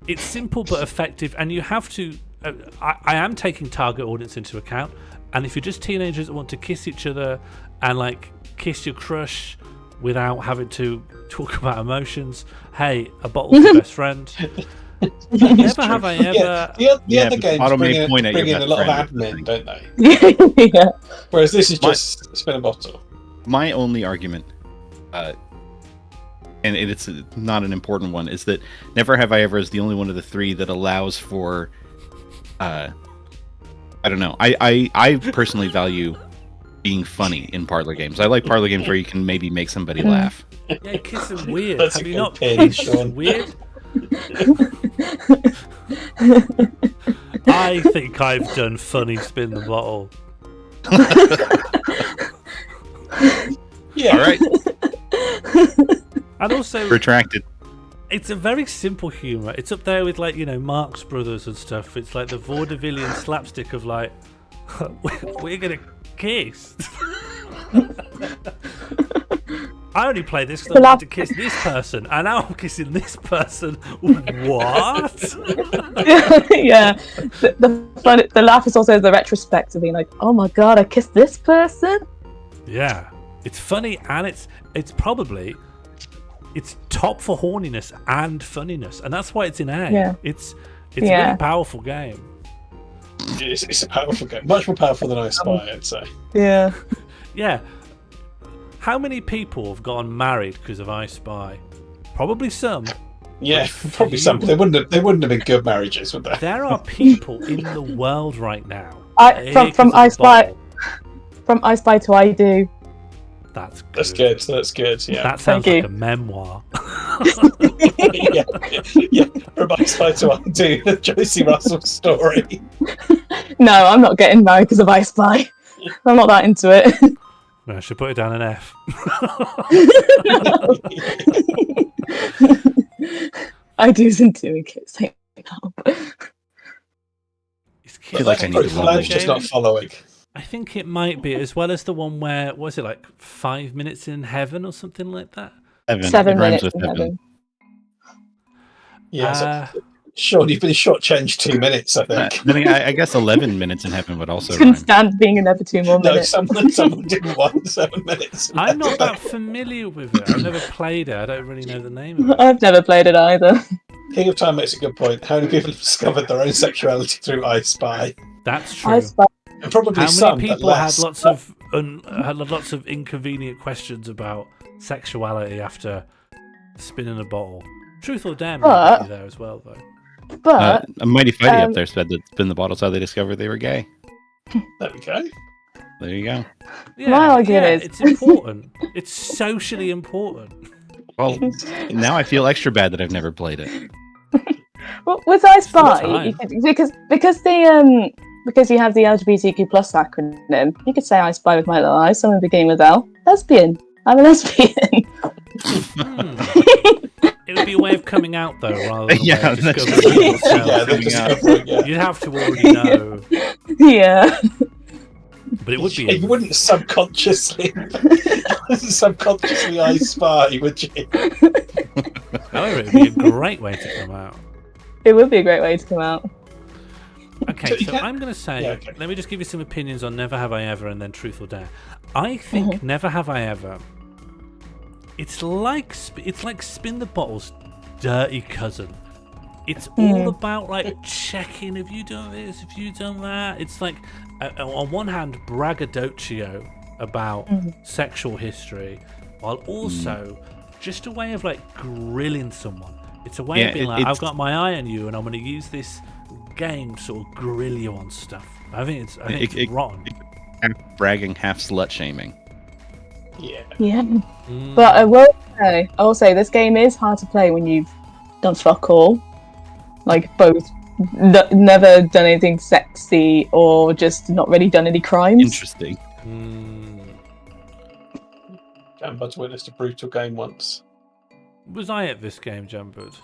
It's simple but effective, and you have to... I am taking target audience into account, and if you're just teenagers that want to kiss each other and like kiss your crush without having to talk about emotions, hey, a bottle's your best friend. Never have I ever... Yeah, the Yeah, other but games Otto may bring point at your in a best lot of friend, admin, don't they? Yeah. Whereas this is just spin a bottle. My only argument, and it's not an important one, is that Never Have I Ever is the only one of the three that allows for, I don't know. I personally value being funny in parlor games. I like parlor games where you can maybe make somebody laugh. Yeah, kissing weird. That's Have a you good not pin, kissed Sean. weird? I think I've done funny Spin the Bottle. Yeah. All right, And also, retracted. it's a very simple humour. It's up there with, like, you know, Marx Brothers and stuff. It's like the vaudevillian slapstick of, like, we're going to kiss. I only play this because I wanted to kiss this person, and now I'm kissing this person. What? Yeah. The laugh is also the retrospect of being like, oh my god, I kissed this person. Yeah, it's funny, and it's probably top for horniness and funniness, and that's why it's in A. Yeah. It's a really powerful game. It's a powerful game. Much more powerful than I Spy, I'd say. Yeah. Yeah. How many people have gotten married because of I Spy? Probably some. Yeah, probably some. They wouldn't have been good marriages, would they? There are people in the world right now. From I Spy to I Do. That's good. That's good. Yeah. That sounds like a memoir. yeah. From I Spy to I Do, the Josie Russell story. No, I'm not getting married because of I Spy. I'm not that into it. I should put it down an F. I Do's and doing kids. I feel like I need to run just not following. I think it might be, as well as the one where, what was it, like 5 minutes in heaven or something like that? 7 minutes in heaven. Yeah, Sean, you've been shortchanged 2 minutes, I think. I guess 11 minutes in heaven would also couldn't rhyme. stand being in there for 2 more minutes. Someone didn't want 7 minutes. I'm not that familiar with it. I've never played it. I don't really know the name of it. I've never played it either. King of Time makes a good point. How many people have discovered their own sexuality through I Spy? That's true. I Spy. And probably How some, many but people less. had lots of inconvenient questions about sexuality after spinning a bottle? Truth or dare might be there as well, though. But a Mighty Fighty up there said that spin the bottle's how they discovered they were gay. There we go. There you go. Yeah, my argument is it's important. It's socially important. Well, now I feel extra bad that I've never played it. well, with I Spy, because you have the LGBTQ plus acronym, you could say I Spy with my little eyes. Someone beginning with L. Lesbian. I'm a lesbian. It would be a way of coming out, though, rather than Yeah, a way of discovering yourself. You'd have to already know. Yeah. But it would be. You wouldn't subconsciously I Spy, would you? However, it would be a great way to come out. It would be a great way to come out. Okay, so I'm going to say, let me just give you some opinions on Never Have I Ever and then Truth or Dare. I think Never Have I Ever, it's like Spin the Bottle's dirty cousin. It's all about like checking, have you done this, have you done that? It's like, on one hand, braggadocio about sexual history, while also just a way of like grilling someone. It's a way of being like, I've got my eye on you and I'm going to use this game to sort of grill you on stuff. I think it's rotten. Half bragging, half slut shaming. Yeah. But I will say this game is hard to play when you've done fuck all. Like both never done anything sexy or just not really done any crimes. Interesting. Jambud's witnessed a brutal game once. Was I at this game, Jambud?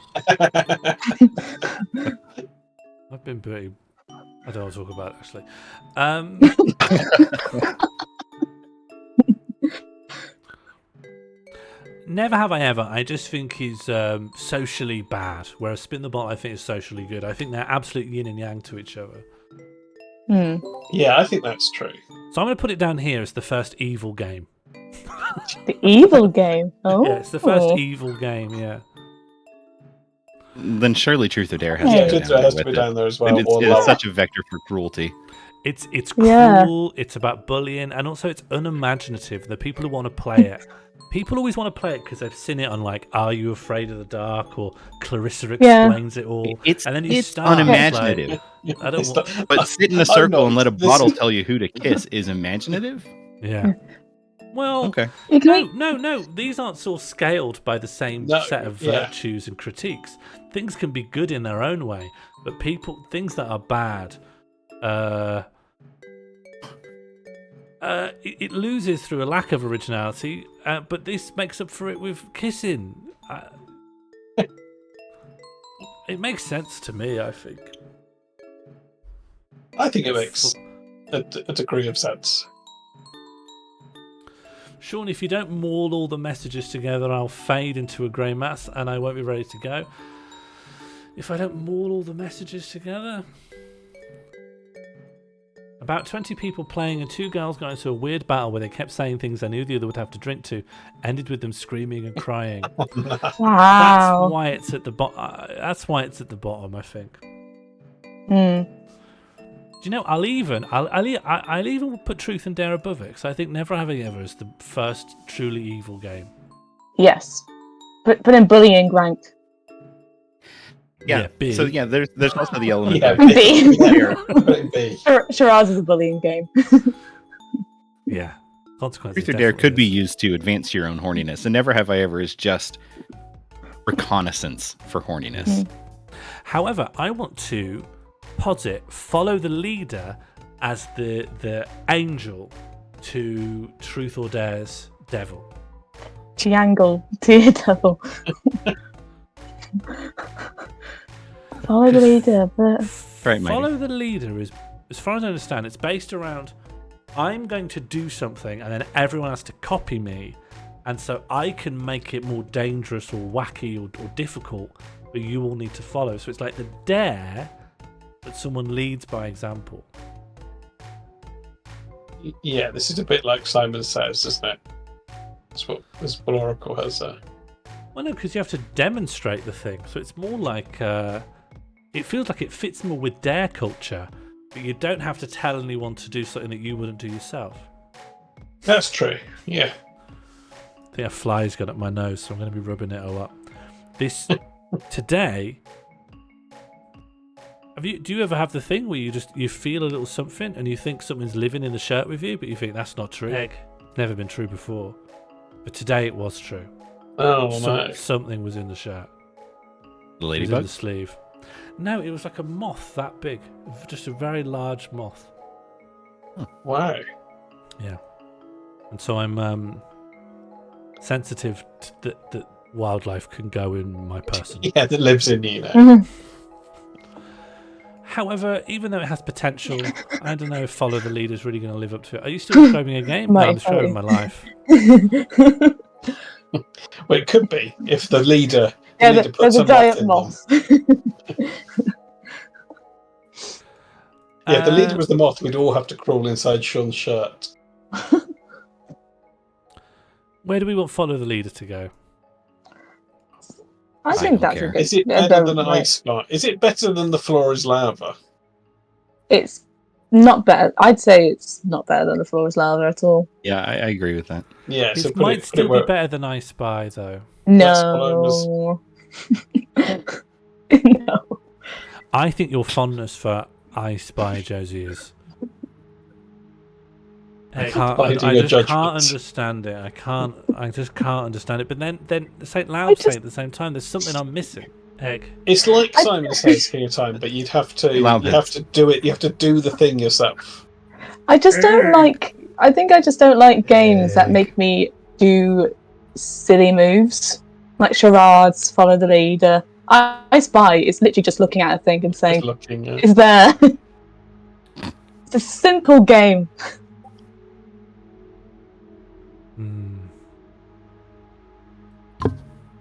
I've been pretty... I don't want to talk about it, actually. Never Have I Ever, I just think is socially bad, whereas Spin the Bottle I think is socially good. I think they're absolute yin and yang to each other. Yeah, I think that's true. So I'm going to put it down here as the first evil game. The evil game? Oh. Yeah, it's the first evil game, yeah. Then surely Truth or Dare has to be down there as well. It's such a vector for cruelty. It's cruel, it's about bullying, and also it's unimaginative. The people who want to play it, people always want to play it because they've seen it on like Are You Afraid of the Dark or Clarissa Explains It All. And then it's unimaginative. Like, I don't want... But sit in a circle and let a bottle tell you who to kiss is imaginative? Yeah. Well, okay. No. These aren't sort of scaled by the same set of virtues and critiques. Things can be good in their own way, but things that are bad, it loses through a lack of originality. But this makes up for it with kissing. It makes sense to me, I think. I think it makes a degree of sense. Sean, if you don't maul all the messages together, I'll fade into a grey mass and I won't be ready to go. If I don't maul all the messages together... About 20 people playing and 2 girls got into a weird battle where they kept saying things they knew the other would have to drink to, ended with them screaming and crying. Wow. That's why it's at the bottom, I think. Do you know, I'll even put Truth and Dare above it, because I think Never Have I Ever is the first truly evil game. Yes. Put in bullying rank. Yeah. B. So yeah, there's also the element Yeah, of B. player. B. Charades is a bullying game. Yeah. Consequences. Truth or Dare could be definitely used to advance your own horniness, and Never Have I Ever is just reconnaissance for horniness. is. However, I want to posit follow the leader as the angel to Truth or Dare's devil. Triangle, Daredevil. Follow the leader, but Right, Mighty. Follow the leader is, as far as I understand, it's based around I'm going to do something and then everyone has to copy me, and so I can make it more dangerous or wacky or difficult, but you all need to follow. So it's like the dare, but someone leads by example. Yeah, this is a bit like Simon Says, isn't it? That's what Oracle has there. Well, no, because you have to demonstrate the thing. So it's more like it feels like it fits more with dare culture, but you don't have to tell anyone to do something that you wouldn't do yourself. That's true. Yeah. I think a fly's got up my nose, so I'm going to be rubbing it all up. This today. Do you ever have the thing where you feel a little something and you think something's living in the shirt with you, but you think that's not true? Egg. Never been true before, but today it was true. Oh no! Something was in the shirt. The It was in ladybug? the sleeve. No, it was like a moth that big, just a very large moth. Wow. Yeah, and so I'm sensitive that wildlife can go in my person. Yeah, that lives in you now. Mhm. However, even though it has potential, I don't know if Follow the Leader is really going to live up to it. Are you still describing a game? No, I'm describing my life. Well, it could be if the leader. Yeah, leader there's puts a giant moth moth. in them. Yeah, if the leader was the moth, we'd all have to crawl inside Sean's shirt. Where do we want Follow the Leader to go? I think don't that's care. a good. Is it yeah, better than right. Ice Spy? Is it better than The Floor is Lava? It's not better. I'd say it's not better than the floor is lava at all. Yeah, I agree with that. Yeah, so It put might it still be where- better than I Spy, though. That's what I was- No. No. I think your fondness for I Spy, Josie, is. I Biding I your just can't judgment. understand it. I just can't understand it. But then say loud, I say just- at the same time. There's something I'm missing. Egg. It's like Simon Says King of Time, but you'd have to Love you it. have to do it. You have to do the thing yourself. I just don't like. I think I just don't like games that make me do silly moves, like charades, follow the leader. I Spy is literally just looking at a thing and saying, Just looking. "Is there?" It's a simple game. Hmm.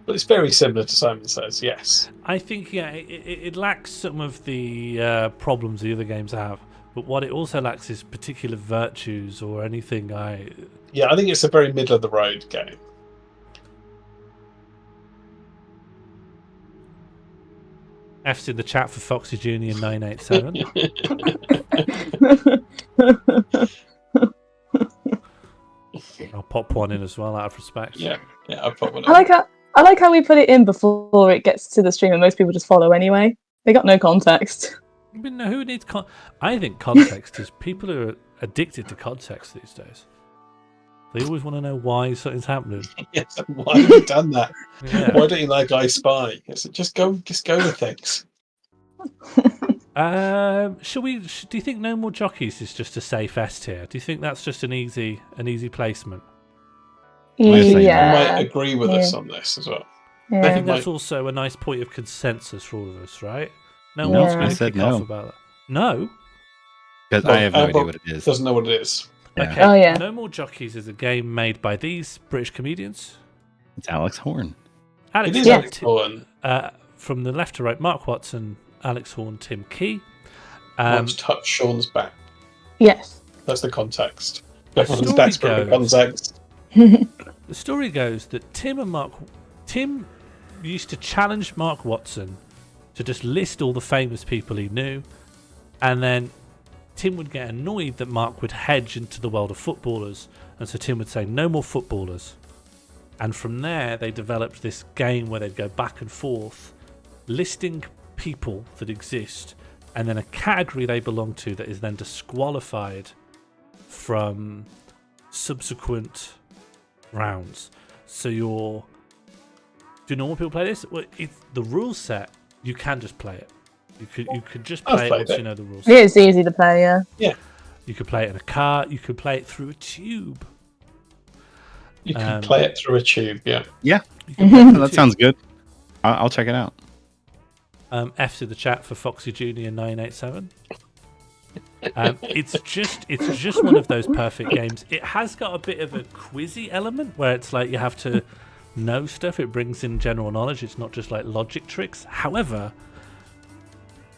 But it's very similar to Simon Says. Yes. I think it lacks some of the problems the other games have, but what it also lacks is particular virtues or anything. Yeah, I think it's a very middle of the road game. F's in the chat for Foxy Junior 987. I'll pop one in as well out of respect. Yeah, I put one. I like how we put it in before it gets to the stream, and most people just follow anyway. They got no context. But no, who needs I think context is people are addicted to context these days. They always want to know why something's happening. Yes, why have you done that? Yeah. Why don't you like I Spy? It's just go with things. Shall we? Do you think No More Jockeys is just a safe S tier? Do you think that's just an easy placement? I think you Yeah. might agree with us on this as well. I Yeah. think that's also a nice point of consensus for all of us, right? No No, one's I going to said kick off no. about that. No. Because Well, I have no idea Albert what it is. Doesn't know what it is. Yeah. Okay. Oh, yeah. No More Jockeys is a game made by these British comedians. It's Alex Horn. Alex It is Horn, Alex Horn. from the left to right, Mark Watson, Alex Horn, Tim Key. Once touched Sean's back. Yes. That's the context. The Everyone's story desperate for goes- context. The story goes that Tim used to challenge Mark Watson to just list all the famous people he knew, and then Tim would get annoyed that Mark would hedge into the world of footballers, and so Tim would say no more footballers, and from there they developed this game where they'd go back and forth listing people that exist, and then a category they belong to that is then disqualified from subsequent rounds. So do normal people play this? Well, it's the rule set. You can just play it. You could just play it once you know the rules. Yeah, it's easy to play. Yeah. You could play it in a car. You could play it through a tube. You can play it through a tube. Yeah. Yeah. That sounds good. I'll check it out. F to the chat for Foxy Junior 987. It's just one of those perfect games. It has got a bit of a quizzy element where it's like you have to know stuff. It brings in general knowledge. It's not just like logic tricks. However,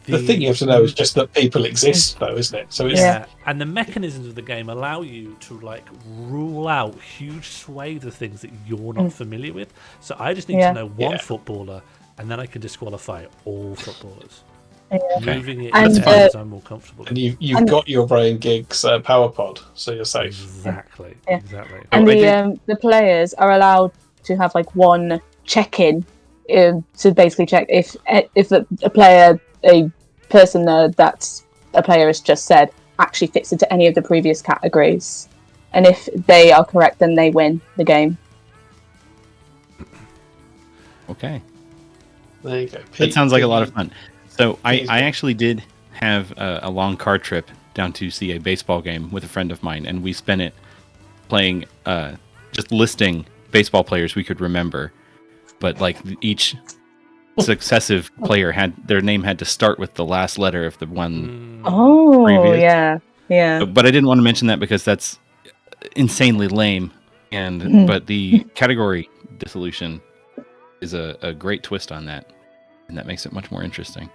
the thing you have to know is just that people exist, though, isn't it? So it's and the mechanisms of the game allow you to like rule out huge swathes of things that you're not familiar with. So I just need to know one footballer, and then I can disqualify all footballers. Moving it into areas I'm more comfortable. And you've got your Brian Giggs power pod, so you're safe. Exactly. And the players are allowed to have like one check-in to basically check if a person that a player has just said actually fits into any of the previous categories, and if they are correct, then they win the game. Okay. There you go. That sounds like a lot of fun. So I actually did have a long car trip down to see a baseball game with a friend of mine, and we spent it playing, just listing baseball players we could remember, but like each successive player had their name had to start with the last letter of the one. Previous. Yeah. But I didn't want to mention that because that's insanely lame, and but the category dissolution is a great twist on that, and that makes it much more interesting.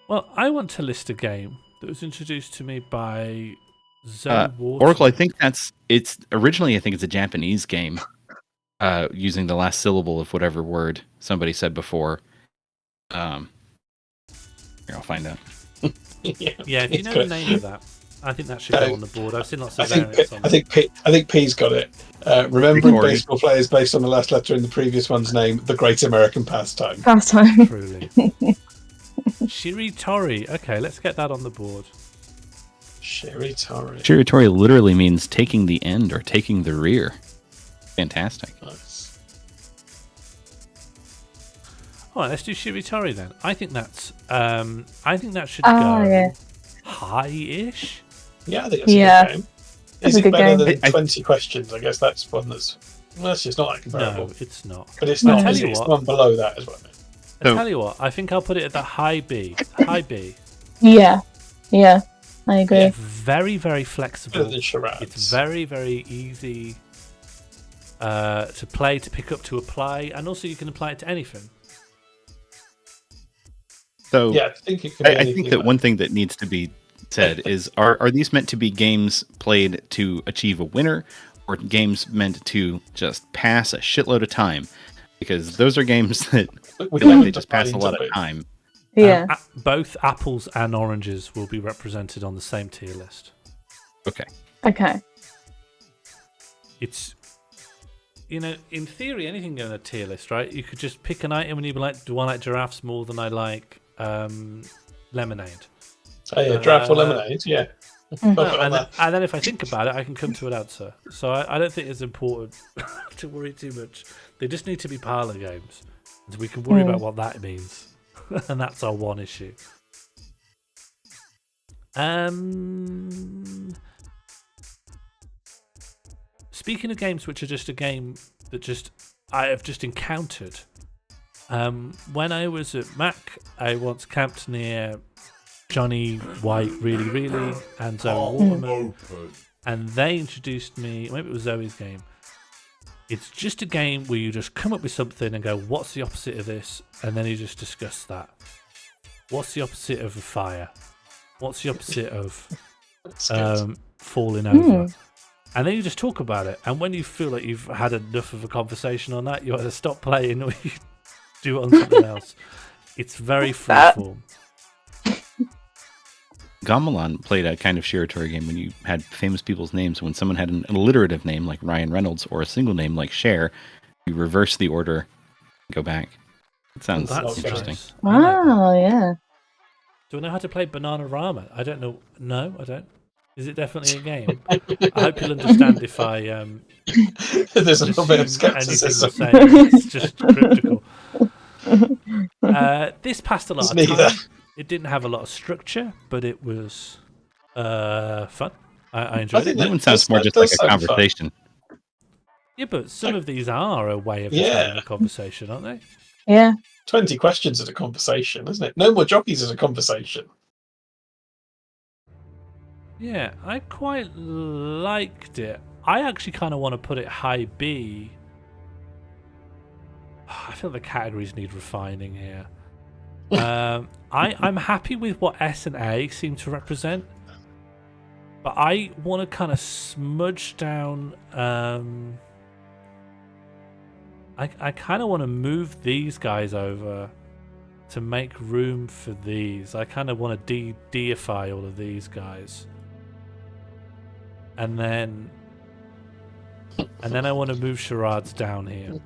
Well, I want to list a game that was introduced to me by Zoe Water. Oracle, I think it's originally a Japanese game, using the last syllable of whatever word somebody said before. Here, I'll find out. Yeah, if you know the name of that, I think that should go on the board. I've seen lots of variants on I think P's got it. Remembering baseball players based on the last letter in the previous one's name, the Great American Pastime. Truly. Shiritori. Okay, let's get that on the board. Shiritori. Shiritori literally means taking the end or taking the rear. Fantastic. Nice. All right, let's do Shiritori then. I think that should go high-ish. Yeah, I think that's a good game. Is it better than 20 questions? I guess that's one that's just not that comparable. No, it's not. But it's not. It's one below that as well. I tell you what, I think I'll put it at the high B. High B. Yeah, I agree. It's very, very flexible. Better than charades. It's very, very easy to play, to pick up, to apply, and also you can apply it to anything. So yeah, I think that one thing that needs to be said is: are these meant to be games played to achieve a winner, or games meant to just pass a shitload of time? Because those are games that feel like they just pass a lot of time. Yeah. Both apples and oranges will be represented on the same tier list. Okay. It's, in theory, anything can go on a tier list, right? You could just pick an item and you'd be like, do I like giraffes more than I like lemonade? Oh yeah, giraffe or lemonade, yeah. And then if I think about it, I can come to an answer. So I don't think it's important to worry too much. They just need to be parlour games. So we can worry about what that means. And that's our one issue. Speaking of games which are just a game that I have just encountered. When I was at Mac, I once camped near Johnny White, really, and Zoe Waterman, and they introduced me. Maybe it was Zoe's game. It's just a game where you just come up with something and go, "What's the opposite of this?" And then you just discuss that. What's the opposite of a fire? What's the opposite of falling over? And then you just talk about it. And when you feel like you've had enough of a conversation on that, you either stop playing or you do it on something else. It's very freeform. Gamelan played a kind of Shiritori game when you had famous people's names. When someone had an alliterative name like Ryan Reynolds or a single name like Cher, you reverse the order, go back. It sounds That's interesting. nice. I like that. Wow, yeah. Do I know how to play Bananarama? I don't know. No, I don't. Is it definitely a game? I hope you'll understand if I There's a little bit of assume anything skepticism. you're saying. It's just cryptical. This passed a lot of Neither. time. It didn't have a lot of structure, but it was fun. I enjoyed it. That one sounds more just like a conversation. Yeah, but some of these are a way of just having a conversation, aren't they? Yeah. 20 questions at a conversation, isn't it? No more jockeys at a conversation. Yeah, I quite liked it. I actually kind of want to put it high B. I feel the categories need refining here. I'm happy with what S and A seem to represent, but I want to kind of smudge down. I kind of want to move these guys over to make room for these. I kind of want to deify all of these guys, and then I want to move charades down here.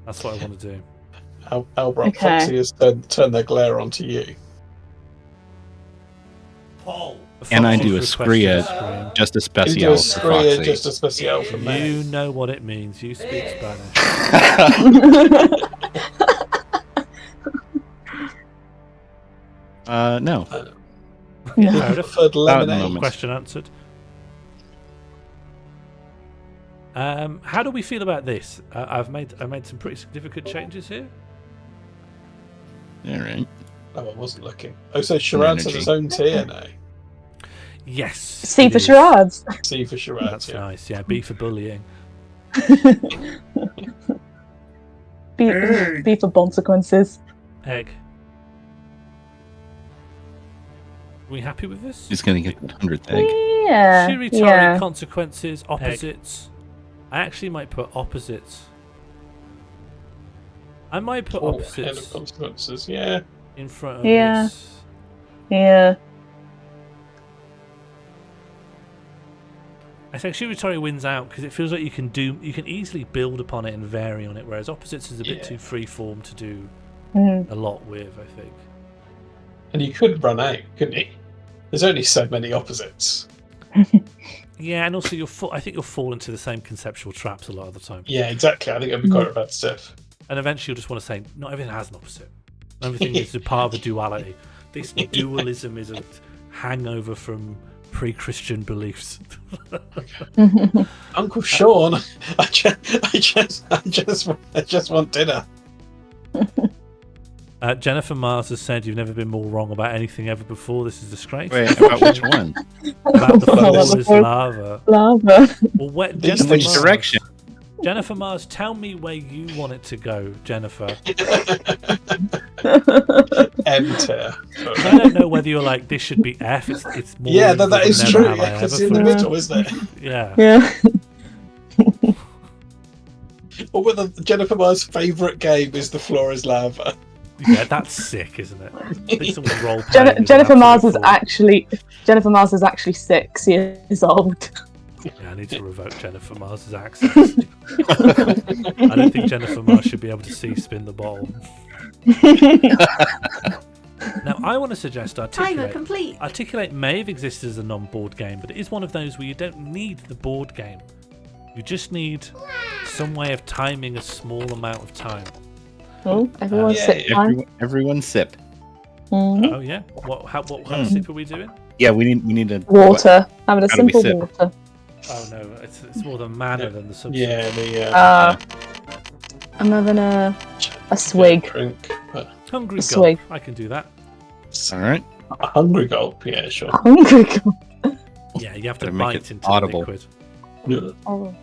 That's what I want to do. Albrock Foxy has turned their glare onto you. Paul. And I do a Scria, just a special. You do a Scria, just a special for me. You know what it means. You speak Spanish. No. Preferred lemonade. Question answered. How do we feel about this? I made some pretty significant changes here. All right. Oh, I wasn't looking. Oh, so charades has its own tier now. Yes. C for charades. C for charades. That's nice. Yeah. B for bullying. B for consequences. Egg. Are we happy with this? He's gonna get the 100th egg. Yeah. Shiritari consequences, opposites. I actually might put opposites. I might put Head opposites of consequences, yeah. in front of Yeah. this. Yeah. I think Shiritari wins out because it feels like you can easily build upon it and vary on it, whereas opposites is a bit too free form to do a lot with, I think. And you could run out, couldn't you? There's only so many opposites. Yeah, and also I think you'll fall into the same conceptual traps a lot of the time. Yeah, exactly. I think it'd be quite repetitive. And eventually you'll just want to say, not everything has an opposite. Everything is a part of a duality. This dualism is a hangover from pre-Christian beliefs. Uncle Sean, I just want dinner. Jennifer Mars has said you've never been more wrong about anything ever before. This is disgraceful. Wait, about which one? About the floor is lava. Lava. Well, In which direction? Jennifer Mars, tell me where you want it to go, Jennifer. Enter. I don't know whether you're like, this should be F. It's more. Yeah, that is never true. have I Yeah, it's ever in the thought. middle, isn't it? Yeah. Yeah. Or whether Jennifer Mars' favourite game is The Floor is Lava. Yeah, that's sick, isn't it? I think someone's role-playing Jennifer is Mars is absolute actually 6 years old. Yeah, I need to revoke Jennifer Mars' access. I don't think Jennifer Mars should be able to see spin the ball. Now, I want to suggest Timer complete. Articulate may have existed as a non-board game, but it is one of those where you don't need the board game. You just need some way of timing a small amount of time. Oh, everyone sip time. Everyone sip. Mhm. Oh yeah. What kind of sip are we doing? Yeah, we need a Water. Having a How do we simple sip? water. Oh no, it's more the manner than the substance. Yeah, I'm having a swig. drink. Hungry A gulp. swig. I can do that. All right. A hungry gulp, yeah, sure. Hungry gulp. Yeah, you have to Gotta make bite it into audible. the liquid. Oh.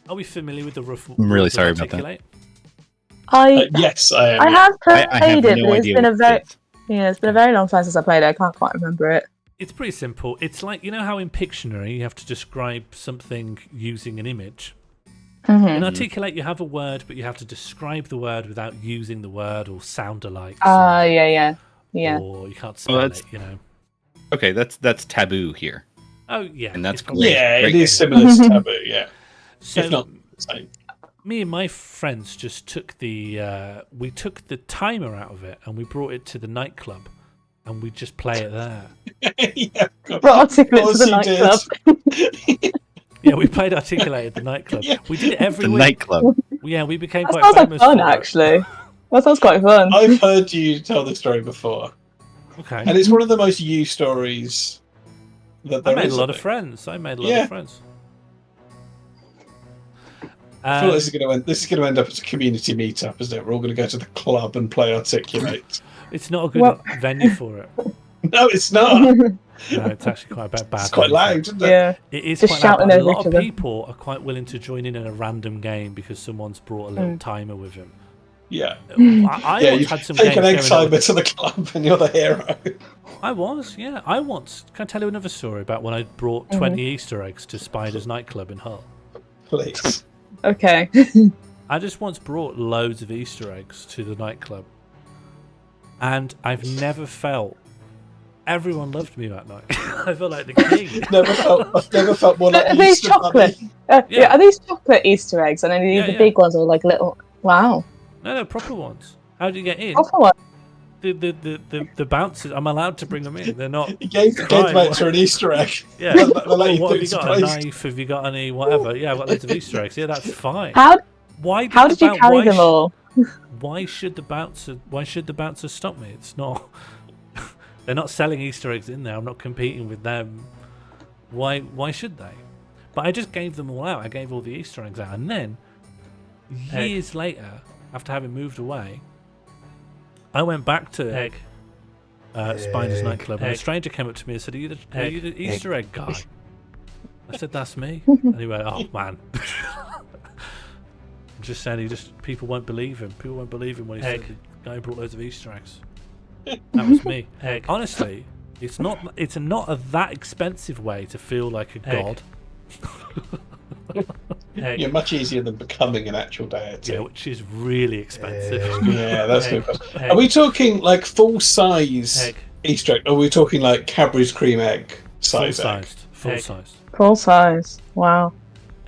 Are we familiar with the rough? I'm really rules of sorry about that. Articulate? Yes, I am. I have I have played it, no but it's idea been a what very it is. it's been a very long time since I played it. I can't quite remember it. It's pretty simple. It's like, you know how in Pictionary you have to describe something using an image? In Articulate you have a word, but you have to describe the word without using the word or sound alike. Yeah. Or you can't spell that's- it, you know. Okay, that's taboo here. Oh, yeah. And that's it's great. Yeah, it Great is game. similar to Taboo, yeah. So, If not the same. me and my friends just took we took the timer out of it and we brought it to the nightclub, and we just play it there. Yeah, Brought Articulate to the nightclub. Yeah, we played Articulate at the nightclub. Yeah. We did it every The week. nightclub. Yeah, we became That quite sounds like famous fun, for it. actually. That sounds quite fun. I've heard you tell this story before, Okay. and it's one of the most you stories that I there made is, a lot I of think. friends. I made a lot Yeah. of friends. I feel like this is going to end up as a community meetup, isn't it? We're all going to go to the club and play Articulate. It's not a good venue for it. No, it's not. No, it's actually quite bad. It's quite loud, isn't it? Yeah. It is Just quite loud. shouting But a over lot each of other. people are quite willing to join in a random game because someone's brought a little timer with him. Yeah. I Yeah, once you've had some taken games egg going on timer to the club and you're the hero. I was, yeah. I once. Can I tell you another story about when I brought 20 Easter eggs to Spider's nightclub in Hull? Please. Okay. I just once brought loads of Easter eggs to the nightclub, and I've never felt. Everyone loved me that night. I felt like the king. I've never felt more like Are these Easter chocolate? Bunny. Yeah, are these chocolate Easter eggs? And then the big ones are like little. Wow. No, proper ones. How do you get in? Proper one. The bouncers. I'm allowed to bring them in. They're not. You gave bouncer an Easter egg. Yeah. They'll let you What do have you got? surprise. A knife? Have you got any whatever? Yeah, I've got loads of Easter eggs. Yeah, that's fine. How Why did you carry them all? Why should the bouncer stop me? It's not. They're not selling Easter eggs in there. I'm not competing with them. Why should they? But I just gave them all out. I gave all the Easter eggs out, and then years later, after having moved away, I went back to Spider's nightclub, and a stranger came up to me and said, "Are you the Easter egg guy?" I said, "That's me." And he went, "Oh man." Just saying, people won't believe him. People won't believe him when he said the guy brought loads of Easter eggs. That was me. Honestly, it's not a that expensive way to feel like a god. You're much easier than becoming an actual deity. Yeah, which is really expensive. Yeah, that's good. Are we talking like full size Easter egg? Or are we talking like Cadbury's cream egg size egg? Full sized. Full size. Wow.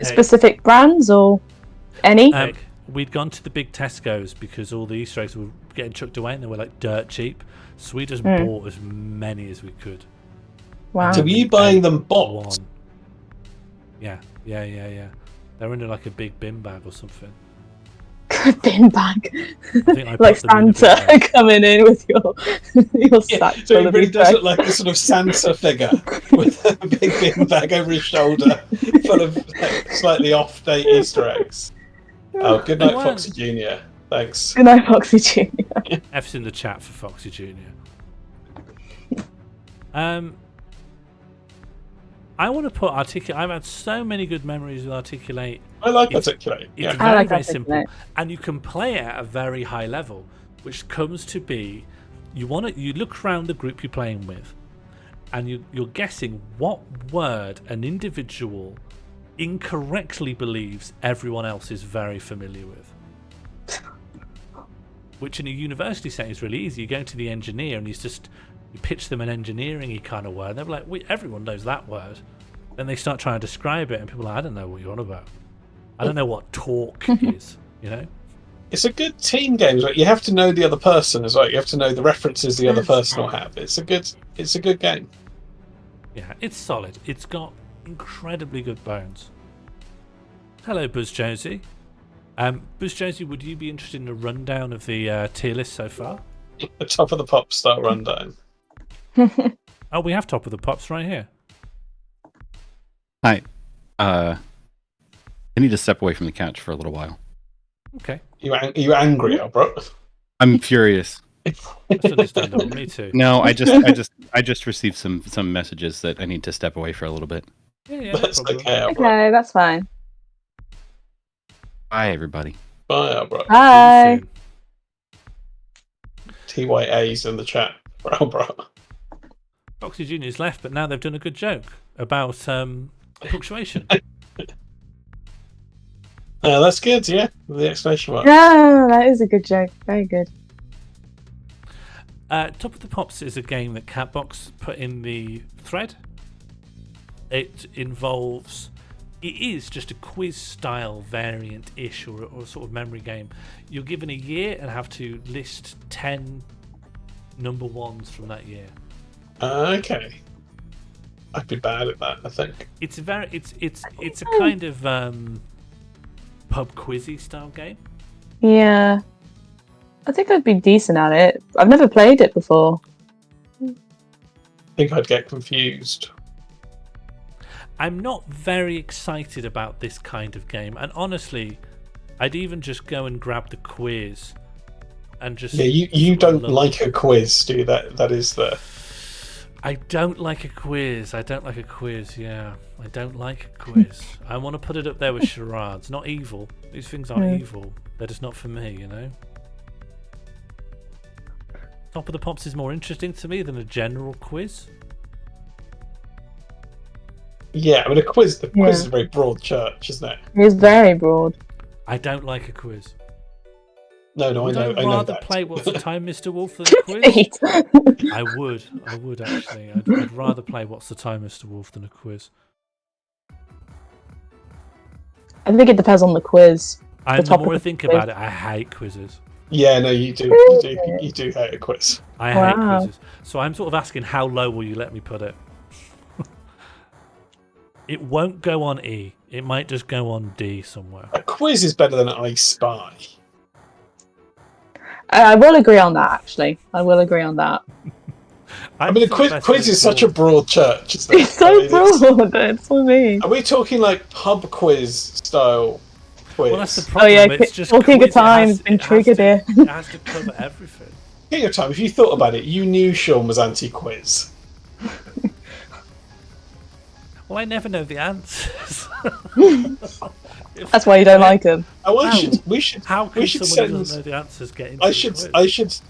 Specific brands or any? We'd gone to the big Tesco's because all the Easter eggs were getting chucked away and they were like dirt cheap. So we just bought as many as we could. Wow. So were you buying them boxed? Yeah. They're in like a big bin bag or something. Bin bag. I think I Like put them in a bin Santa bag. coming in with your sack. So full he of really Easter does eggs. look like a sort of Santa figure with a big bin bag over his shoulder full of like, slightly off-date Easter eggs. Oh, good night, Foxy Jr. Thanks. Good night, Foxy Jr. F's in the chat for Foxy Jr. I want to put Articulate. I've had so many good memories with Articulate. I like Articulate. It's Yeah. very, I like very Articulate. simple, and you can play it at a very high level, which comes to be you look around the group you're playing with, and you're guessing what word an individual incorrectly believes everyone else is very familiar with. Which in a university setting is really easy. You go to the engineer and you pitch them an engineering-y kind of word. They're like, everyone knows that word. Then they start trying to describe it, and people are like, I don't know what you're on about. I don't know what talk is, you know? It's a good team game. Right? You have to know the other person as well. You have to know the references the other person will have. It's a good game. Yeah, it's solid. It's got incredibly good bones. Hello, Buzz Jonesy. Buzz Jonesy, would you be interested in a rundown of the tier list so far? The top of the pop star rundown. Oh, we have top of the pops right here. Hi. I need to step away from the couch for a little while. Okay. You angry, Albert? I'm furious. That's understandable. Me too. No, I just received some messages that I need to step away for a little bit. Yeah, That's no problem. okay, Albert. Okay, that's fine. Bye, everybody. Bye, Albert. Bye. TYA's in the chat for Albert. Foxy Junior's left, but now they've done a good joke about punctuation. That's good, yeah. The exclamation mark. No, that is a good joke. Very good. Top of the Pops is a game that Catbox put in the thread. It involves it is just a quiz-style variant-ish or a sort of memory game. You're given a year and have to list 10 number ones from that year. Okay. I'd be bad at that, I think. It's a kind of pub quizzy style game. Yeah. I think I'd be decent at it. I've never played it before. I think I'd get confused. I'm not very excited about this kind of game, and honestly, I'd even just go and grab the quiz and just. Yeah, you don't like a quiz, do you? That is the. I don't like a quiz. Yeah, I don't like a quiz. I want to put it up there with charades. Not evil. These things aren't evil. They're just not for me, you know. Top of the Pops is more interesting to me than a general quiz. Yeah, I mean, quiz is a very broad church, isn't it? It's very broad. I don't like a quiz. No, I know. I'd rather that. play What's the Time, Mr. Wolf than a quiz. I would actually. I'd rather play What's the Time, Mr. Wolf than a quiz. I think it depends on the quiz. The more I think about it, I hate quizzes. Yeah, no, you do. You do hate a quiz. I hate quizzes. So I'm sort of asking, how low will you let me put it? It won't go on E. It might just go on D somewhere. A quiz is better than I Spy. I will agree on that, actually. I will agree on that. I mean, a quiz is such a broad church. Isn't it? It's so broad. It's for me. Are we talking like pub quiz style quiz? Well, that's the problem. It's just talking of time has been triggered here. It has to cover everything. King of Time, if you thought about it, you knew Sean was anti-quiz. Well, I never know the answers. That's why you don't like him. Oh, How can someone who doesn't know the answers get into the quiz?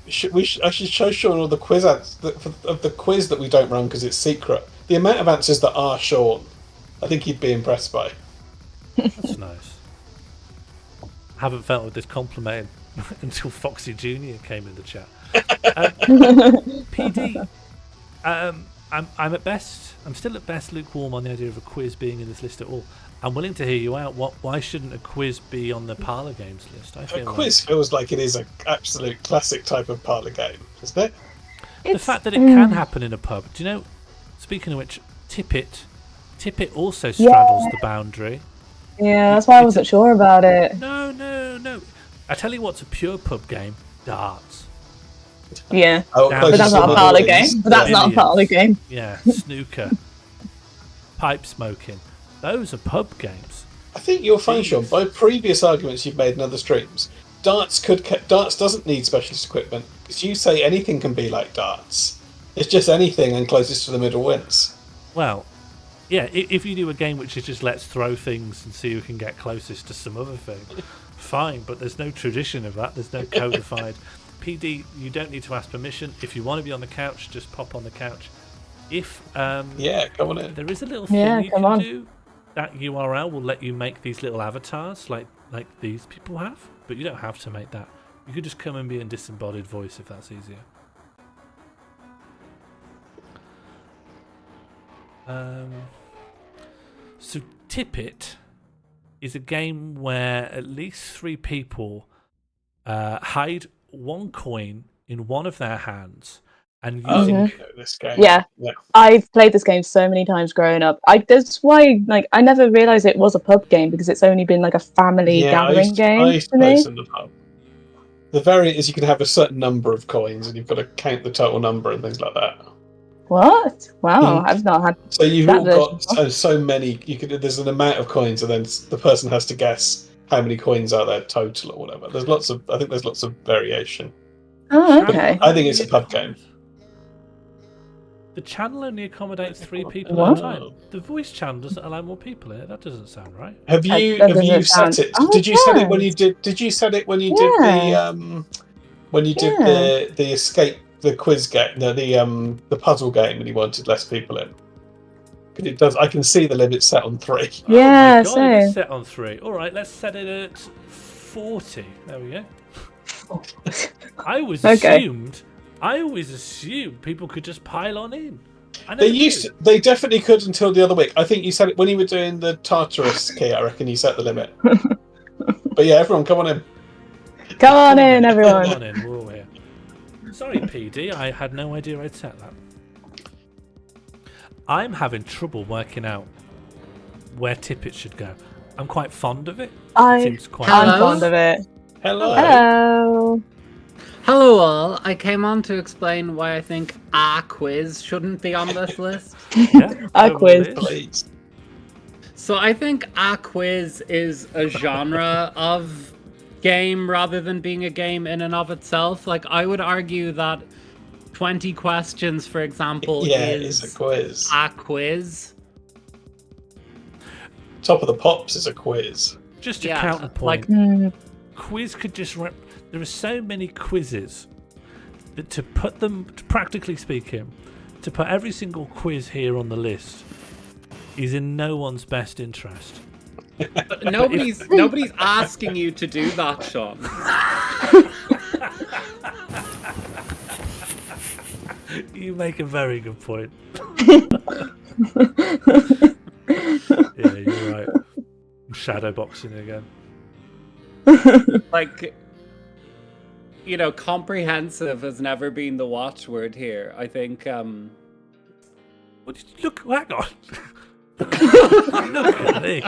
I should show Sean all the quiz of the quiz that we don't run because it's secret. The amount of answers that are Sean, I think he'd be impressed by. That's nice. I haven't felt with this complimented until Foxy Jr. came in the chat. PD, I'm still at best lukewarm on the idea of a quiz being in this list at all. I'm willing to hear you out. Why shouldn't a quiz be on the Parlour games list? Quiz feels like it is an absolute classic type of Parlour game, doesn't it? The fact that it can happen in a pub. Do you know? Speaking of which, Tippet also straddles the boundary. Yeah, that's why I wasn't sure about it. No. I tell you what's a pure pub game: darts. Yeah, but that's not a Parlour game. Yeah, snooker, pipe smoking. Those are pub games. I think you'll find, Sean, by previous arguments you've made in other streams, darts doesn't need specialist equipment because you say anything can be like darts. It's just anything and closest to the middle wins. Well, yeah. If you do a game which is just let's throw things and see who can get closest to some other thing, fine. But there's no tradition of that. There's no codified. PD, you don't need to ask permission. If you want to be on the couch, just pop on the couch. If go on in. There is a little thing you can do. That URL will let you make these little avatars like these people have, but you don't have to make that. You could just come and be in disembodied voice if that's easier. So Tippet is a game where at least 3 people hide one coin in one of their hands and using this game. Yeah, I've played this game so many times growing up. That's why, I never realised it was a pub game because it's only been like a family gathering game. I used to play this in the pub. The variant is you can have a certain number of coins and you've got to count the total number and things like that. What? Wow, I've not had. So you've all got so many. There's an amount of coins, and then the person has to guess how many coins are there total or whatever. I think there's lots of variation. Oh, okay. I think it's a pub game. The channel only accommodates 3 people at a time. The voice channel doesn't allow more people in it. That doesn't sound right. Have you set it? Did you set it when you did? Did you set it when you did the escape, the quiz game, the puzzle game, and you wanted less people in? Because it does. I can see the limit set on 3. Yeah, oh my God, it's set on 3. All right, let's set it at 40. There we go. I always assumed people could just pile on in. They definitely could until the other week. I think you said it when you were doing the Tartarus key. I reckon you set the limit. But yeah, everyone, come on in. Come on in, everyone. Come on in, we're all here. Sorry, PD, I had no idea I'd set that. I'm having trouble working out where Tippett should go. I'm quite fond of it. I'm fond of it. Hello. Hello. Hello all. I came on to explain why I think a quiz shouldn't be on this list. Yeah, a quiz. Please. So I think a quiz is a genre of game rather than being a game in and of itself. Like, I would argue that 20 questions, for example, is it's a quiz. A quiz. Top of the Pops is a quiz. Just a counterpoint. Quiz could just... There are so many quizzes that to put them, practically speaking, to put every single quiz here on the list is in no one's best interest. But nobody's asking you to do that, Sean. You make a very good point. Yeah, you're right. I'm shadowboxing again. Like, you know, comprehensive has never been the watchword here. I think, Look, hang on. Look at me.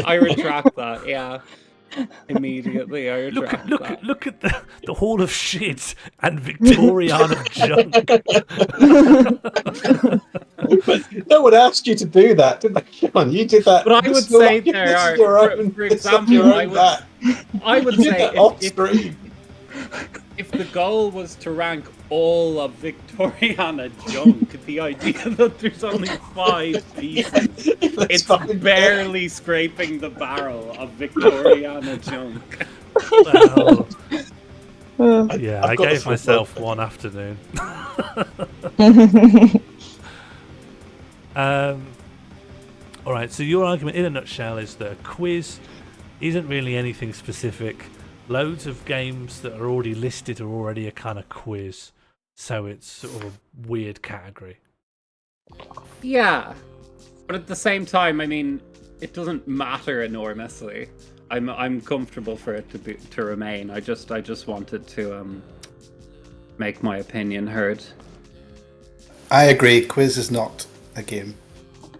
I retract that, yeah. Immediately, I retract that. Look at the Hall of Shit and Victoriana junk. But no one asked you to do that, did they? Sean, you did that. But I would say there are, for example, I would say if the goal was to rank all of Victoriana junk, the idea that there's only 5 pieces, it's barely scraping the barrel of Victoriana junk. Well, yeah, I gave myself one afternoon. Alright, so your argument in a nutshell is that a quiz isn't really anything specific. Loads of games that are already listed are already a kind of quiz, so it's sort of a weird category. Yeah, but at the same time, I mean, it doesn't matter enormously. I'm comfortable for it to remain. I just wanted to make my opinion heard. I agree. Quiz is not a game.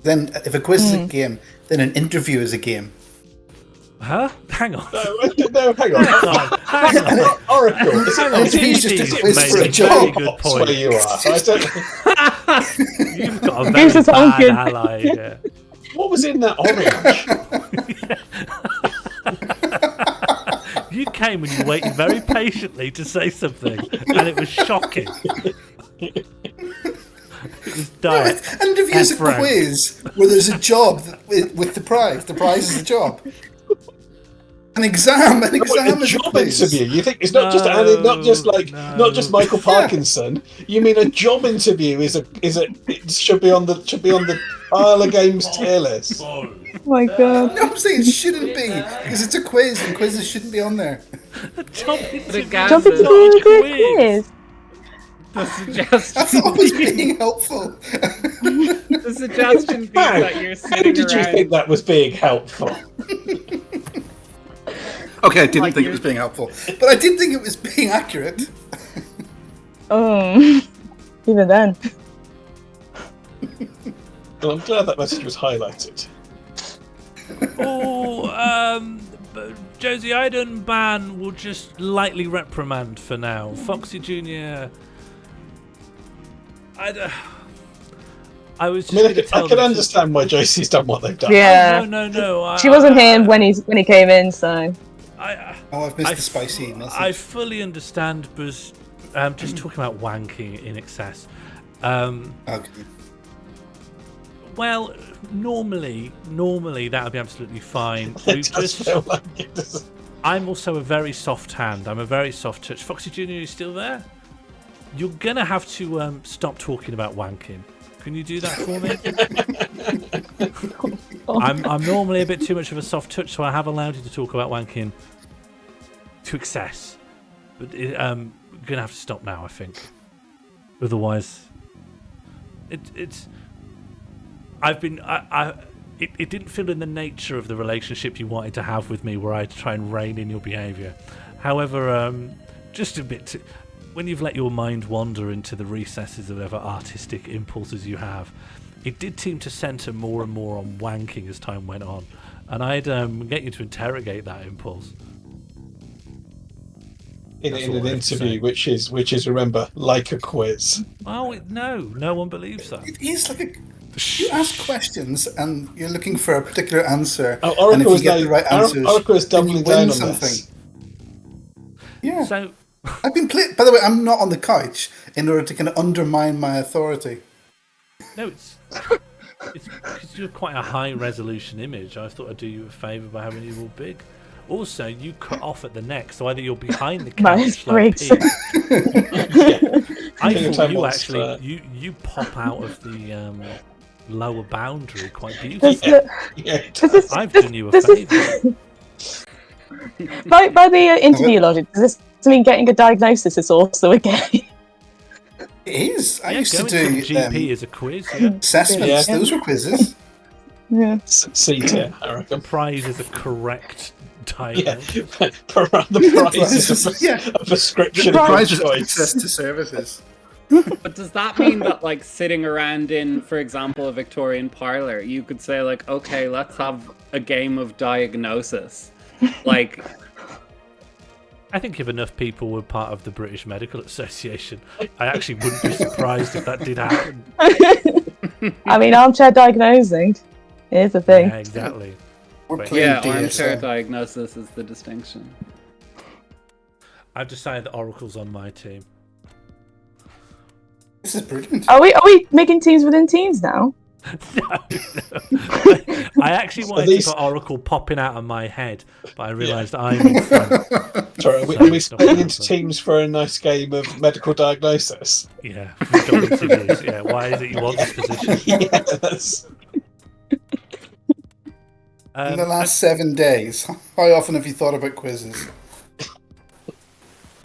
Then, if a quiz is a game, then an interview is a game. Huh? Hang on. No, hang on. Hang on. Oracle. It's just a quiz for a job. Good point. Where you are. You've got a very bad ally here. What was in that orange? You came and you waited very patiently to say something, and it was shocking. It was dire. An interview is a quiz where there's a job with the prize. The prize is a job. An exam is a job quiz. interview. You think it's not just Michael Parkinson. You mean a job interview it should be on the Parlour Games tier list. Oh my god. No, I'm saying it shouldn't be because it's a quiz and quizzes shouldn't be on there. A job interview Job interview is a quiz. The suggestion. That's always being helpful. The suggestion being that you're sitting How did you around. think that was being helpful? Okay, I didn't think it was being helpful, but I did think it was being accurate. Even then. Well, I'm glad that message was highlighted. Josie Eidenban will just lightly reprimand for now. Foxy Jr. I can understand why Josie's done what they've done. Yeah. No. She wasn't here when he came in, so. I've missed the spicy message. I fully understand, but just talking about wanking in excess. Okay. Well, normally that would be absolutely fine. I'm also a very soft hand. I'm a very soft touch. Foxy Jr., you still there? You're gonna have to stop talking about wanking. Can you do that for me? I'm normally a bit too much of a soft touch, so I have allowed you to talk about wanking to excess. But I'm gonna have to stop now, I think. Otherwise, it's. It didn't feel in the nature of the relationship you wanted to have with me, where I try and rein in your behaviour. However, just a bit. When you've let your mind wander into the recesses of whatever artistic impulses you have, it did seem to centre more and more on wanking as time went on, and I'd get you to interrogate that impulse. In an interview, which is remember, like a quiz. Oh no one believes that. It is like you ask questions and you're looking for a particular answer, Oracle and if you get the right answers, Oracle is then you doubling down win on something. this. Yeah. So I've been playing. By the way, I'm not on the couch in order to kind of undermine my authority. No, it's because you're quite a high resolution image. I thought I'd do you a favour by having you all big. Also, you cut off at the neck, so either you're behind the couch like Pete. I thought you actually you pop out of the lower boundary quite beautifully. I've done you a favour. By the interview logic, does this mean getting a diagnosis is also a game? It is. I used to going do to the GP as a quiz. Yeah. Assessments. Yeah. Those were quizzes. Yeah. C tier, I reckon. The prize is a correct diagnosis. Yeah. The prize is a prescription. The prize is choice. access to services. But does that mean that, like, sitting around in, for example, a Victorian parlour, you could say, like, okay, let's have a game of diagnosis? Like, I think if enough people were part of the British Medical Association, I actually wouldn't be surprised if that did happen. I mean, armchair diagnosing is a thing. Yeah, exactly. armchair diagnosis is the distinction. I've decided that Oracle's on my team. This is brilliant. Are we making teams within teams now? No. I actually wanted to put Oracle popping out of my head, but I realised I'm in front. Sorry, are we splitting into teams for a nice game of medical diagnosis? Yeah, we've got interviews. Yeah, why is it you want this position? Yes. In the last 7 days, how often have you thought about quizzes?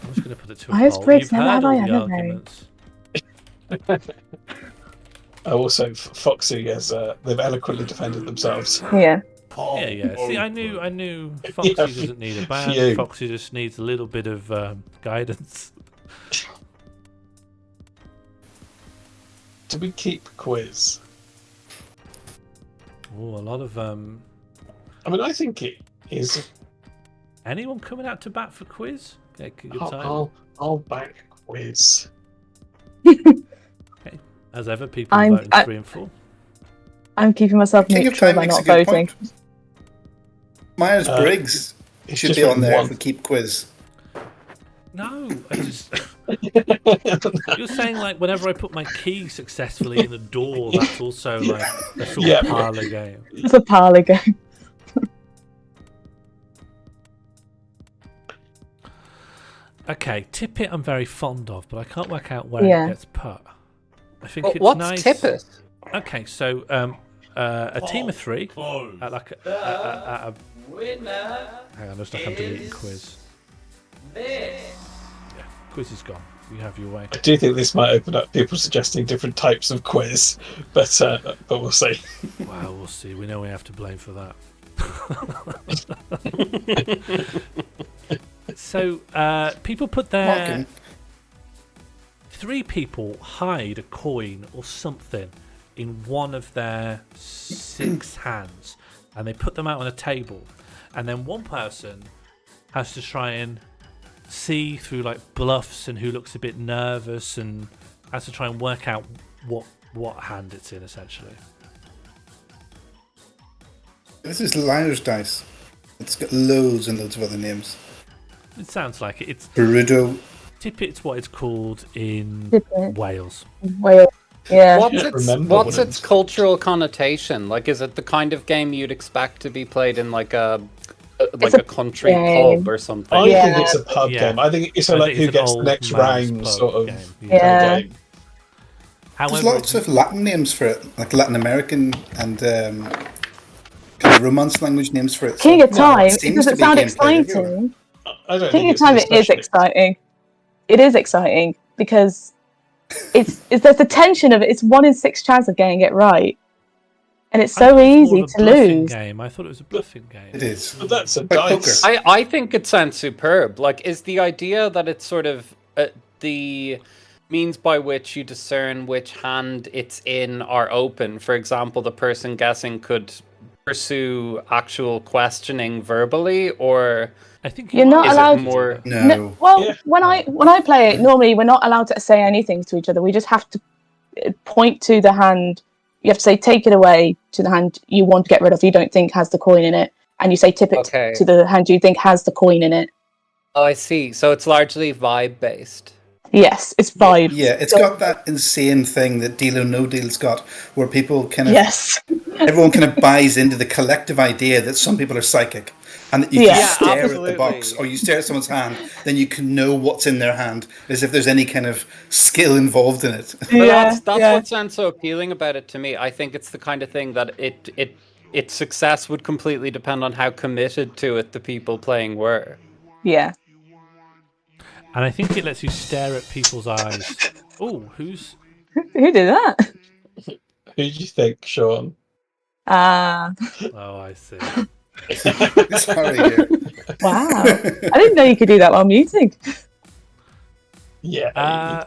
I'm just going to put it to a Myers poll. Briggs, You've never heard have all I the ever known. arguments. Also, Foxy has they've eloquently defended themselves. Yeah. Yeah. See, I knew Foxy doesn't need a ban. Phew. Foxy just needs a little bit of guidance. Do we keep quiz? Oh, a lot of I mean, I think it is. Anyone coming out to bat for quiz? Okay, good time. I'll back quiz. Okay. As ever, people voting 3 and 4. I'm keeping myself King of neutral Time by makes not a good voting. point. Myers Briggs should just be on there one. if we keep quiz. No, I just. You're saying, like, whenever I put my key successfully in the door, that's also like a sort of parlour game. It's a parlour game. Okay, Tippet I'm very fond of, but I can't work out where it gets put. I think it's what's nice. Tippet? Okay, so a team of 3 at like a Winner. hang on, I'm deleting quiz. This. Yeah, quiz is gone. You have your way. I do think this might open up people suggesting different types of quiz, but we'll see. Well, we'll see. We know we have to blame for that. So people put their 3 people hide a coin or something in one of their 6 hands, and they put them out on a table, and then one person has to try and see through like bluffs and who looks a bit nervous, and has to try and work out what hand it's in essentially. This is Liar's Dice. It's got loads and loads of other names. It sounds like it. It's Perudo. Tippet's what it's called in Wales. Wales. Yeah. What's its cultural connotation? Like, is it the kind of game you'd expect to be played in like a country pub or something? I think it's a pub game. I think it's like who gets the next round sort of game. There's lots of Latin names for it, like Latin American and kind of Romance language names for it. King of Time. It Does it sound exciting? King of Time is exciting. It is exciting because it's there's the tension of it. It's 1 in 6 chance of getting it right, and it's I so thought it was easy more of a to bluffing lose. Game. I thought it was a bluffing game. It is. But that's a Like dice. poker. I think it sounds superb. Like, is the idea that it's sort of the means by which you discern which hand it's in are open. For example, the person guessing could pursue actual questioning verbally, or I think You're not is allowed. it more? No. Well, Yeah. when I play it, normally we're not allowed to say anything to each other. We just have to point to the hand. You have to say, "Take it away," to the hand you want to get rid of. You don't think has the coin in it, and you say, "Tip it Okay. to the hand you think has the coin in it." Oh, I see. So it's largely vibe based. Yes, it's vibe. Yeah, it's got that insane thing that Deal or No Deal's got, where people kind of Yes. everyone kind of buys into the collective idea that some people are psychic, and that you Yeah. can Yeah, stare absolutely. at the box or you stare at someone's hand, then you can know what's in their hand, as if there's any kind of skill involved in it. But Yeah, that's yeah. what sounds so appealing about it to me. I think it's the kind of thing that its success would completely depend on how committed to it the people playing were. Yeah. And I think it lets you stare at people's eyes. Oh, who's? Who did that? Who do you think, Sean? Ah, Oh, I see. Sorry, dear. wow. I didn't know you could do that while muting. Yeah.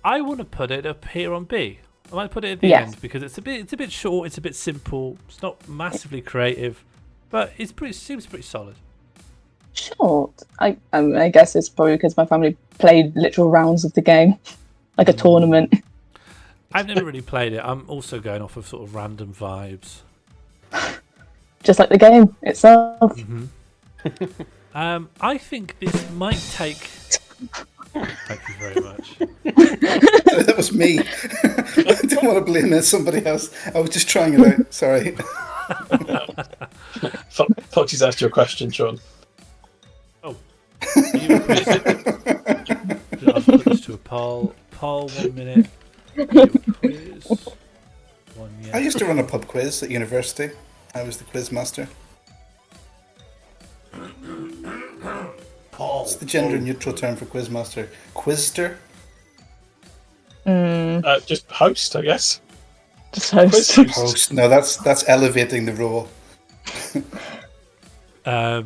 I want to put it up here on B. I might put it at the Yes. end because it's a bit short. It's a bit simple. It's not massively creative, but seems pretty solid. Short. I guess it's probably because my family played literal rounds of the game, like a tournament. I've never really played it. I'm also going off of sort of random vibes. Just like the game itself. I think this might take. Thank you very much. That was me. I didn't want to blame somebody else. I was just trying it out. Sorry. Foxy's asked you a question, Sean. Oh. You I'll put this to a poll. Poll, 1 minute. Quiz. 1 yes. I used to run a pub quiz at university. I was the quiz master. What's the gender neutral term for quiz master? Quizster? Just host, I guess. Just host. Host. No, that's elevating the role. Yeah,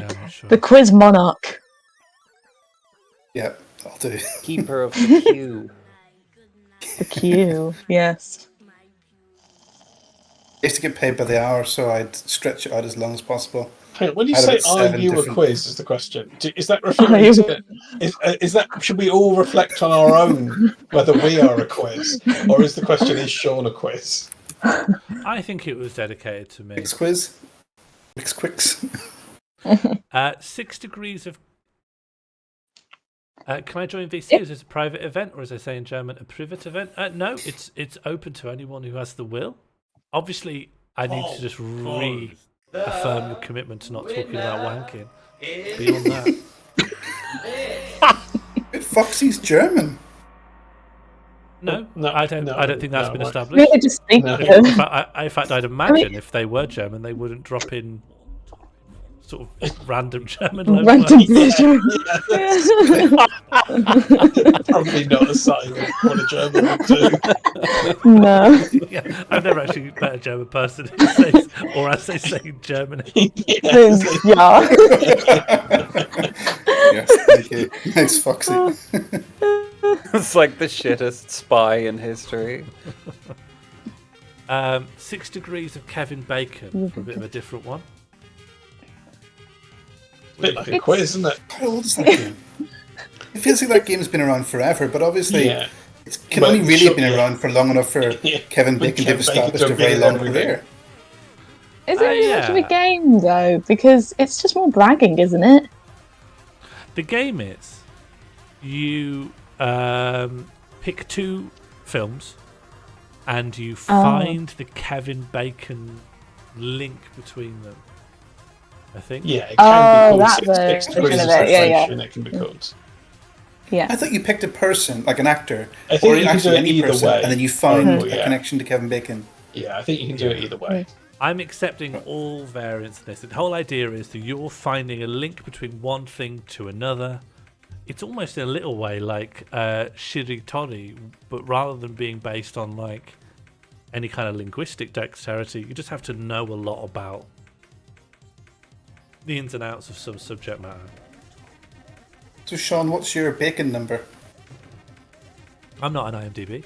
I'm not sure. The quiz monarch. Yeah, I'll do. Keeper of the queue. The queue. Yes. I used to get paid by the hour, so I'd stretch it out as long as possible. Hang on, when you I had say about "Are 7 you a different- quiz?" is the question. Is that referring to? Is that? Should we all reflect on our own whether we are a quiz, or is the question is Sean a quiz? I think it was dedicated to me. Mix quiz? Mix quicks? 6 degrees of. Can I join VC? Is this a private event, or as they say in German, a private event? No, it's open to anyone who has the will. Obviously, I need to just reaffirm your commitment to not talking about wanking. Beyond that, Foxy's German. no, I don't think that's been established. Really just speak No. to them. In fact, I'd imagine if they were German, they wouldn't drop in sort of random German logo. Random Probably not a sign of what a German would do. No. Yeah, I've never actually met a German person who says, or as they say in Germany. Yeah. Yes, thank you. Thanks, Foxy. It's like the shittest spy in history. 6 degrees of Kevin Bacon for a bit of a different one. A bit like a quiz, isn't it? How old is that game? It feels like that game's been around forever, but obviously it can Well, only really have been sure, around for long enough for Kevin Bacon to have established a very long career. Is it really much of a yeah. game though? Because it's just more bragging, isn't it? The game is you pick 2 films and you find the Kevin Bacon link between them. I think. Yeah, it can be called that 6 version degrees of of it, yeah, yeah. separation. It can be called. Yeah. I thought you picked a person, like an actor, I think or you can actually do it any either person, way. and then you found Oh, a yeah. connection to Kevin Bacon. Yeah, I think you can do it either way. I'm accepting all variants of this. The whole idea is that you're finding a link between one thing to another. It's almost in a little way like Shiritori, but rather than being based on like any kind of linguistic dexterity, you just have to know a lot about the ins and outs of some subject matter. So, Sean, what's your bacon number? I'm not an IMDb.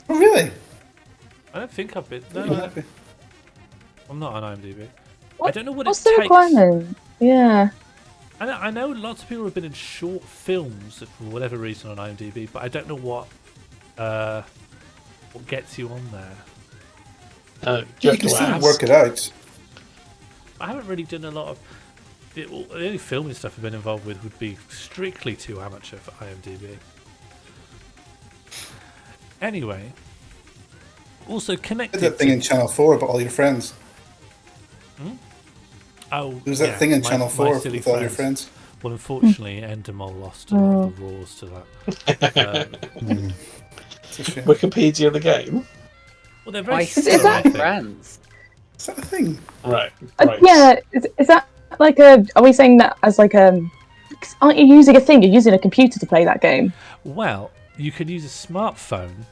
Oh, really? I don't think I've been. No, I'm not on IMDb. I don't know what What's it the takes. requirement? Yeah. I know lots of people have been in short films for whatever reason on IMDb, but I don't know what gets you on there. You can still work it out. I haven't really done a lot of. The only filming stuff I've been involved with would be strictly too amateur for IMDb. Anyway, also connected. Did that thing in Channel 4 about all your friends. Oh, there's that thing in Channel 4 with all your friends. Well, unfortunately, Endemol lost a lot of the roars to that. Wikipedia the game. Well, they're very similar, I think. Friends. Is that a thing? Right. Yeah. Is that like a? Are we saying that as like a? Aren't you using a thing? You're using a computer to play that game. Well, you could use a smartphone,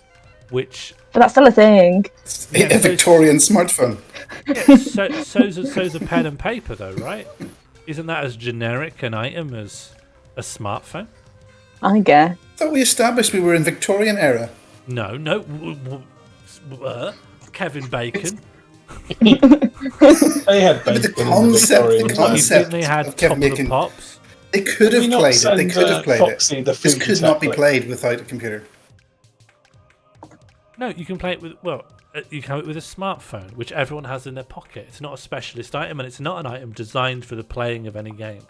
which. But that's still a thing. A Victorian smartphone. Yeah, so's a pen and paper, though, right? Isn't that as generic an item as a smartphone? I guess. I thought we established we were in Victorian era. No. Kevin Bacon. They had bacon. The concept they had of Kevin Top of Bacon. the Pops. They could have played it. They could have played Foxy, it. the This foodie could not be tablet. played without a computer. No, you can play it with. Well, you can have it with a smartphone, which everyone has in their pocket. It's not a specialist item, and it's not an item designed for the playing of any game.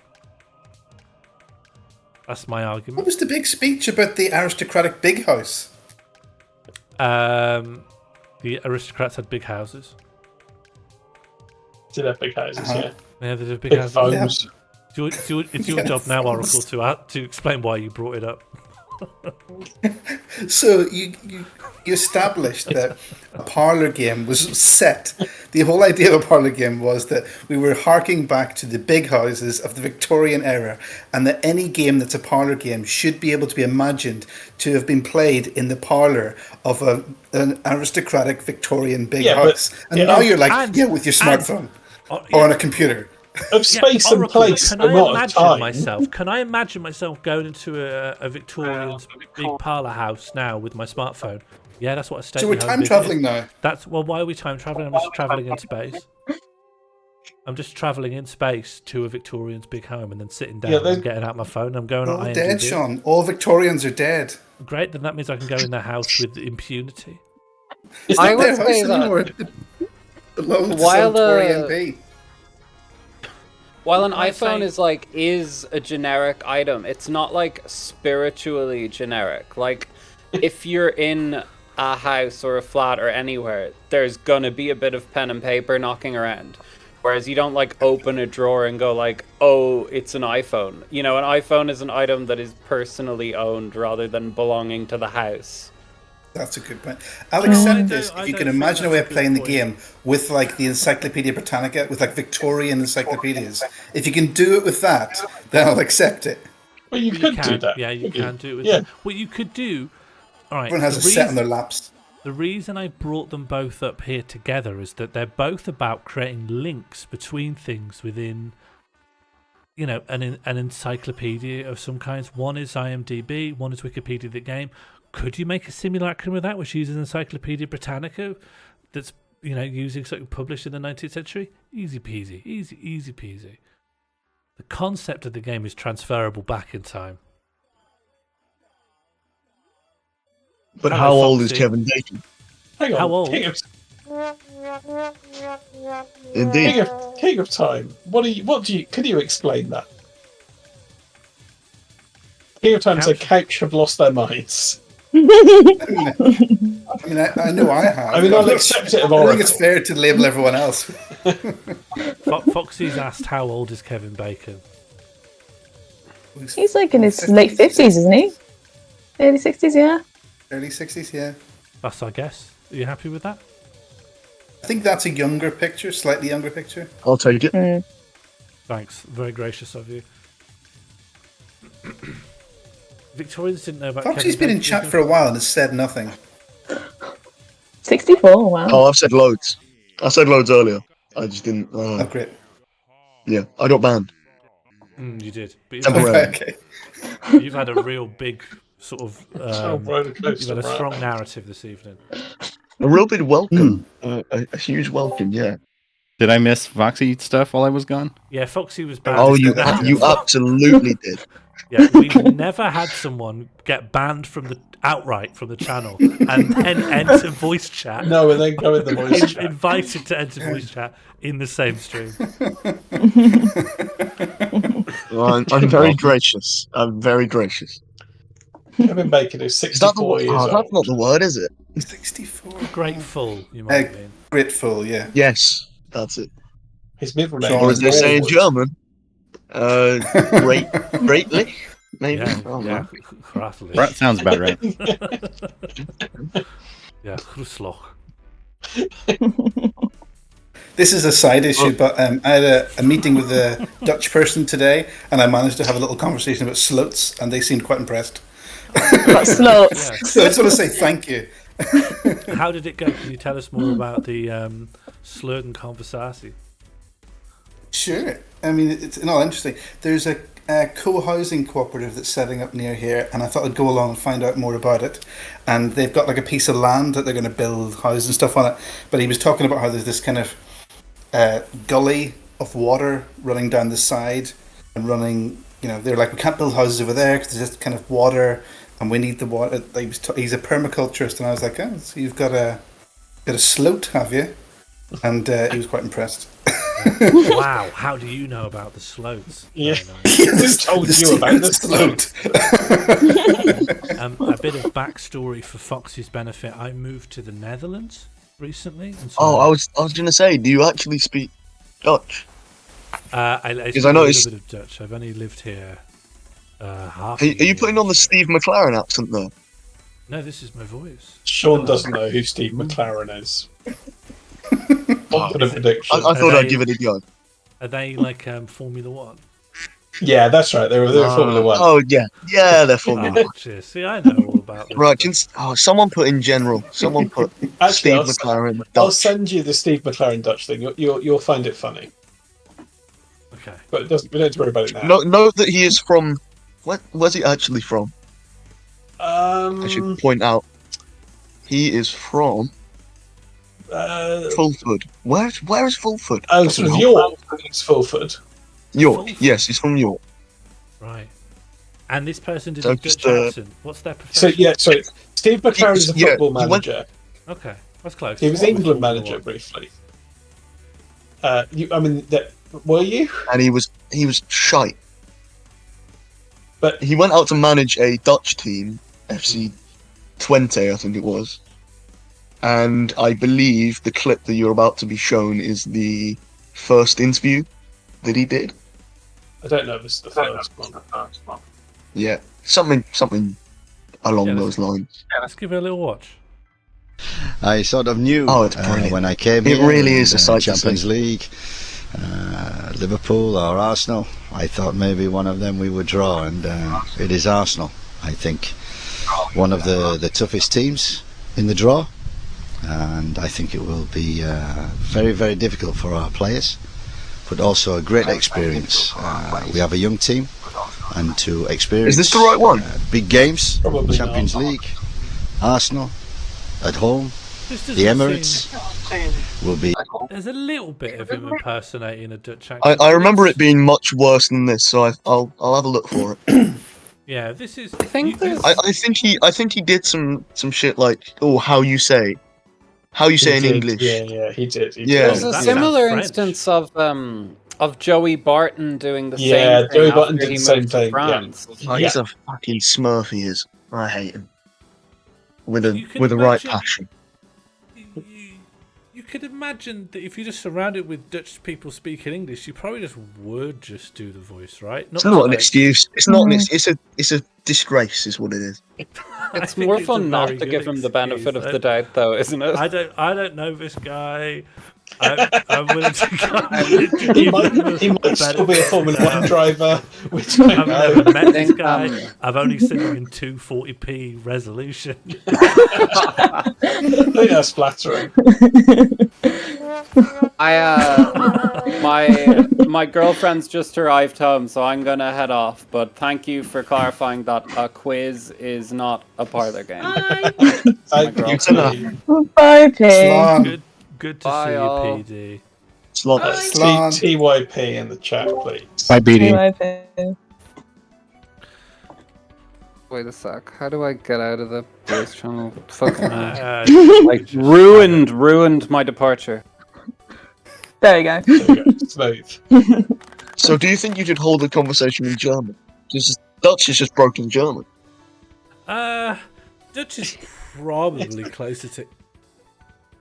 That's my argument. What was the big speech about the aristocratic big house? The aristocrats had big houses. Did have big houses, yeah. Yeah, they did big Big houses. phones. It's your job now, Oracle, to explain why you brought it up. So you established that a Parlour game was set. The whole idea of a Parlour game was that we were harking back to the big houses of the Victorian era, and that any game that's a Parlour game should be able to be imagined to have been played in the parlour of an aristocratic Victorian big house. And now you're like, with your smartphone or on a computer. Of space and Oracle, place, can but I not of imagine time. myself? Can I imagine myself going into a Victorian's big parlour house now with my smartphone? Yeah, that's what a stately So we're home time is. travelling now. Why are we time travelling? I'm just travelling in space. I'm just travelling in space to a Victorian's big home and then sitting down and getting out my phone. And I'm going on All IMDb. dead, Sean. All Victorians are dead. Great, then that means I can go in their house with impunity. It's not their house anymore. It belongs to some Victorian MP. While an iPhone is a generic item, it's not like spiritually generic. Like if you're in a house or a flat or anywhere, there's gonna be a bit of pen and paper knocking around. Whereas you don't like open a drawer and go like, oh, it's an iPhone. You know, an iPhone is an item that is personally owned rather than belonging to the house. That's a good point. I'll accept this if you can imagine a way of playing the game with like the Encyclopedia Britannica, with like Victorian encyclopedias. If you can do it with that, then I'll accept it. Well, you could do that. Yeah, you can do it with that. What you could do... All right, Everyone has a set on their laps. The reason I brought them both up here together is that they're both about creating links between things within, you know, an encyclopedia of some kinds. One is IMDb, one is Wikipedia the game. Could you make a simulacrum of that which uses Encyclopedia Britannica that's, you know, using something published in the 19th century? Easy peasy. Easy peasy. The concept of the game is transferable back in time. But how old is Kevin Bacon? Hang on. How old? Indeed. King of time. Can you explain that? King of Time said couch have lost their minds. I know I have. I mean, I'll accept it of I Oracle. think it's fair to label everyone else. Foxy's asked how old is Kevin Bacon? He's like in his late 50s, isn't he? Early 60s, yeah. Early 60s, yeah. That's our guess. Are you happy with that? I think that's a younger picture, slightly younger picture. I'll take it. Thanks, very gracious of you. Victorians didn't know about. Foxy's been in chat for a while and has said nothing. 64, wow. Oh, I've said loads. I said loads earlier. I just didn't. Oh, great. Yeah, I got banned. You did. But Okay. You've had a real big sort of. You've had a right. strong narrative this evening. A real big welcome. A huge welcome, yeah. Did I miss Foxy stuff while I was gone? Yeah, Foxy was banned. Oh, you absolutely did. Yeah, we've never had someone get banned outright from the channel and then enter voice chat. No, and then go in the voice chat. Invited to enter voice chat in the same stream. Well, I'm very gracious. I'm very gracious. Kevin Bacon is 64 years old. That's not the word, is it? 64. Grateful, you might mean. Grateful, yeah. Yes, that's it. His middle name. Or as they say in German, greatly, maybe. Yeah. Grathlich. That sounds about right. Yeah, Grusloch. This is a side issue, but I had a meeting with a Dutch person today, and I managed to have a little conversation about slots, and they seemed quite impressed. About slots. Yeah. So I just want to say thank you. How did it go? Can you tell us more about the Slurden Conversasi? Sure. I mean, it's all interesting. There's a co-housing cooperative that's setting up near here, and I thought I'd go along and find out more about it. And they've got like a piece of land that they're going to build houses and stuff on it. But he was talking about how there's this kind of gully of water running down the side and running. You know, they're like, we can't build houses over there because there's just kind of water, and we need the water. He's a permaculturist, and I was like, oh, so you've got a sloat, have you? And he was quite impressed. Wow, how do you know about the sloats? Yeah, who told you about the sloat? A bit of backstory for Foxy's benefit. I moved to the Netherlands recently. And so I was going to say, do you actually speak Dutch? I Because I noticed. a little bit of Dutch. I've only lived here half. Are you putting on the Steve McLaren accent though? No, this is my voice. Sean doesn't know who Steve McLaren is. Confident prediction. I thought I'd give it a go. Are they like Formula One? Yeah, that's right. They were Formula One. Oh yeah, they're Formula One. Cheers. See, I know all about this. Right, someone put in general. Someone put Actually, Steve McLaren. Dutch. I'll send you the Steve McLaren Dutch thing. You'll find it funny. Okay. But we don't have to worry about it now. Know that he is from. Where's he actually from? I should point out. He is from. Fulford. Where is Fulford? Oh, sort of York. It's Fulford. York. Yes, he's from York. Right. And this person did So a Dutch just, accent. What's their profession? So Steve McLaren is a football manager. Okay, that's close. He was England manager briefly. Were you? And he was shite. But he went out to manage a Dutch team, FC 20, I think it was. And I believe the clip that you're about to be shown is the first interview that he did. I don't know if it's the first one. Yeah, something along those lines. Yeah, let's give it a little watch. I sort of knew when I came It here. really is a sight to Champions see. League, Liverpool or Arsenal. I thought maybe one of them we would draw, and it is Arsenal. I think one of the toughest teams in the draw. And I think it will be very, very difficult for our players, but also a great experience. We have a young team, and to experience. Is this the right one? Big games, Probably Champions not. League, Arsenal, at home, This the doesn't Emirates will be. There's a little bit of him impersonating a Dutch accent. I remember it being much worse than this, so I'll have a look for it. Yeah, this is. I think there's. I think he did some shit like how you say in English. Yeah, he did. Yeah. There's a similar instance of Joey Barton doing the Yeah, same thing Joey Barton after did he the same moved to thing, yeah. France. Oh, he's a fucking smurf. He is. I hate him. With You a can with the right imagine- passion. You you could imagine that if you're just surrounded with Dutch people speaking English, you probably just would just do the voice, right? It's not an excuse. It's not an excuse. It's a disgrace, is what it is. It's more fun not to give him the benefit of the doubt, though, isn't it? I don't know this guy. I'm willing to He might still be a Formula 1 driver. Which I've never met this guy. I've only seen him in 240p resolution. I think that's flattering. My girlfriend's just arrived home, so I'm gonna head off. But thank you for clarifying that a quiz is not a parlor game. Thank you, T. Bye, P. Good to see you, PD. TYP in the chat, please. Bye, BD. TYP. Wait a sec. How do I get out of the voice channel? Fucking ruined my departure. There you go. Smooth. So, do you think you should hold a conversation in German? Because Dutch is just broken German. Dutch is probably closer to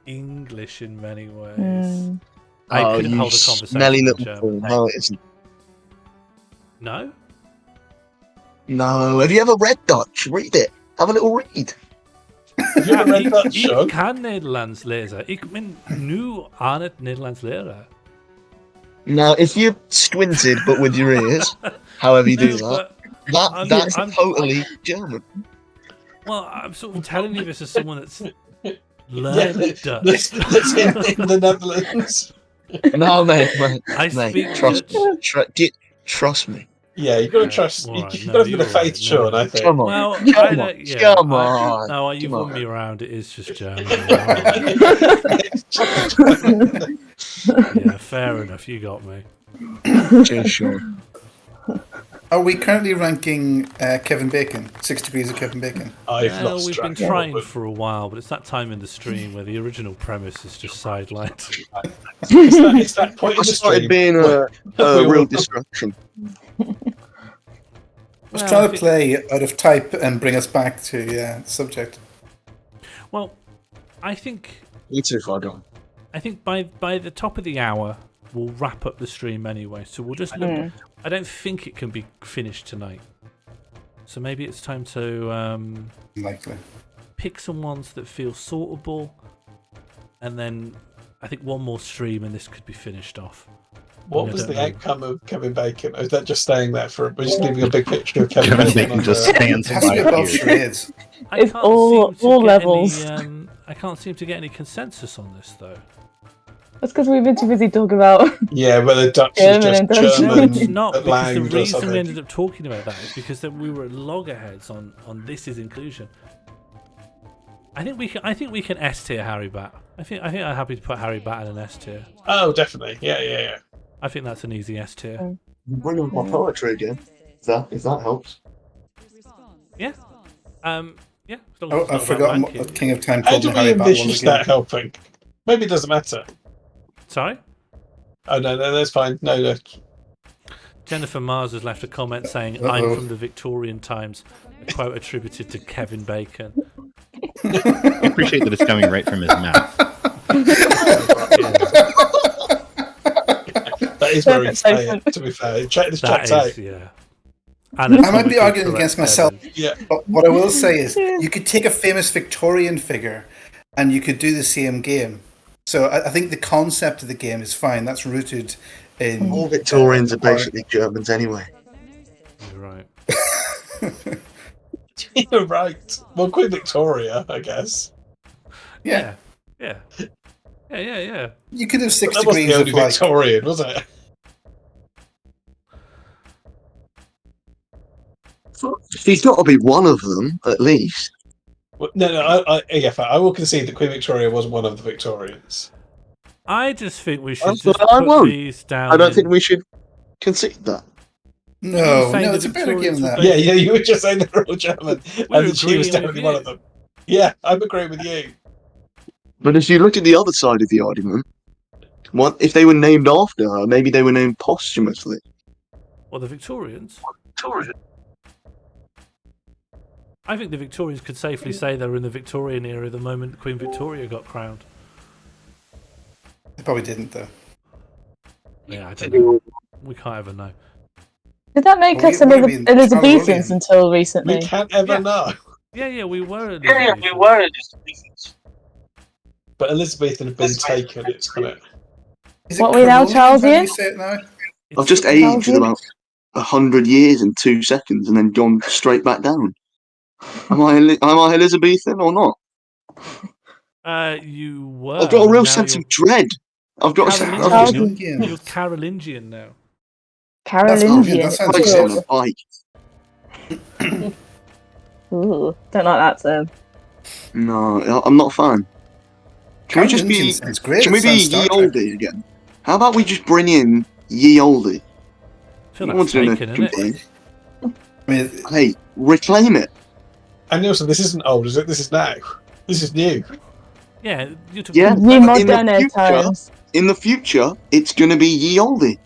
English in many ways. I couldn't hold a conversation smelly in little German. fool. No, it isn't. No? No. Have you ever read Dutch? Read it. Have a little read. Have you ever read Dutch, Ik Sean? kan Nederlands lezen. Ik ben nu aan het Nederlands leren. Now, if you squinted but with your ears, however you do that's totally German. Well, I'm sort of telling you this as someone that's learned Dutch. That's in the Netherlands. No, mate. I speak Trust me. Yeah, you've got to trust. You've got to have a bit of faith, Sean, I think. Come on. Well, Come on. No, you've won me around. It is just German. Yeah, fair enough. You got me. Cheers, Sean. Are we currently ranking Kevin Bacon? 6 degrees of Kevin Bacon? I've we've been trying for a while, but it's that time in the stream where the original premise is just sidelined. It's that point in the started stream. being a real distraction. I was trying to play out of type and bring us back to the subject. Well, I think You too far gone. I think by the top of the hour we'll wrap up the stream anyway. So we'll just look. I don't think it can be finished tonight. So maybe it's time to likely pick some ones that feel sortable, and then I think one more stream and this could be finished off. What was the outcome of Kevin Bacon? Or is that just staying there for? We're just leaving a big picture of Kevin Bacon. just stands It has to be above shreds. It's all levels. I can't seem to get any consensus on this though. That's because we've been too busy talking about. Yeah, whether Dutch German is and just Dutch. German. No, it's not, because the Langed or reason something. we ended up talking about that is because we were at loggerheads on this is inclusion. I think we can S tier Harry Bat. I think I'm happy to put Harry Bat in an S tier. Oh, definitely. Yeah. I think that's an easy S tier. Bring on my poetry again. If that helps. Yeah. Yeah. as long as Oh, it's not I've forgotten about what King of Time How called do the we Harry Bat one envisage that again. helping? Maybe it doesn't matter. Sorry? Oh no, that's fine. No. Jennifer Mars has left a comment saying, I'm from the Victorian times, a quote attributed to Kevin Bacon. I appreciate that it's coming right from his mouth. That is very fair, to be fair. Check this That checks out. is, yeah. I might be arguing against myself, Yeah. but what I will say is you could take a famous Victorian figure and you could do the same game. So I think the concept of the game is fine. That's rooted in... All Victorians are basically Germans anyway. You're right. You're right. Well, Queen Victoria, I guess. Yeah. Yeah. You could have 6 That wasn't degrees the of only like... Victorian, was it? She's got to be one of them, at least. Well, no. I will concede that Queen Victoria was one of the Victorians. I just think we should I just put won't. these down. I don't think we should concede that. No, saying it's the a better game than that. Victorians Yeah, you were just saying they're all German, We're and that she was agreeing definitely with one you. of them. Yeah, I'm agreeing with you. But if you look at the other side of the argument, what if they were named after her? Maybe they were named posthumously. Well, the Victorians? I think the Victorians could safely say they were in the Victorian era the moment Queen Victoria got crowned. They probably didn't, though. Yeah, I don't know. We can't ever know. Did that make us Elizabethans until recently? We can't ever know. Yeah, we were Elizabethans. we were Elizabethans. But Elizabethan have been taken. It's kind of. What are we now, Charlesian? I've just aged about 100 years in 2 seconds and then gone straight back down. Am I Elizabethan or not? You were. I've got a real now sense you're of dread. I've got Carolingian. You're Carolingian now. Carolingian. That sounds Based on good. a bike. Ooh, don't like that term. No, I'm not a fan. Can we just be? Carolingian sounds great. Can we It be sounds Star ye Trek. olde again? How about we just bring in ye olde? I feel No that's one's gonna taken, isn't it? complain. I mean, Hey, reclaim it. And also, this isn't old, is it? This is now. This is new. Yeah, you're talking Yeah, Ye but moderne times. in the future, it's gonna be ye olde.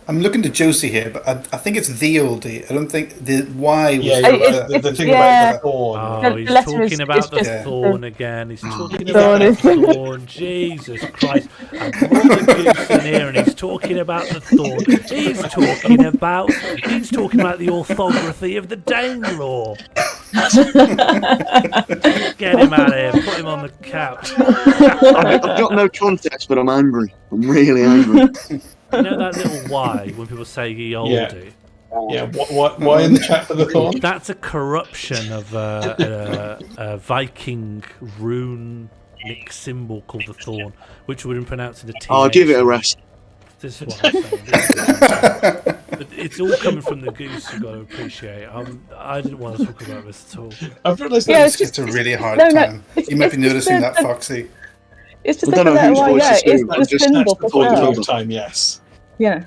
I'm looking to Josie here, but I think it's the oldie. I don't think the Y was. Yeah, the- you're right. The thing yeah. about the thorn. Oh, The he's letter talking is about the just thorn again. He's talking Thorn about the is- thorn. Jesus Christ. I brought the goose in here and he's talking about the thorn. He's talking about the orthography of the Danelaw. Get him out of here. Put him on the couch. I've got no context, but I'm angry. I'm really angry. You know that little Y when people say ye olde? Yeah, why in the chat for the thorn? That's a corruption of a Viking runic symbol called the thorn, which would have been pronounced in the T. I'll give it a rest. This is what I'm saying. But it's all coming from the goose, you've got to appreciate. I didn't want to talk about this at all. I've realised Yeah, that It's a really hard No, time. it's- You might be it's noticing just that, the- Foxy. It's just I like don't a know letter whose Y. voice Yeah, is who, it's but the just symbol for point sure. of time, yes. Yeah.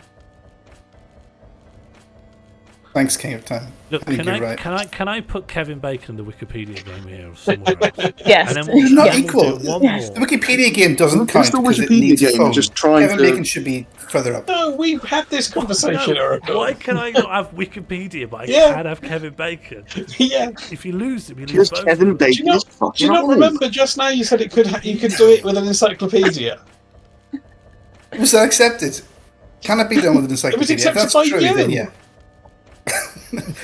Thanks, King of Time. Look, I think can you're I, right. can I put Kevin Bacon in the Wikipedia game here or somewhere else? Yes. And then It's not then equal. We'll do one Yes. more. The Wikipedia game doesn't It's count the because it Wikipedia needs a game, phone. just trying Kevin to- Bacon should be further up. No, we've had this conversation, No, Oracle. why can I not have Wikipedia, but I Yeah. can have Kevin Bacon? Yeah. If you lose him, you lose Because both. Kevin of them. Bacon is fucking Do you not old. remember just now you said you could do it with an encyclopedia? Was that accepted? Can it be done with an encyclopedia? If accepted that's by true, you. then yeah.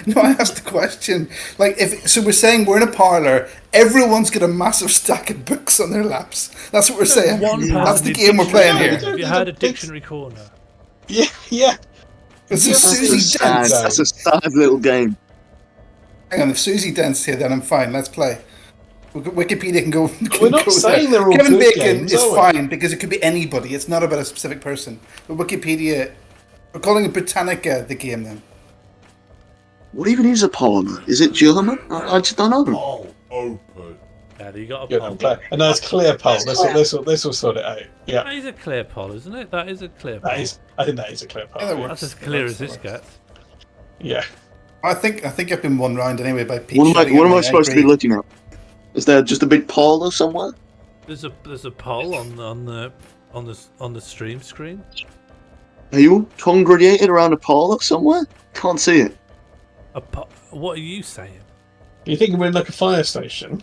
No, I asked the question. Like, so we're saying we're in a parlour. Everyone's got a massive stack of books on their laps. That's what we're saying. One That's person the is game we're playing dictionary. here. Have you heard a dictionary corner? Yeah, yeah. So That's Susie sad. Dent's. That's a sad little game. Hang on, if Susie Dent's here, then I'm fine. Let's play. Wikipedia can go. We're not go saying there. they're all Kevin good Bacon games, is are we? fine because it could be anybody. It's not about a specific person. But Wikipedia, we're calling it Britannica the game then. What even is a parlour? Is it German? I just don't know. All open. Yeah, you got a Good, poll. I'm glad. And that's clear poll. This will sort it out. Yeah, That is a clear poll, isn't it? That is a clear poll. that is. I think that is a clear poll. Yeah, that Yeah. works. That's as clear as this gets. Yeah. I think I've been one round anyway by Pete. What shouting am at I me. supposed to be agree. looking at? Is there just a big parlour somewhere? There's a poll on the stream screen. Are you congregated around a parlour somewhere? Can't see it. What are you saying? Are you thinking we're in like a fire station?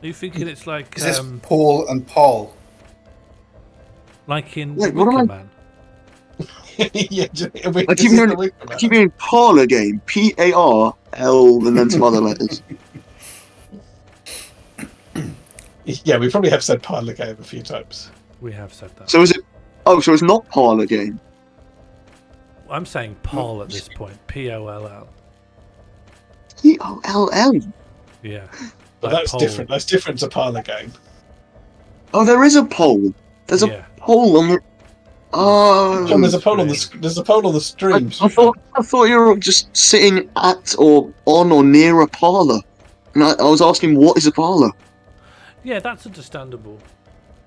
Are you thinking it's like Is this Paul and Paul? like in Wait, The what am Wicker I- Man? Yeah, I keep hearing parlour game. PARL and then some other letters. Yeah, we probably have said parlour game a few times. We have said that. So is it? Oh, so it's not parlour game. I'm saying poll at this point. POLL. POLL. Yeah. But Like that's poll. different. That's different to parlour game. Oh, there is a poll. There's Yeah. a poll on the. Oh, John, there's a poll on the stream. I thought you were just sitting at or on or near a parlour, and I was asking what is a parlour. Yeah, that's understandable.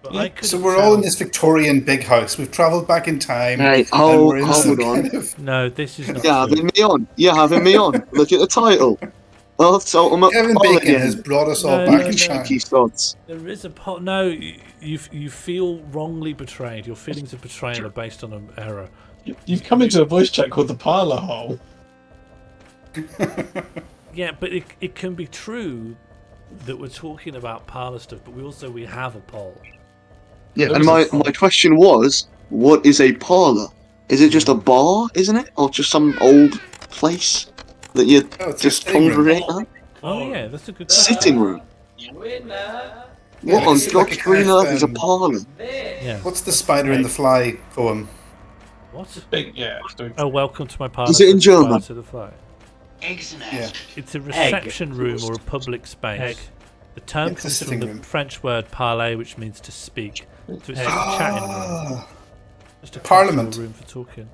But Yeah. I could So we're all in this Victorian big house. We've travelled back in time. Hey, and hold we're in some on. kind of- No, this is not You're true. having me on. You're having me on. Look at the title. Well, so I'm at Kevin parlour Bacon game. has brought us all No, back no, in no. time. Cheeky sods. There is a poll. No, you feel wrongly betrayed. Your feelings of betrayal are based on an error. You've come into a voice chat called the parlour hole. Yeah, but it can be true that we're talking about parlour stuff, but we have a poll. Yeah, and my question was, what is a parlour? Is it just a bar, isn't it? Or just some old place that you just congregate at? Oh yeah, that's a good question. Sitting room. What on God's green earth is a parlour? Yeah. What's the spider and the fly poem? What? Big, yeah. Oh, welcome to my parlour. Is it in German? To the fly. Yeah. It's a reception room or a public space. The term It's a comes from sitting the room. French word parler, which means to speak. So it's just a chatting room. Just a Parliament. comfortable room for talking.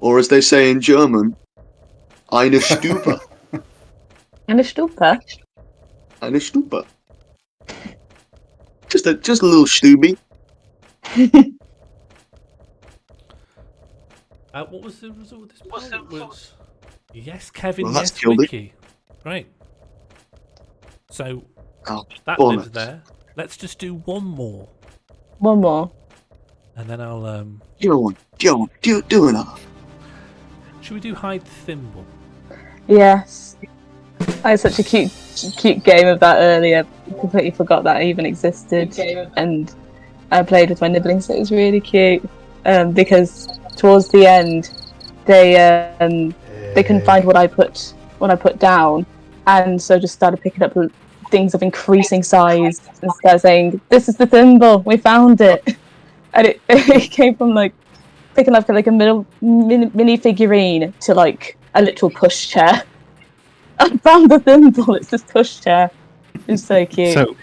Or as they say in German, eine Stube. Eine Stupa? Eine Stube. Just a little stubby. What was the result of this poll? It was yes, Kevin, Well, that's yes, killed it. Wiki. Great. So that bonus. lives there. Let's just do one more, One more. and then I'll Do another. Should we do hide the thimble? Yes. I had such a cute game of that earlier. Completely forgot that even existed. And I played with my nibbling, so it was really cute. Because towards the end, they couldn't find what I put down, and so just started picking up things of increasing size and started saying, "This is the thimble. We found it," and it came from like picking up like a mini figurine to like a literal pushchair. I found the thimble. It's this pushchair. It's so cute. So,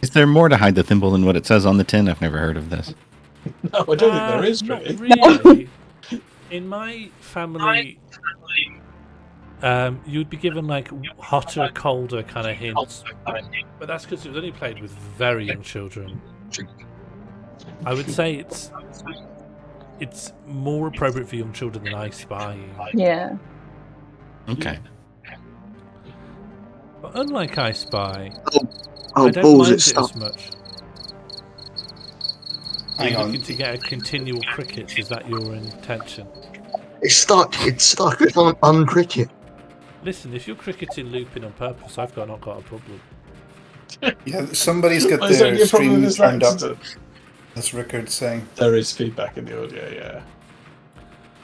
is there more to hide the thimble than what it says on the tin? I've never heard of this. No, I don't think there is, Not really. really. In my family, you'd be given like hotter, colder kind of hints, but that's because it was only played with very young children. I would say it's more appropriate for young children than I Spy. Yeah. Okay. But unlike I Spy, Oh, I don't balls, mind it's it as stuck. much. Are Hang you on. looking to get a continual cricket? Is that your intention? It's stuck. I can't uncricket. Listen, if you're cricketing looping on purpose, I've not got a problem. Yeah, somebody's got Is that their your problem stream with this turned up. accident? That's Rickard saying. There is feedback in the audio, yeah.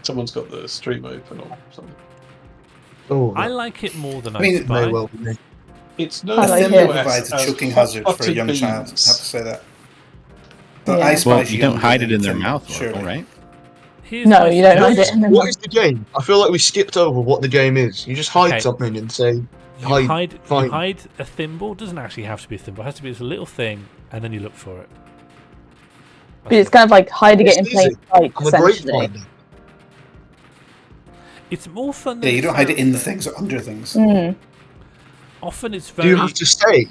Someone's got the stream open or something. Oh, I like it more than I mean, I Spy. It's A no thimble less provides a as choking hazard for a potted young child. I have to beans. say that. But Yeah. I Spy Well, is you don't younger hide it than in their Tim, mouth, surely. Oracle, right? Here's No, my you don't hide suggestion. it in the What is the game? I feel like we skipped over what the game is. You just hide Okay. something and say, You hide, you fine. hide a thimble. It doesn't actually have to be a thimble. It has to be this little thing, and then you look for it. But it's kind of like hiding it in It's plain easy. sight, I'm a great essentially. finder. It's more fun Yeah, than you don't hide it in the sounds, things or under things. Mm. though. Often it's Do very. you have to say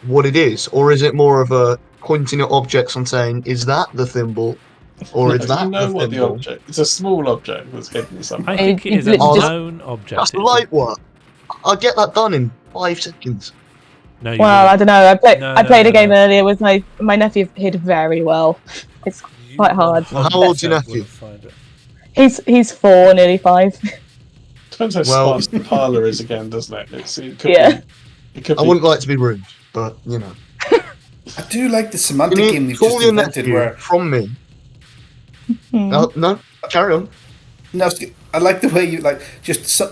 what it is, or is it more of a pointing at objects and saying, "Is that the thimble?" Or No, is that you know the what the thimble? object? It's a small object that's hidden somewhere. I think it You is a literally just- known object. That's It's a- light work. I'll get that done in 5 seconds. No, you Well, I wouldn't. don't know. I played No, a game no. earlier with my nephew. Hid very well. It's You quite hard. Well, how old's your 100% nephew? wouldn't find it. He's 4, nearly 5. Depends how Well- sparse the parlour is again, doesn't it? It could Yeah. be, it could I be wouldn't like to be rude, but you know. I do like the Can semantic you game we've call just your invented nephew where... from me? No, carry on. No, I like the way you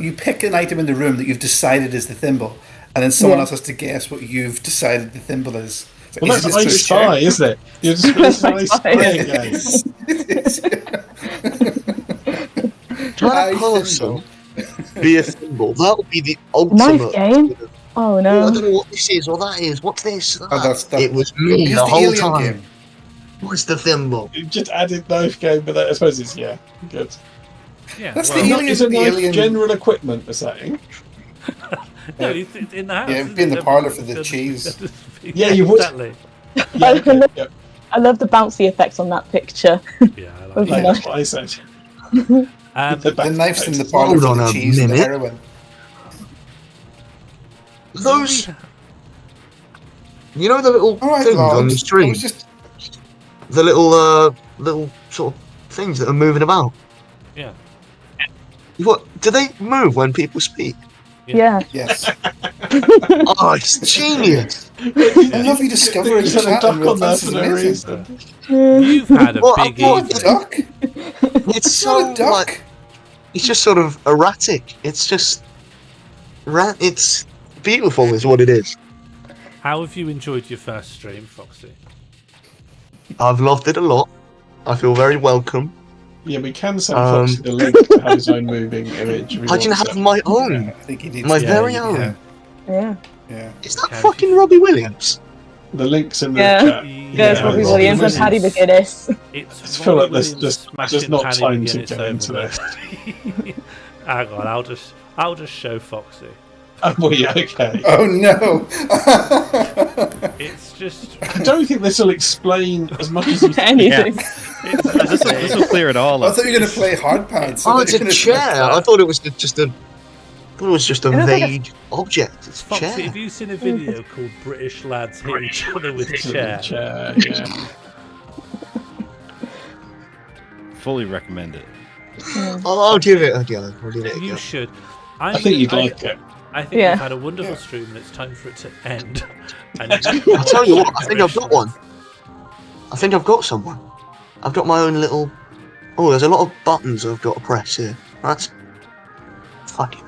you pick an item in the room that you've decided is the thimble, and then someone Yeah. else has to guess what you've decided the thimble is. It's like, Well, is that's it I this Spy, pushchair? isn't it? You're just this I Spy game. Can I a person thimble. be a thimble? That would be the Knife ultimate. game? Oh Oh, I no. don't know what this is or that is. What's this? That? That. It was me It's the whole Alien time. game. What's the thimble? You just added knife game, but that, I suppose it's good. Yeah. That's well, the alien. Is a The knife alien. general equipment? They're saying. No, it's in the house. Yeah, isn't be in it? the parlour for the Doesn't- cheese. doesn't- Yeah, you would. Exactly. Yeah, okay, yeah. I love the bouncy effects on that picture. Yeah, I like Of it. Yeah, the that's knife. what I said. The knife's in the backpack. parlour Hold for on the a cheese and the minute. heroin. Those. You know the little All right, things on Lawrence, the stream? I was just The little sort of things that are moving about. Yeah. What do they move when people speak? Yeah. yes. Oh, it's genius. I love you discovering There's a chat duck in real on time. there This for is no amazing. reason. You've had a What- big what- evening. Duck? It's not so a duck. like, it's just sort of erratic. It's just, it's beautiful, is what it is. How have you enjoyed your first stream, Foxy? I've loved it a lot. I feel very welcome. Yeah, we can send Foxy the link to have his own moving image. if he I can wants have it. my own, I think he needs my to- very yeah, own. Yeah. Yeah. Is that fucking Robbie Williams? The links in the Yeah. chat. There's Robbie Williams and Paddy McGuinness. It's I feel like Robbie there's Williams just not smashing time Paddy to McGuinness get into over this. there. Hang on, I'll just show Foxy. Oh, well, yeah, okay. Oh no! It's just. I don't think this will explain as much as you think. Anything. This will clear it all I up. thought you were going to play hard pads. Oh, it's a chair. I thought it was just a. I thought it was just a It looks like a- vague object. It's a Foxy, chair. have you seen a video called British Lads Hit Each Other with a Chair? Chair, yeah. Fully recommend it. I'll give it a go. I'll give it a You go. should. I think you'd like it. I think Yeah. we've had a wonderful stream and it's time for it to end. And I'll tell you what, I think I've got one. I think I've got someone. I've got my own little. Oh, there's a lot of buttons I've got to press here. That's fucking.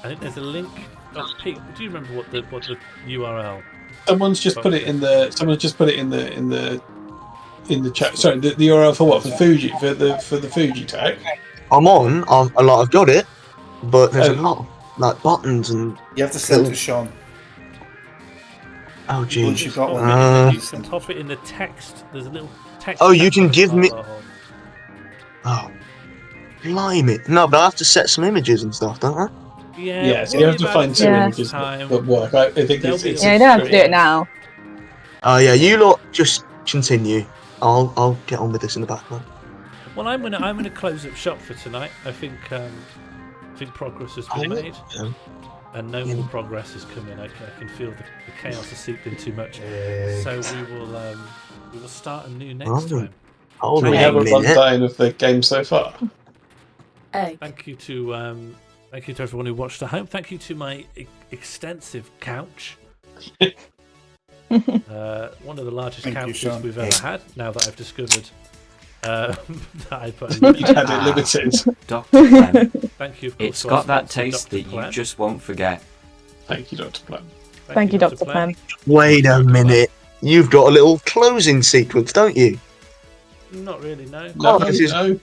I think there's a link. Oh, Pete, do you remember what the URL? Someone's just put it in the. Someone's just put it in the chat. Sorry, the URL for what? For Fuji, for the Fuji tag. I'm on. I've got it, but there's a lot of like buttons and. You have to send it to Sean. Oh Once jeez. you've got one, You can pop it in the text. There's a little text. Oh, you can text give me. bar. Oh, blimey! No, but I have to set some images and stuff, don't I? Yeah, Yeah, so you have to find two Yeah. images Time. that work. I think There'll it's. be it's Yeah, you don't have to do it now. Oh yeah, you lot just continue. I'll get on with this in the background. Well, I'm gonna close up shop for tonight. I think progress has been made, Yeah. and no more progress is coming. I can feel the chaos has seeped in too much. So we will start anew next time. Hold Do on we a have a minute. rundown of the game so far? Thank you to everyone who watched at home. Thank you to my extensive couch. One of the largest Thank you, couches Sean. we've ever had. Now that I've discovered that I put. You had it limited. Dr. Clem. Thank you. Of course, It's to our got that sponsor, taste Dr. that Clem. you just won't forget. Thank you, Dr. Plum. Thank you, Dr. Clem. Wait a minute. You've got a little closing sequence, don't you? Not really, no. No, this is- no.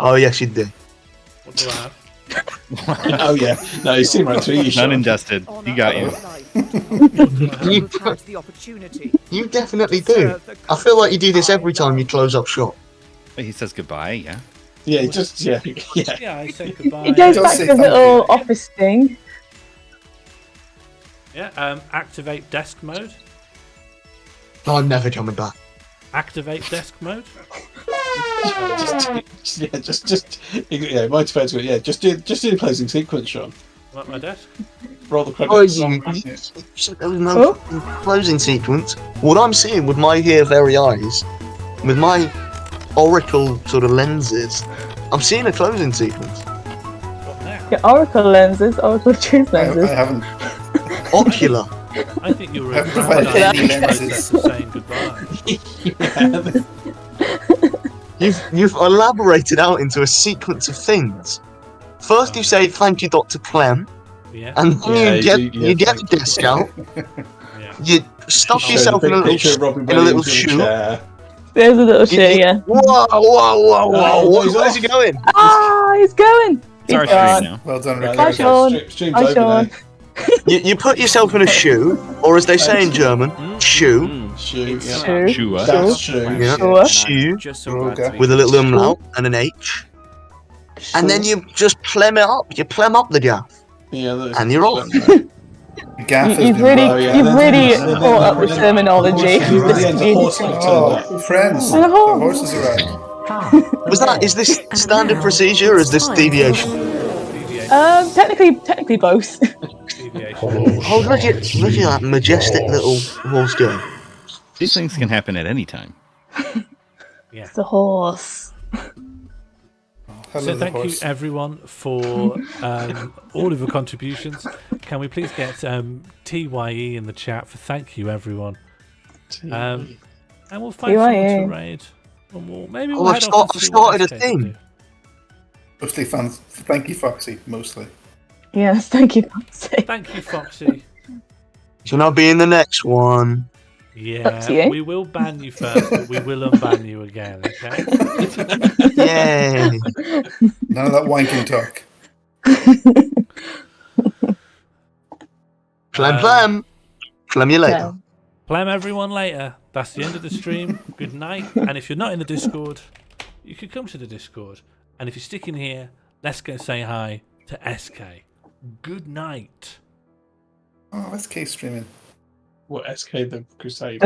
Oh yes, you do. What do I have? Oh yeah, no, you seem right through you. None Sean. and dusted. You got you. You definitely do. I feel like you do this every time you close up shop. He says goodbye. Yeah. Yeah, just yeah. Yeah, I say goodbye. It goes Don't back say to the thank little you. office thing. Yeah, activate desk mode. No, I'm never coming back. Activate desk mode. Yeah, my defense. Yeah, just do the closing sequence, Sean. Like my desk. Roll the Oh, credits. you said there was no fucking closing sequence. What I'm seeing with my here very eyes, with my oracle sort of lenses, I'm seeing a closing sequence. What now? Your Oracle lenses, Oracle Truth I lenses. haven't. Ocular. I think you're I've provided any lenses. of saying goodbye. You've elaborated out into a sequence of things. First you say thank you, Dr. Clem, Yeah. and Yeah, you get the desk out. Yeah. You stuff Show yourself the in a big little picture of Robin in a little Williams in a shoe. chair. There's a little shoe, yeah. Whoa! Oh, he's Where's he going? Ah, he's going. It's our He's gone. stream now. Well done, Right, Rick. Hi, Sean. Stream's Hi, over Sean. now. You put yourself in a shoe, or as they say in German, shoe, Shoot, yeah. Shoe. Shua. That's true. yeah, Sure. shoe, Just so glad to be with a little umlaut and an H, and then you just plem it up. You plem up the gaff, Yeah, that's and you're off. Gaff has You've been really, Oh, yeah. you've Then- really then- caught up with terminology. At the end, the horse might turn up. Oh, friends. The Oh. horses are out. Is this standard procedure, or is this deviation? Technically both. Deviation. Oh, look at that majestic little horse go. These things can happen at any time. Yeah. It's a horse. Hello, So the thank you horse. everyone for all of your contributions. Can we please get TYE in the chat for thank you everyone. And we'll find someone to raid. And maybe we'll head off and see what SK can do. Mostly fans. Thank you, Foxy. Mostly. Yes, thank you, Foxy. Thank you, Foxy. Shall I be in the next one? Yeah, we will ban you first, but we will unban you again, okay? Yay! None of that wanking talk. Phlegm. Phlegm you later. Plem everyone later. That's the end of the stream. Good night. And if you're not in the Discord, you could come to the Discord. And if you're sticking here, let's go say hi to SK. Good night. Oh, SK streaming. What, SK the Crusade?